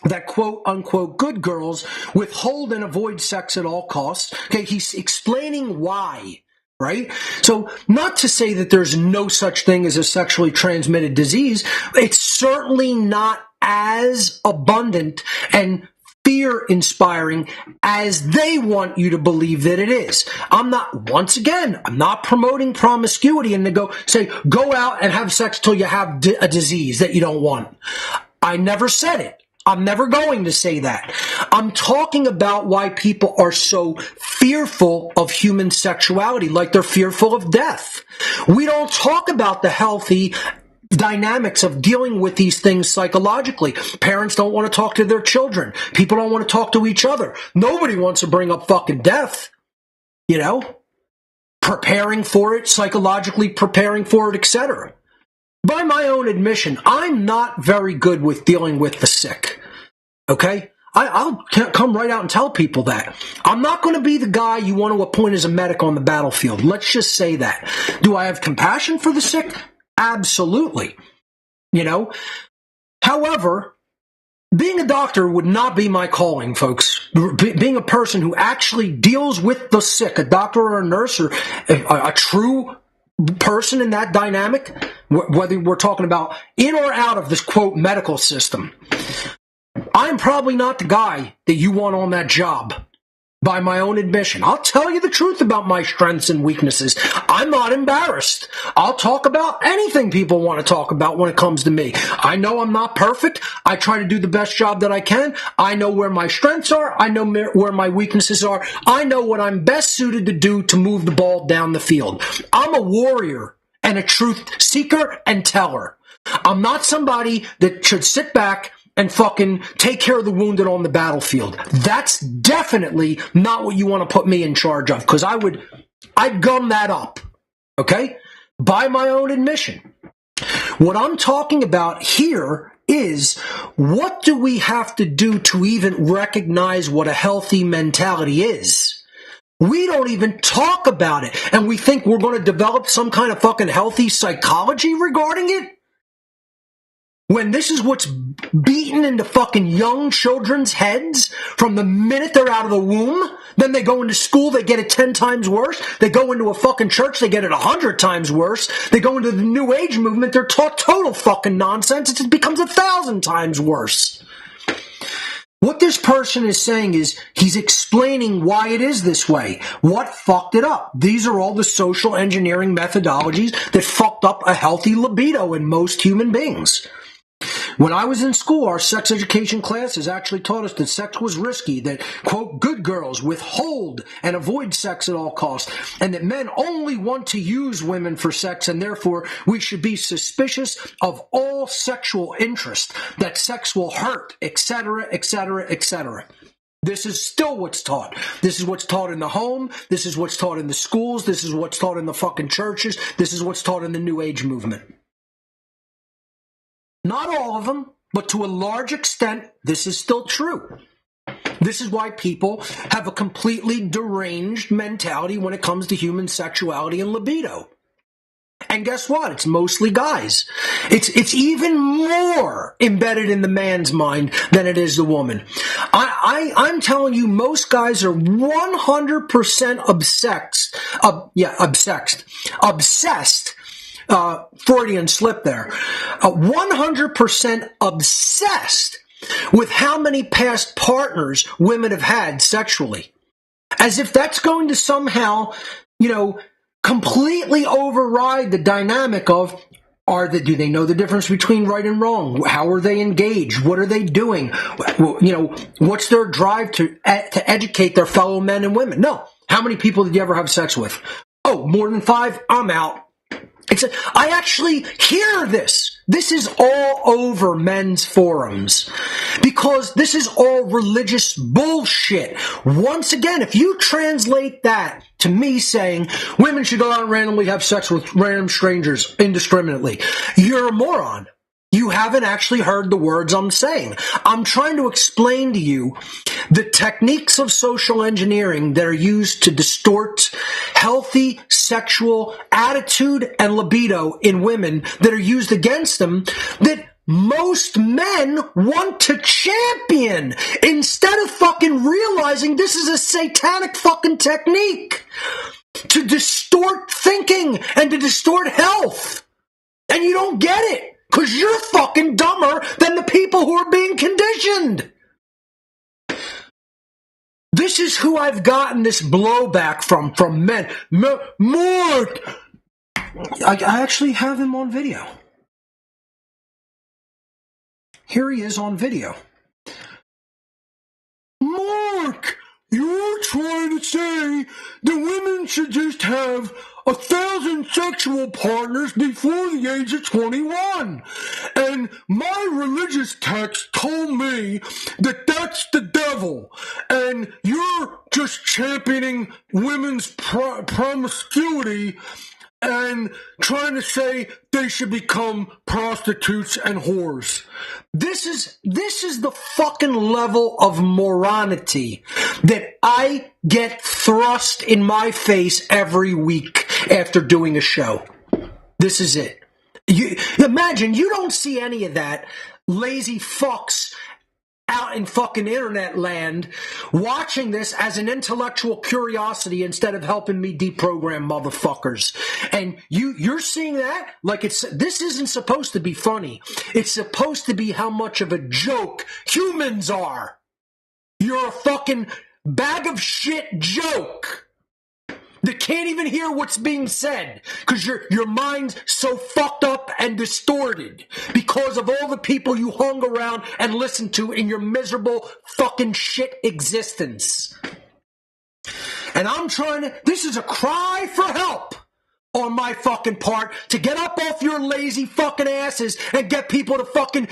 That quote-unquote good girls withhold and avoid sex at all costs. Okay, he's explaining why, right? So not to say that there's no such thing as a sexually transmitted disease. It's certainly not as abundant and fear-inspiring as they want you to believe that it is. I'm not promoting promiscuity and to go out and have sex till you have a disease that you don't want. I never said it. I'm never going to say that. I'm talking about why people are so fearful of human sexuality, like they're fearful of death. We don't talk about the healthy dynamics of dealing with these things psychologically. Parents don't want to talk to their children. People don't want to talk to each other. Nobody wants to bring up fucking death, you know? Preparing for it, psychologically preparing for it, etc. By my own admission, I'm not very good with dealing with the sick. Okay? I'll come right out and tell people that. I'm not going to be the guy you want to appoint as a medic on the battlefield. Let's just say that. Do I have compassion for the sick? Absolutely. You know? However, being a doctor would not be my calling, folks. Being a person who actually deals with the sick, a doctor or a nurse or a true person in that dynamic, whether we're talking about in or out of this, quote, medical system, I'm probably not the guy that you want on that job, by my own admission. I'll tell you the truth about my strengths and weaknesses. I'm not embarrassed. I'll talk about anything people want to talk about when it comes to me. I know I'm not perfect. I try to do the best job that I can. I know where my strengths are. I know where my weaknesses are. I know what I'm best suited to do to move the ball down the field. I'm a warrior and a truth seeker and teller. I'm not somebody that should sit back and fucking take care of the wounded on the battlefield. That's definitely not what you want to put me in charge of, because I'd gum that up, okay? By my own admission. What I'm talking about here is, what do we have to do to even recognize what a healthy mentality is? We don't even talk about it, and we think we're going to develop some kind of fucking healthy psychology regarding it? When this is what's beaten into fucking young children's heads from the minute they're out of the womb, then they go into school, they get it 10 times worse. They go into a fucking church, they get it 100 times worse. They go into the New Age movement, they're taught total fucking nonsense. It becomes 1,000 times worse. What this person is saying is, he's explaining why it is this way. What fucked it up? These are all the social engineering methodologies that fucked up a healthy libido in most human beings. When I was in school, our sex education classes actually taught us that sex was risky, that, quote, good girls withhold and avoid sex at all costs, and that men only want to use women for sex, and therefore we should be suspicious of all sexual interest, that sex will hurt, etc., etc., etc. This is still what's taught. This is what's taught in the home. This is what's taught in the schools. This is what's taught in the fucking churches. This is what's taught in the New Age movement. Not all of them, but to a large extent, this is still true. This is why people have a completely deranged mentality when it comes to human sexuality and libido. And guess what? It's mostly guys. It's even more embedded in the man's mind than it is the woman. I'm telling you, most guys are 100% obsessed. Freudian slip there. 100% obsessed with how many past partners women have had sexually. As if that's going to somehow, completely override the dynamic of, do they know the difference between right and wrong? How are they engaged? What are they doing? What's their drive to educate their fellow men and women? No. How many people did you ever have sex with? Oh, more than 5? I'm out. I actually hear this. This is all over men's forums because this is all religious bullshit. Once again, if you translate that to me saying women should go out and randomly have sex with random strangers indiscriminately, you're a moron. You haven't actually heard the words I'm saying. I'm trying to explain to you the techniques of social engineering that are used to distort healthy sexual attitude and libido in women that are used against them, that most men want to champion instead of fucking realizing this is a satanic fucking technique to distort thinking and to distort health. And you don't get it. Because you're fucking dumber than the people who are being conditioned. This is who I've gotten this blowback from men. More. I actually have him on video. Here he is on video. trying to say that women should just have 1,000 sexual partners before the age of 21. And my religious text told me that that's the devil. And you're just championing women's promiscuity and trying to say they should become prostitutes and whores. This is the fucking level of morality that I get thrust in my face every week after doing a show. This is it. You imagine you don't see any of that lazy fucks out in fucking internet land watching this as an intellectual curiosity instead of helping me deprogram motherfuckers. And you're seeing that like this isn't supposed to be funny. It's supposed to be how much of a joke humans are. You're a fucking bag of shit joke that can't even hear what's being said because your mind's so fucked up and distorted because of all the people you hung around and listened to in your miserable fucking shit existence. And this is a cry for help on my fucking part to get up off your lazy fucking asses and get people to fucking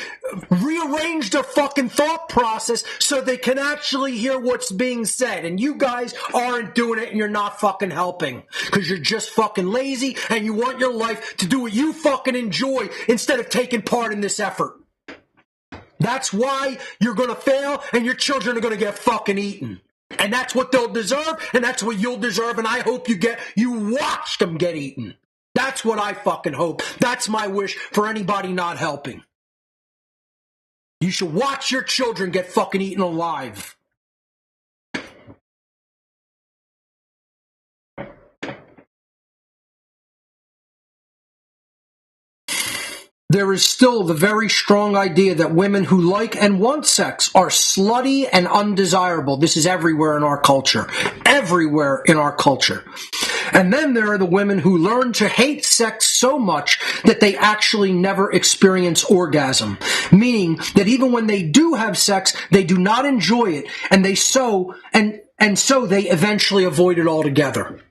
rearrange their fucking thought process so they can actually hear what's being said. And you guys aren't doing it and you're not fucking helping because you're just fucking lazy and you want your life to do what you fucking enjoy instead of taking part in this effort. That's why you're gonna fail and your children are gonna get fucking eaten. And that's what they'll deserve, and that's what you'll deserve, and I hope you watch them get eaten. That's what I fucking hope. That's my wish for anybody not helping. You should watch your children get fucking eaten alive. There is still the very strong idea that women who like and want sex are slutty and undesirable. This is everywhere in our culture. Everywhere in our culture. And then there are the women who learn to hate sex so much that they actually never experience orgasm. Meaning that even when they do have sex, they do not enjoy it, and so they eventually avoid it altogether.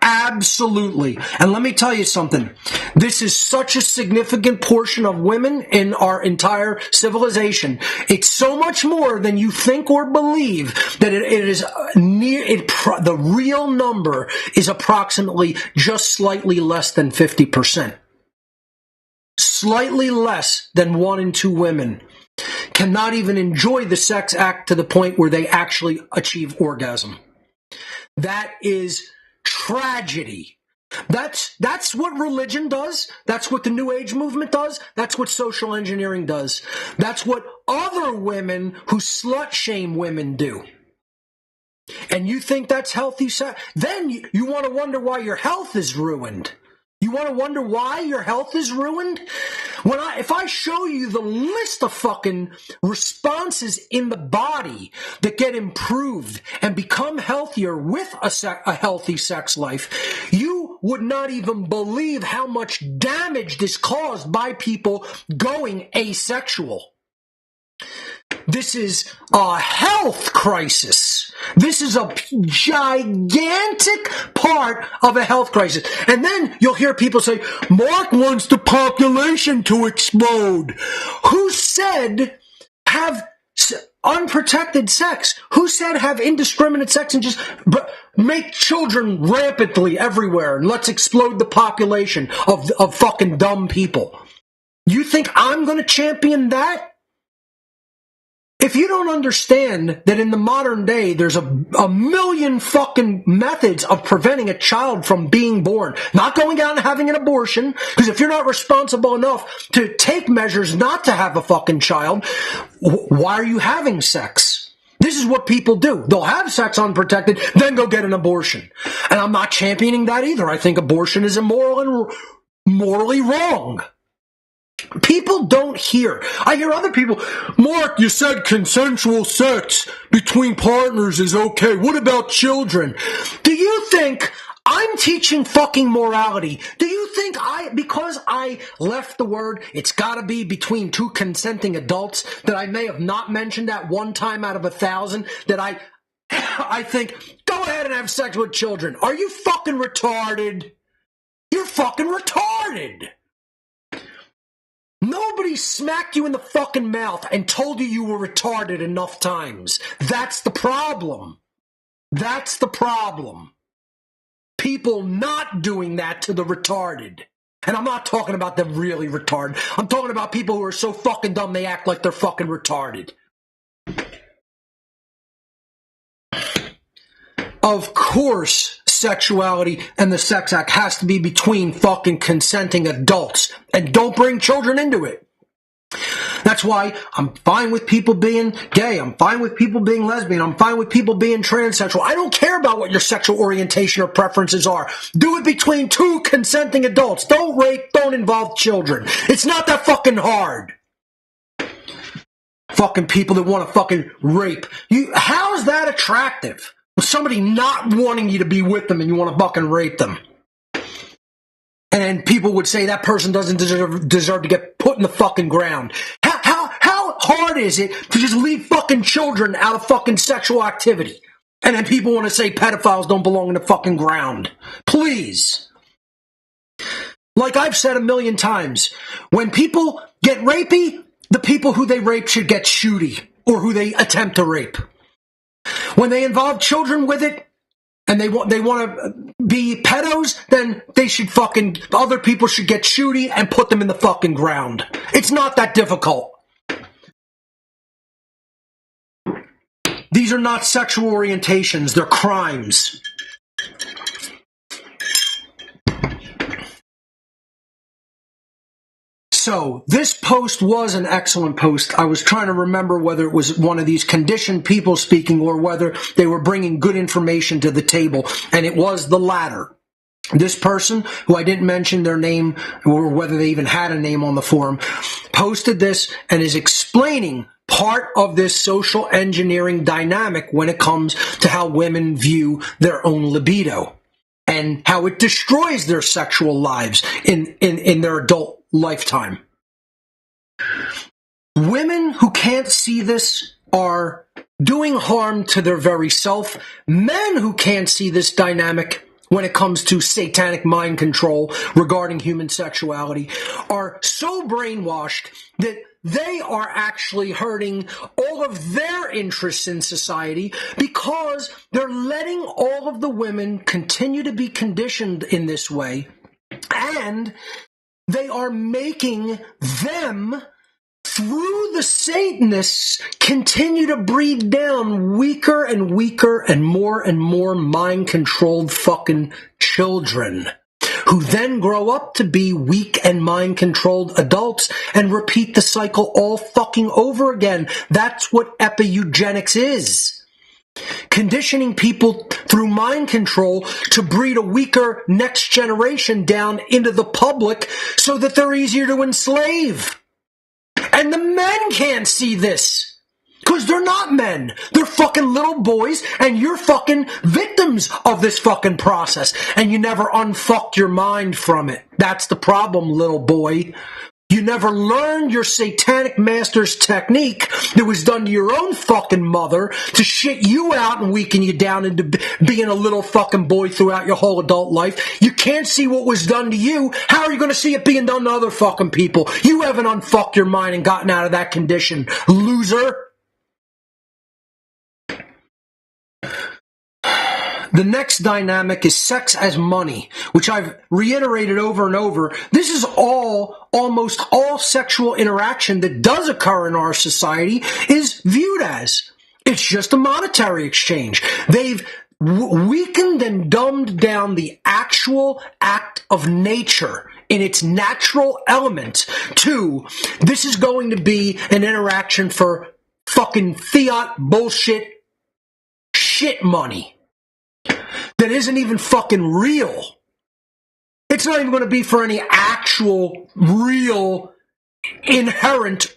Absolutely. And let me tell you something. This is such a significant portion of women in our entire civilization. It's so much more than you think or believe that it is the real number is approximately just slightly less than 50%. Slightly less than 1 in 2 women cannot even enjoy the sex act to the point where they actually achieve orgasm. That is tragedy. That's what religion does. That's what the New Age movement does. That's what social engineering does. That's what other women who slut shame women do. And you think that's healthy sex? Then you want to wonder why your health is ruined. You want to wonder why your health is ruined? If I show you the list of fucking responses in the body that get improved and become healthier with a healthy sex life, you would not even believe how much damage is caused by people going asexual. This is a health crisis. This is a gigantic part of a health crisis. And then you'll hear people say, Mark wants the population to explode. Who said have unprotected sex? Who said have indiscriminate sex and just make children rampantly everywhere and let's explode the population of fucking dumb people? You think I'm going to champion that? If you don't understand that in the modern day there's a million fucking methods of preventing a child from being born, not going out and having an abortion, because if you're not responsible enough to take measures not to have a fucking child, why are you having sex? This is what people do. They'll have sex unprotected, then go get an abortion. And I'm not championing that either. I think abortion is immoral and morally wrong. People don't hear. I hear other people, Mark, you said consensual sex between partners is okay. What about children? Do you think I'm teaching fucking morality? Do you think because I left the word, it's gotta be between 2 consenting adults, that I may have not mentioned that one time out of 1,000, that I think, go ahead and have sex with children. Are you fucking retarded? You're fucking retarded. Nobody smacked you in the fucking mouth and told you were retarded enough times. That's the problem. That's the problem. People not doing that to the retarded. And I'm not talking about the really retarded. I'm talking about people who are so fucking dumb they act like they're fucking retarded. Of course, sexuality and the sex act has to be between fucking consenting adults. And don't bring children into it. That's why I'm fine with people being gay. I'm fine with people being lesbian. I'm fine with people being transsexual. I don't care about what your sexual orientation or preferences are. Do it between two consenting adults. Don't rape. Don't involve children. It's not that fucking hard. Fucking people that want to fucking rape. How is that attractive? Somebody not wanting you to be with them and you want to fucking rape them. And then people would say that person doesn't deserve to get put in the fucking ground. How hard is it to just leave fucking children out of fucking sexual activity? And then people want to say pedophiles don't belong in the fucking ground. Please. Like I've said a million times, when people get rapey, the people who they rape should get shooty, or who they attempt to rape. When they involve children with it, and they want to be pedos, then other people should get shooty and put them in the fucking ground. It's not that difficult. These are not sexual orientations, they're crimes. So, this post was an excellent post. I was trying to remember whether it was one of these conditioned people speaking or whether they were bringing good information to the table, and it was the latter. This person, who I didn't mention their name or whether they even had a name on the forum, posted this and is explaining part of this social engineering dynamic when it comes to how women view their own libido and how it destroys their sexual lives in their adult lifetime. Women who can't see this are doing harm to their very self. Men who can't see this dynamic when it comes to satanic mind control regarding human sexuality are so brainwashed that they are actually hurting all of their interests in society because they're letting all of the women continue to be conditioned in this way, and they are making them, through the Satanists, continue to breed down weaker and weaker and more mind-controlled fucking children, who then grow up to be weak and mind-controlled adults and repeat the cycle all fucking over again. That's what epi-eugenics is. Conditioning people through mind control to breed a weaker next generation down into the public so that they're easier to enslave. And the men can't see this. Because they're not men. They're fucking little boys, and you're fucking victims of this fucking process. And you never unfucked your mind from it. That's the problem, little boy. You never learned your satanic master's technique that was done to your own fucking mother to shit you out and weaken you down into being a little fucking boy throughout your whole adult life. You can't see what was done to you. How are you going to see it being done to other fucking people? You haven't unfucked your mind and gotten out of that condition, loser. The next dynamic is sex as money, which I've reiterated over and over. This is almost all sexual interaction that does occur in our society is viewed as. It's just a monetary exchange. They've weakened and dumbed down the actual act of nature in its natural element to this is going to be an interaction for fucking fiat bullshit shit money. That isn't even fucking real. It's not even going to be for any actual, real, inherent,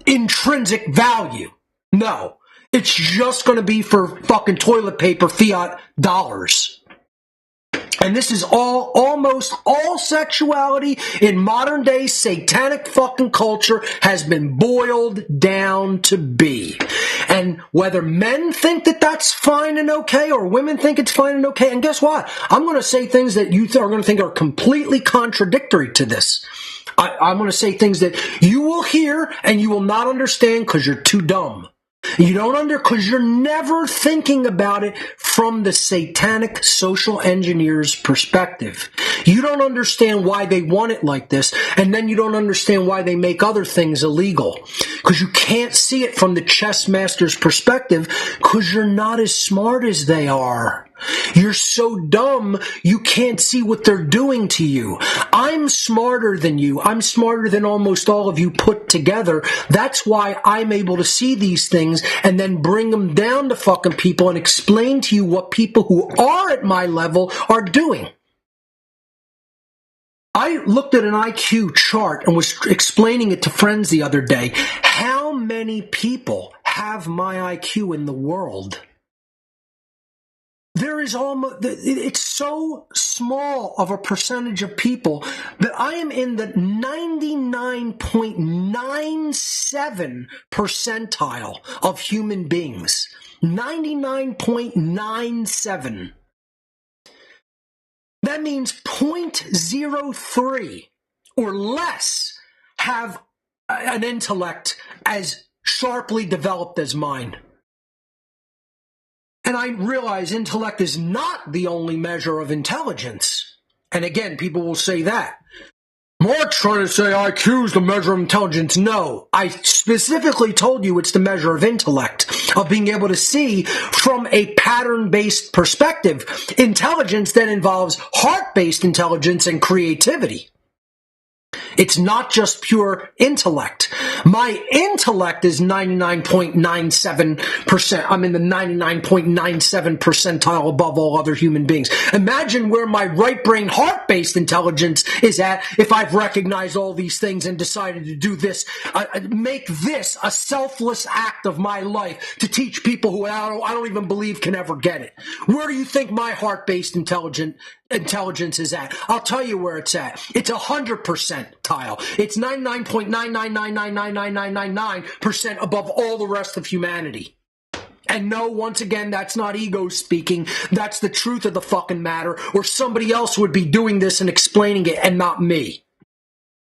intrinsic value. No. It's just going to be for fucking toilet paper fiat dollars. And this is almost all sexuality in modern day satanic fucking culture has been boiled down to be. And And whether men think that that's fine and okay, or women think it's fine and okay, and guess what? I'm going to say things that you are going to think are completely contradictory to this. I'm going to say things that you will hear and you will not understand because you're too dumb. You don't because you're never thinking about it from the satanic social engineer's perspective. You don't understand why they want it like this, and then you don't understand why they make other things illegal. Because you can't see it from the chess master's perspective because you're not as smart as they are. You're so dumb, you can't see what they're doing to you. I'm smarter than you. I'm smarter than almost all of you put together. That's why I'm able to see these things and then bring them down to fucking people and explain to you what people who are at my level are doing. I looked at an IQ chart and was explaining it to friends the other day. How many people have my IQ in the world? There is it's so small of a percentage of people that I am in the 99.97 percentile of human beings. 99.97. That means 0.03 or less have an intellect as sharply developed as mine. And I realize intellect is not the only measure of intelligence. And again, people will say that. Mark's trying to say IQ is the measure of intelligence. No, I specifically told you it's the measure of intellect, of being able to see from a pattern-based perspective. Intelligence then involves heart-based intelligence and creativity. It's not just pure intellect. My intellect is 99.97%. I'm in the 99.97 percentile above all other human beings. Imagine where my right brain heart-based intelligence is at if I've recognized all these things and decided to do this, make this a selfless act of my life to teach people who I don't even believe can ever get it. Where do you think my heart-based intelligence is at? I'll tell you where it's at. It's 100 percentile. It's 99.9999999% above all the rest of humanity. And no, once again, that's not ego speaking. That's the truth of the fucking matter, or somebody else would be doing this and explaining it and not me.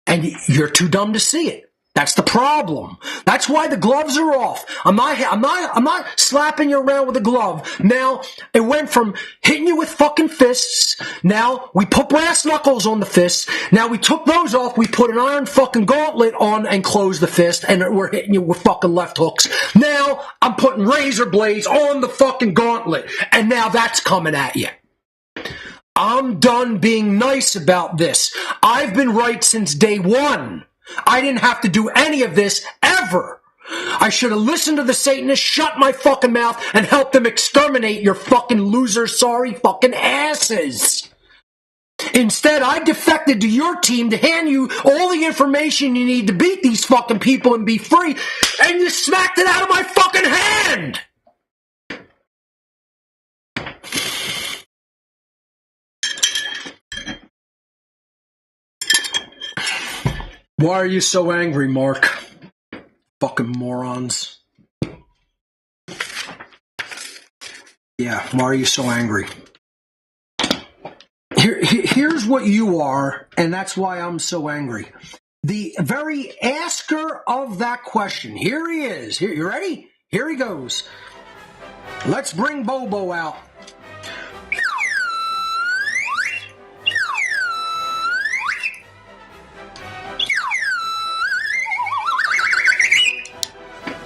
And you're too dumb to see it. That's the problem. That's why the gloves are off. I'm not slapping you around with a glove. Now, it went from hitting you with fucking fists. Now, we put brass knuckles on the fists. Now, we took those off. We put an iron fucking gauntlet on and closed the fist. And we're hitting you with fucking left hooks. Now, I'm putting razor blades on the fucking gauntlet. And now that's coming at you. I'm done being nice about this. I've been right since day one. I didn't have to do any of this ever. I should have listened to the Satanists, shut my fucking mouth, and helped them exterminate your fucking loser, sorry fucking asses. Instead, I defected to your team to hand you all the information you need to beat these fucking people and be free, and you smacked it out of my fucking hand! Why are you so angry, Mark? Fucking morons. Yeah, why are you so angry? Here's what you are, and that's why I'm so angry. The very asker of that question. Here he is. Here, you ready? Here he goes. Let's bring Bobo out.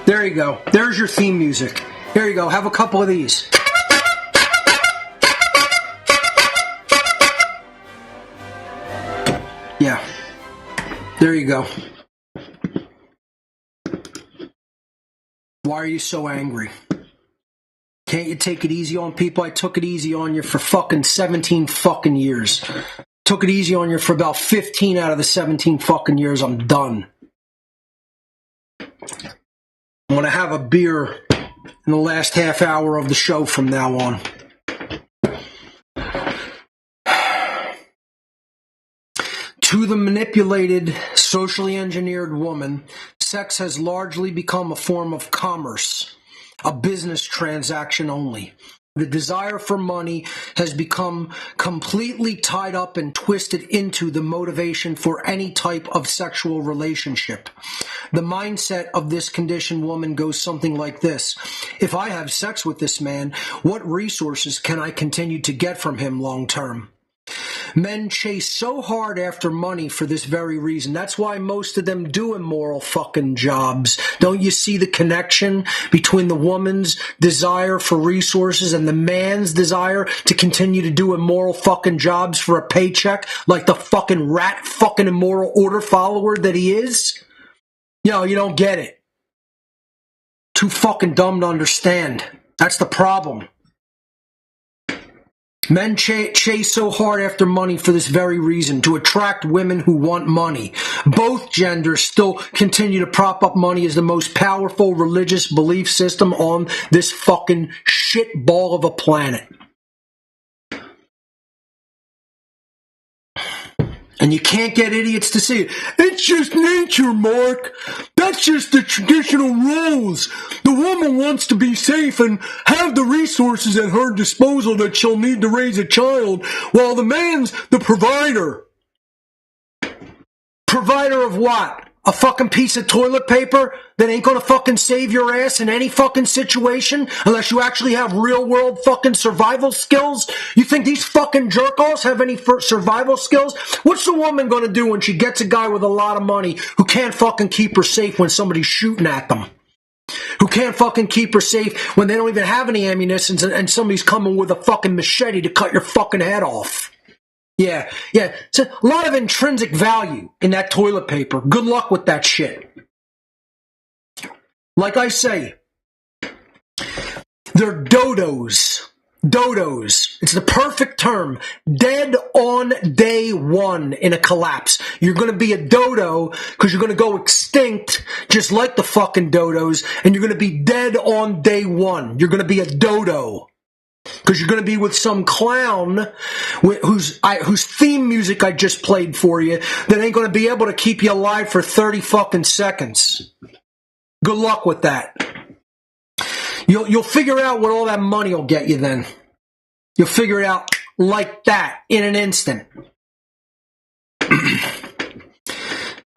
There you go. There's your theme music. Here you go. Have a couple of these. Yeah. There you go. Why are you so angry? Can't you take it easy on people? I took it easy on you for fucking 17 fucking years. Took it easy on you for about 15 out of the 17 fucking years. I'm done. I'm going to have a beer in the last half hour of the show from now on. To the manipulated, socially engineered woman, sex has largely become a form of commerce, a business transaction only. The desire for money has become completely tied up and twisted into the motivation for any type of sexual relationship. The mindset of this conditioned woman goes something like this. If I have sex with this man, what resources can I continue to get from him long term? Men chase so hard after money for this very reason. That's why most of them do immoral fucking jobs. Don't you see the connection between the woman's desire for resources and the man's desire to continue to do immoral fucking jobs for a paycheck like the fucking rat fucking immoral order follower that he is? Yo, you don't get it. Too fucking dumb to understand. That's the problem. Men chase so hard after money for this very reason, to attract women who want money. Both genders still continue to prop up money as the most powerful religious belief system on this fucking shitball of a planet. And you can't get idiots to see it. It's just nature, Mark. That's just the traditional rules. The woman wants to be safe and have the resources at her disposal that she'll need to raise a child, while the man's the provider. Provider of what? A fucking piece of toilet paper that ain't gonna fucking save your ass in any fucking situation unless you actually have real world fucking survival skills? You think these fucking jerk-offs have any survival skills? What's the woman gonna do when she gets a guy with a lot of money who can't fucking keep her safe when somebody's shooting at them? Who can't fucking keep her safe when they don't even have any ammunition and somebody's coming with a fucking machete to cut your fucking head off? Yeah. It's a lot of intrinsic value in that toilet paper. Good luck with that shit. Like I say, they're dodos. Dodos. It's the perfect term. Dead on day one in a collapse. You're going to be a dodo because you're going to go extinct just like the fucking dodos, and you're going to be dead on day one. You're going to be a dodo. Because you're going to be with some clown whose theme music I just played for you that ain't going to be able to keep you alive for 30 fucking seconds. Good luck with that. You'll figure out what all that money will get you then. You'll figure it out like that in an instant.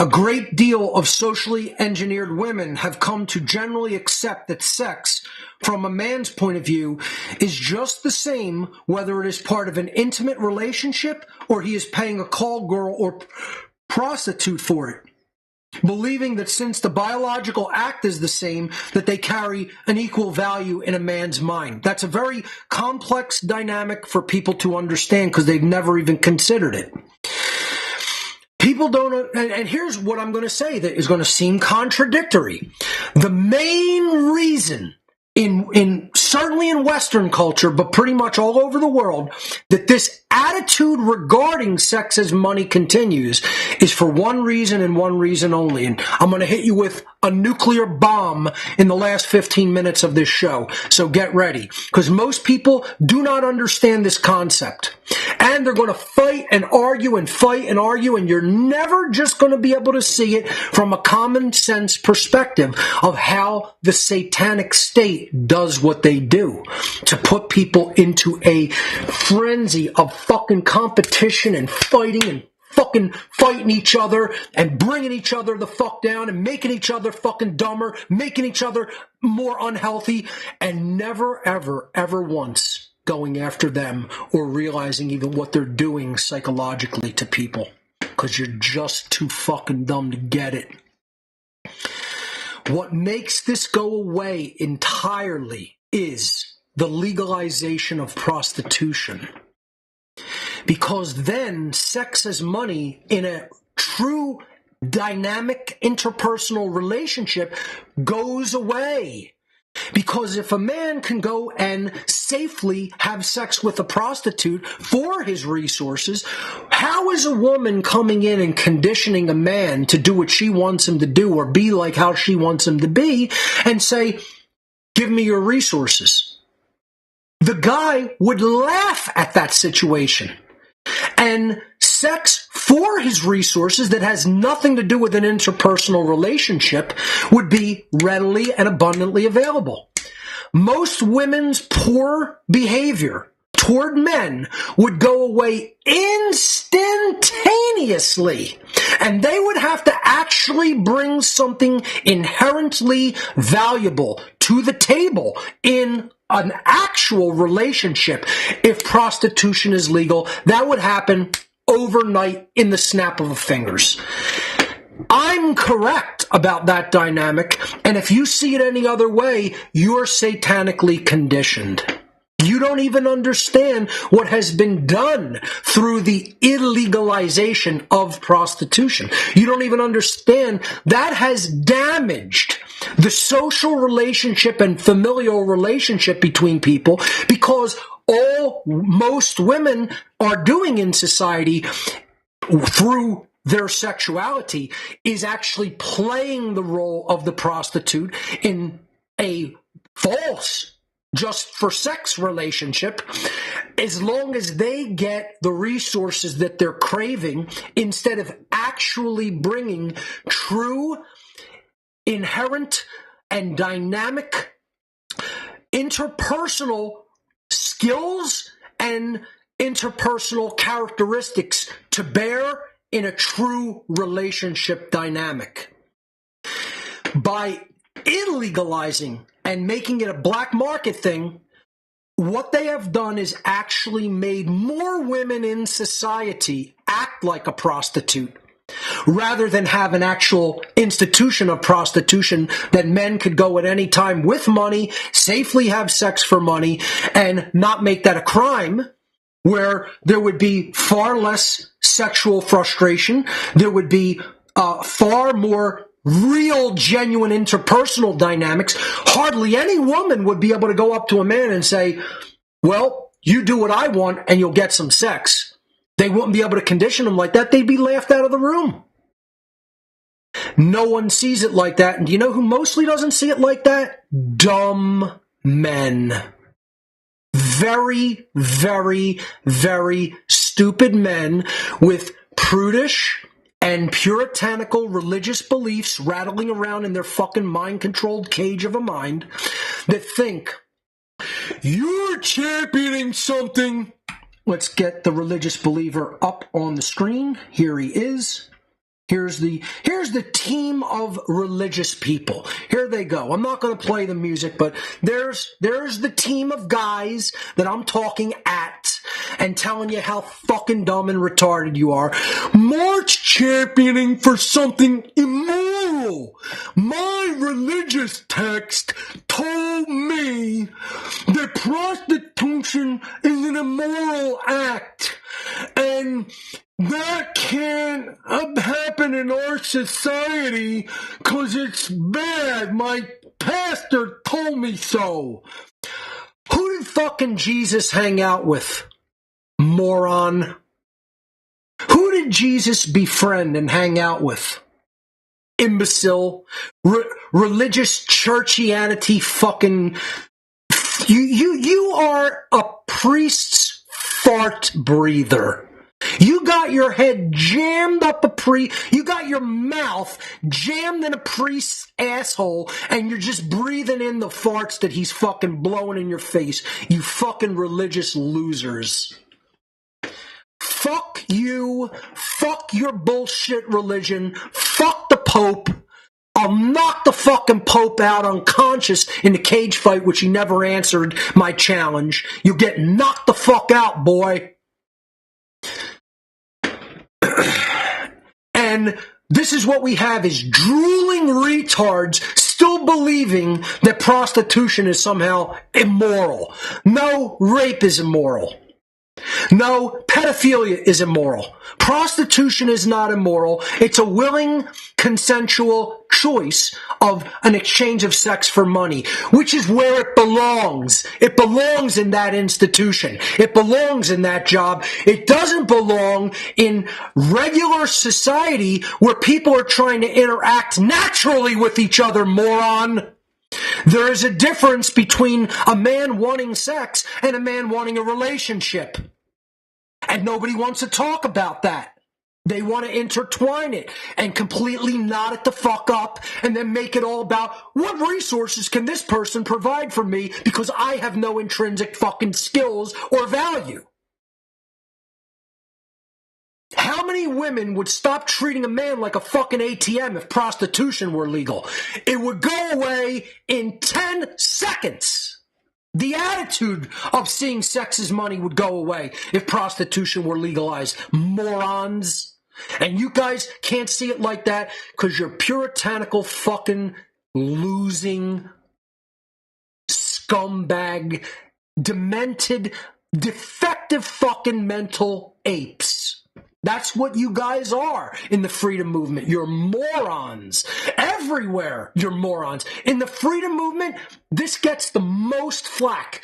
A great deal of socially engineered women have come to generally accept that sex, from a man's point of view, is just the same whether it is part of an intimate relationship or he is paying a call girl or prostitute for it. Believing that since the biological act is the same, that they carry an equal value in a man's mind. That's a very complex dynamic for people to understand because they've never even considered it. People don't, and here's what I'm going to say that is going to seem contradictory. The main reason certainly in Western culture, but pretty much all over the world, that this attitude regarding sex as money continues is for one reason and one reason only. And I'm going to hit you with a nuclear bomb in the last 15 minutes of this show. So get ready, because most people do not understand this concept. And they're going to fight and argue and fight and argue, and you're never just going to be able to see it from a common sense perspective of how the satanic state does what they do to put people into a frenzy of fucking competition and fighting and fucking fighting each other and bringing each other the fuck down and making each other fucking dumber, making each other more unhealthy, and never, ever, ever once going after them or realizing even what they're doing psychologically to people, because you're just too fucking dumb to get it. What makes this go away entirely is the legalization of prostitution. Because then sex as money in a true dynamic interpersonal relationship goes away. Because if a man can go and safely have sex with a prostitute for his resources, how is a woman coming in and conditioning a man to do what she wants him to do or be like how she wants him to be and say, give me your resources? The guy would laugh at that situation. And sex for his resources that has nothing to do with an interpersonal relationship would be readily and abundantly available. most women's poor behavior toward men would go away instantaneously, and they would have to actually bring something inherently valuable to the table in an actual relationship. If prostitution is legal, that would happen overnight in the snap of a fingers. I'm correct about that dynamic, and if you see it any other way, you're satanically conditioned. You don't even understand what has been done through the illegalization of prostitution. You don't even understand that has damaged the social relationship and familial relationship between people, because all most women are doing in society through their sexuality is actually playing the role of the prostitute in a false just for sex relationship, as long as they get the resources that they're craving, instead of actually bringing true, inherent, and dynamic interpersonal skills and interpersonal characteristics to bear in a true relationship dynamic. By illegalizing and making it a black market thing, what they have done is actually made more women in society act like a prostitute, rather than have an actual institution of prostitution that men could go at any time with money, safely have sex for money, and not make that a crime, where there would be far less sexual frustration, there would be far more real, genuine interpersonal dynamics. Hardly any woman would be able to go up to a man and say, well, you do what I want and you'll get some sex. They wouldn't be able to condition them like that. They'd be laughed out of the room. No one sees it like that. And do you know who mostly doesn't see it like that? Dumb men. Very, very, very stupid men with prudish and puritanical religious beliefs rattling around in their fucking mind-controlled cage of a mind that think, you're championing something. Let's get the religious believer up on the screen. Here he is. Here's the team of religious people. Here they go. I'm not going to play the music, but there's the team of guys that I'm talking at and telling you how fucking dumb and retarded you are. March championing for something immoral. My religious text told me that prostitution is an immoral act, and that can't happen in our society because it's bad. My pastor told me so. Who did fucking Jesus hang out with? Moron. Who did Jesus befriend and hang out with? Imbecile. Religious churchianity fucking... You are a priest's fart breather. You got your head jammed up you got your mouth jammed in a priest's asshole, and you're just breathing in the farts that he's fucking blowing in your face. You fucking religious losers. Fuck you. Fuck your bullshit religion. Fuck the Pope. I'll knock the fucking Pope out unconscious in the cage fight, which he never answered my challenge. You get knocked the fuck out, boy. And this is what we have, is drooling retards still believing that prostitution is somehow immoral. No, rape is immoral. No, pedophilia is immoral. Prostitution is not immoral. It's a willing, consensual choice of an exchange of sex for money, which is where it belongs. It belongs in that institution. It belongs in that job. It doesn't belong in regular society where people are trying to interact naturally with each other, moron. There is a difference between a man wanting sex and a man wanting a relationship. And nobody wants to talk about that. They want to intertwine it and completely knot it the fuck up and then make it all about what resources can this person provide for me because I have no intrinsic fucking skills or value. How many women would stop treating a man like a fucking ATM if prostitution were legal? It would go away in 10 seconds. The attitude of seeing sex as money would go away if prostitution were legalized. Morons. And you guys can't see it like that because you're puritanical fucking losing scumbag, demented, defective fucking mental apes. That's what you guys are in the freedom movement. You're morons. Everywhere you're morons. In the freedom movement, this gets the most flack.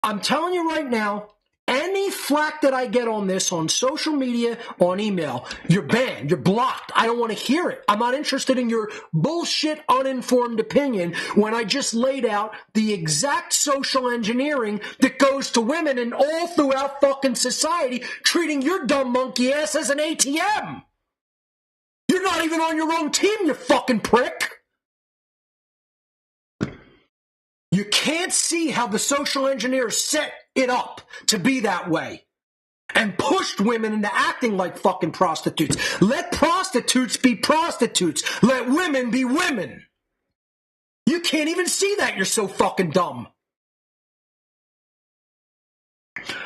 I'm telling you right now, any flack that I get on this, on social media, on email, you're banned, you're blocked. I don't want to hear it. I'm not interested in your bullshit, uninformed opinion when I just laid out the exact social engineering that goes to women and all throughout fucking society, treating your dumb monkey ass as an ATM. You're not even on your own team, you fucking prick. You can't see how the social engineers set it up to be that way and pushed women into acting like fucking prostitutes. Let prostitutes be prostitutes. Let women be women. You can't even see that. You're so fucking dumb.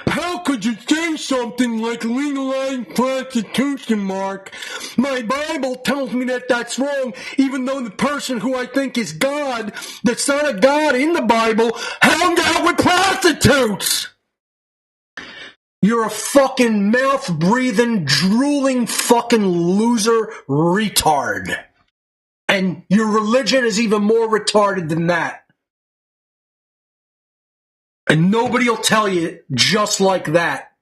How could you say something like legalizing prostitution, Mark? My Bible tells me that that's wrong, even though the person who I think is God, the Son of God in the Bible, hung out with prostitutes! You're a fucking mouth-breathing, drooling fucking loser retard. And your religion is even more retarded than that. And nobody will tell you just like that.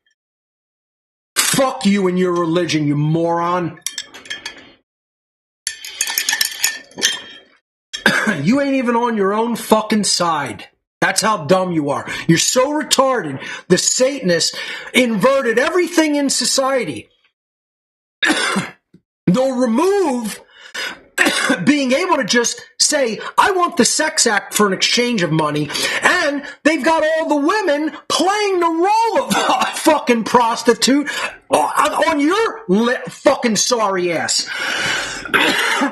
Fuck you and your religion, you moron. You ain't even on your own fucking side. That's how dumb you are. You're so retarded. The Satanists inverted everything in society. They'll remove being able to just say, I want the sex act for an exchange of money, and they've got all the women playing the role of a fucking prostitute on your fucking sorry ass.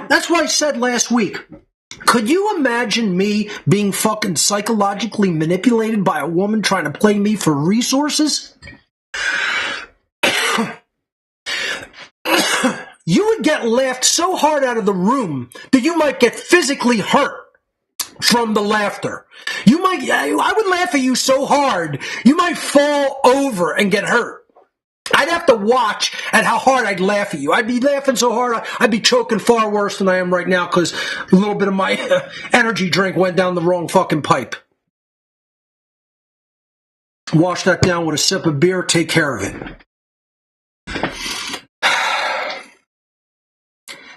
That's what I said last week. Could you imagine me being fucking psychologically manipulated by a woman trying to play me for resources? You would get laughed so hard out of the room that you might get physically hurt from the laughter. I would laugh at you so hard, you might fall over and get hurt. I'd have to watch at how hard I'd laugh at you. I'd be laughing so hard, I'd be choking far worse than I am right now because a little bit of my energy drink went down the wrong fucking pipe. Wash that down with a sip of beer, take care of it.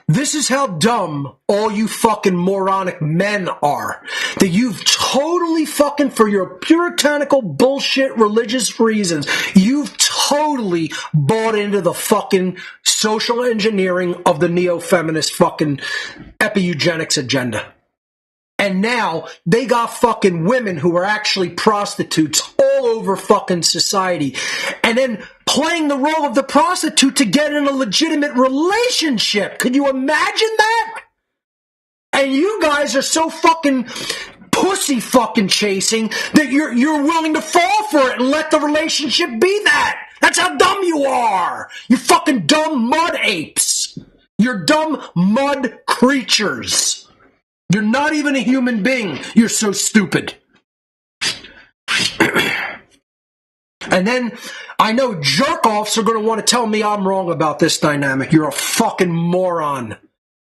This is how dumb all you fucking moronic men are. That you've totally fucking, for your puritanical bullshit religious reasons, you've totally bought into the fucking social engineering of the neo-feminist fucking epi-eugenics agenda. And now they got fucking women who are actually prostitutes all over fucking society. And then playing the role of the prostitute to get in a legitimate relationship. Could you imagine that? And you guys are so fucking pussy fucking chasing that you're willing to fall for it and let the relationship be that. That's how dumb you are. You fucking dumb mud apes. You're dumb mud creatures. You're not even a human being. You're so stupid. And then I know jerk-offs are going to want to tell me I'm wrong about this dynamic. You're a fucking moron.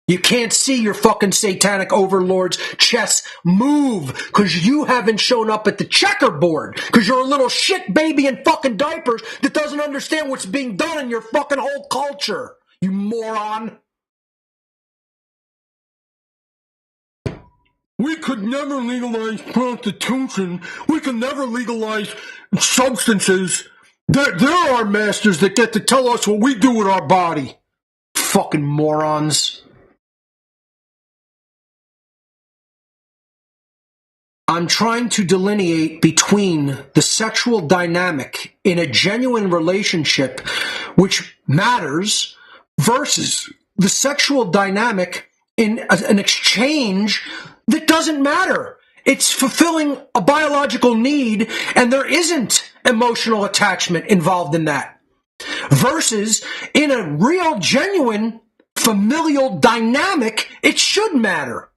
You can't see your fucking satanic overlord's chess move because you haven't shown up at the checkerboard because you're a little shit baby in fucking diapers that doesn't understand what's being done in your fucking whole culture. You moron. We could never legalize prostitution. We could never legalize substances. There are masters that get to tell us what we do with our body. fucking morons. I'm trying to delineate between the sexual dynamic in a genuine relationship, which matters, versus the sexual dynamic in an exchange that doesn't matter. It's fulfilling a biological need, and there isn't emotional attachment involved in that. Versus in a real, genuine, familial dynamic, it should matter.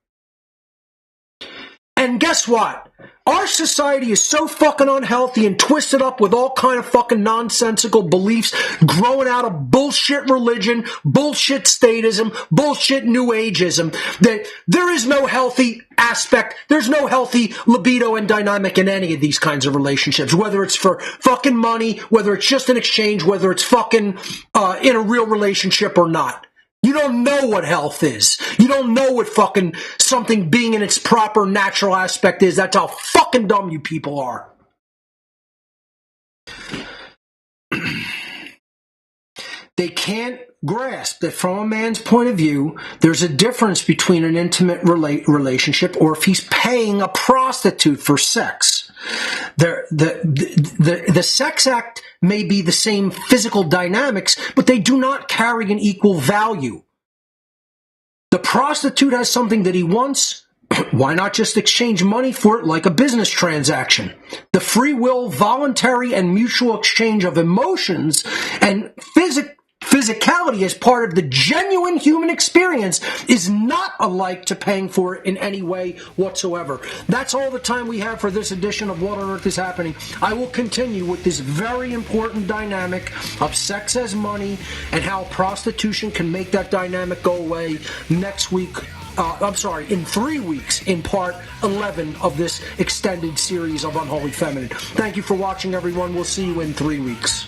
And guess what? Our society is so fucking unhealthy and twisted up with all kind of fucking nonsensical beliefs growing out of bullshit religion, bullshit statism, bullshit new ageism, that there is no healthy aspect, there's no healthy libido and dynamic in any of these kinds of relationships, whether it's for fucking money, whether it's just an exchange, whether it's fucking in a real relationship or not. You don't know what health is. You don't know what fucking something being in its proper natural aspect is. That's how fucking dumb you people are. They can't grasp that from a man's point of view, there's a difference between an intimate relationship or if he's paying a prostitute for sex. The sex act may be the same physical dynamics, but they do not carry an equal value. The prostitute has something that he wants. Why not just exchange money for it like a business transaction? The free will, voluntary, and mutual exchange of emotions and physicality as part of the genuine human experience is not alike to paying for it in any way whatsoever. That's all the time we have for this edition of What on Earth is Happening. I will continue with this very important dynamic of sex as money and how prostitution can make that dynamic go away next week. In 3 weeks, in part 11 of this extended series of Unholy Feminine. Thank you for watching, everyone. We'll see you in 3 weeks.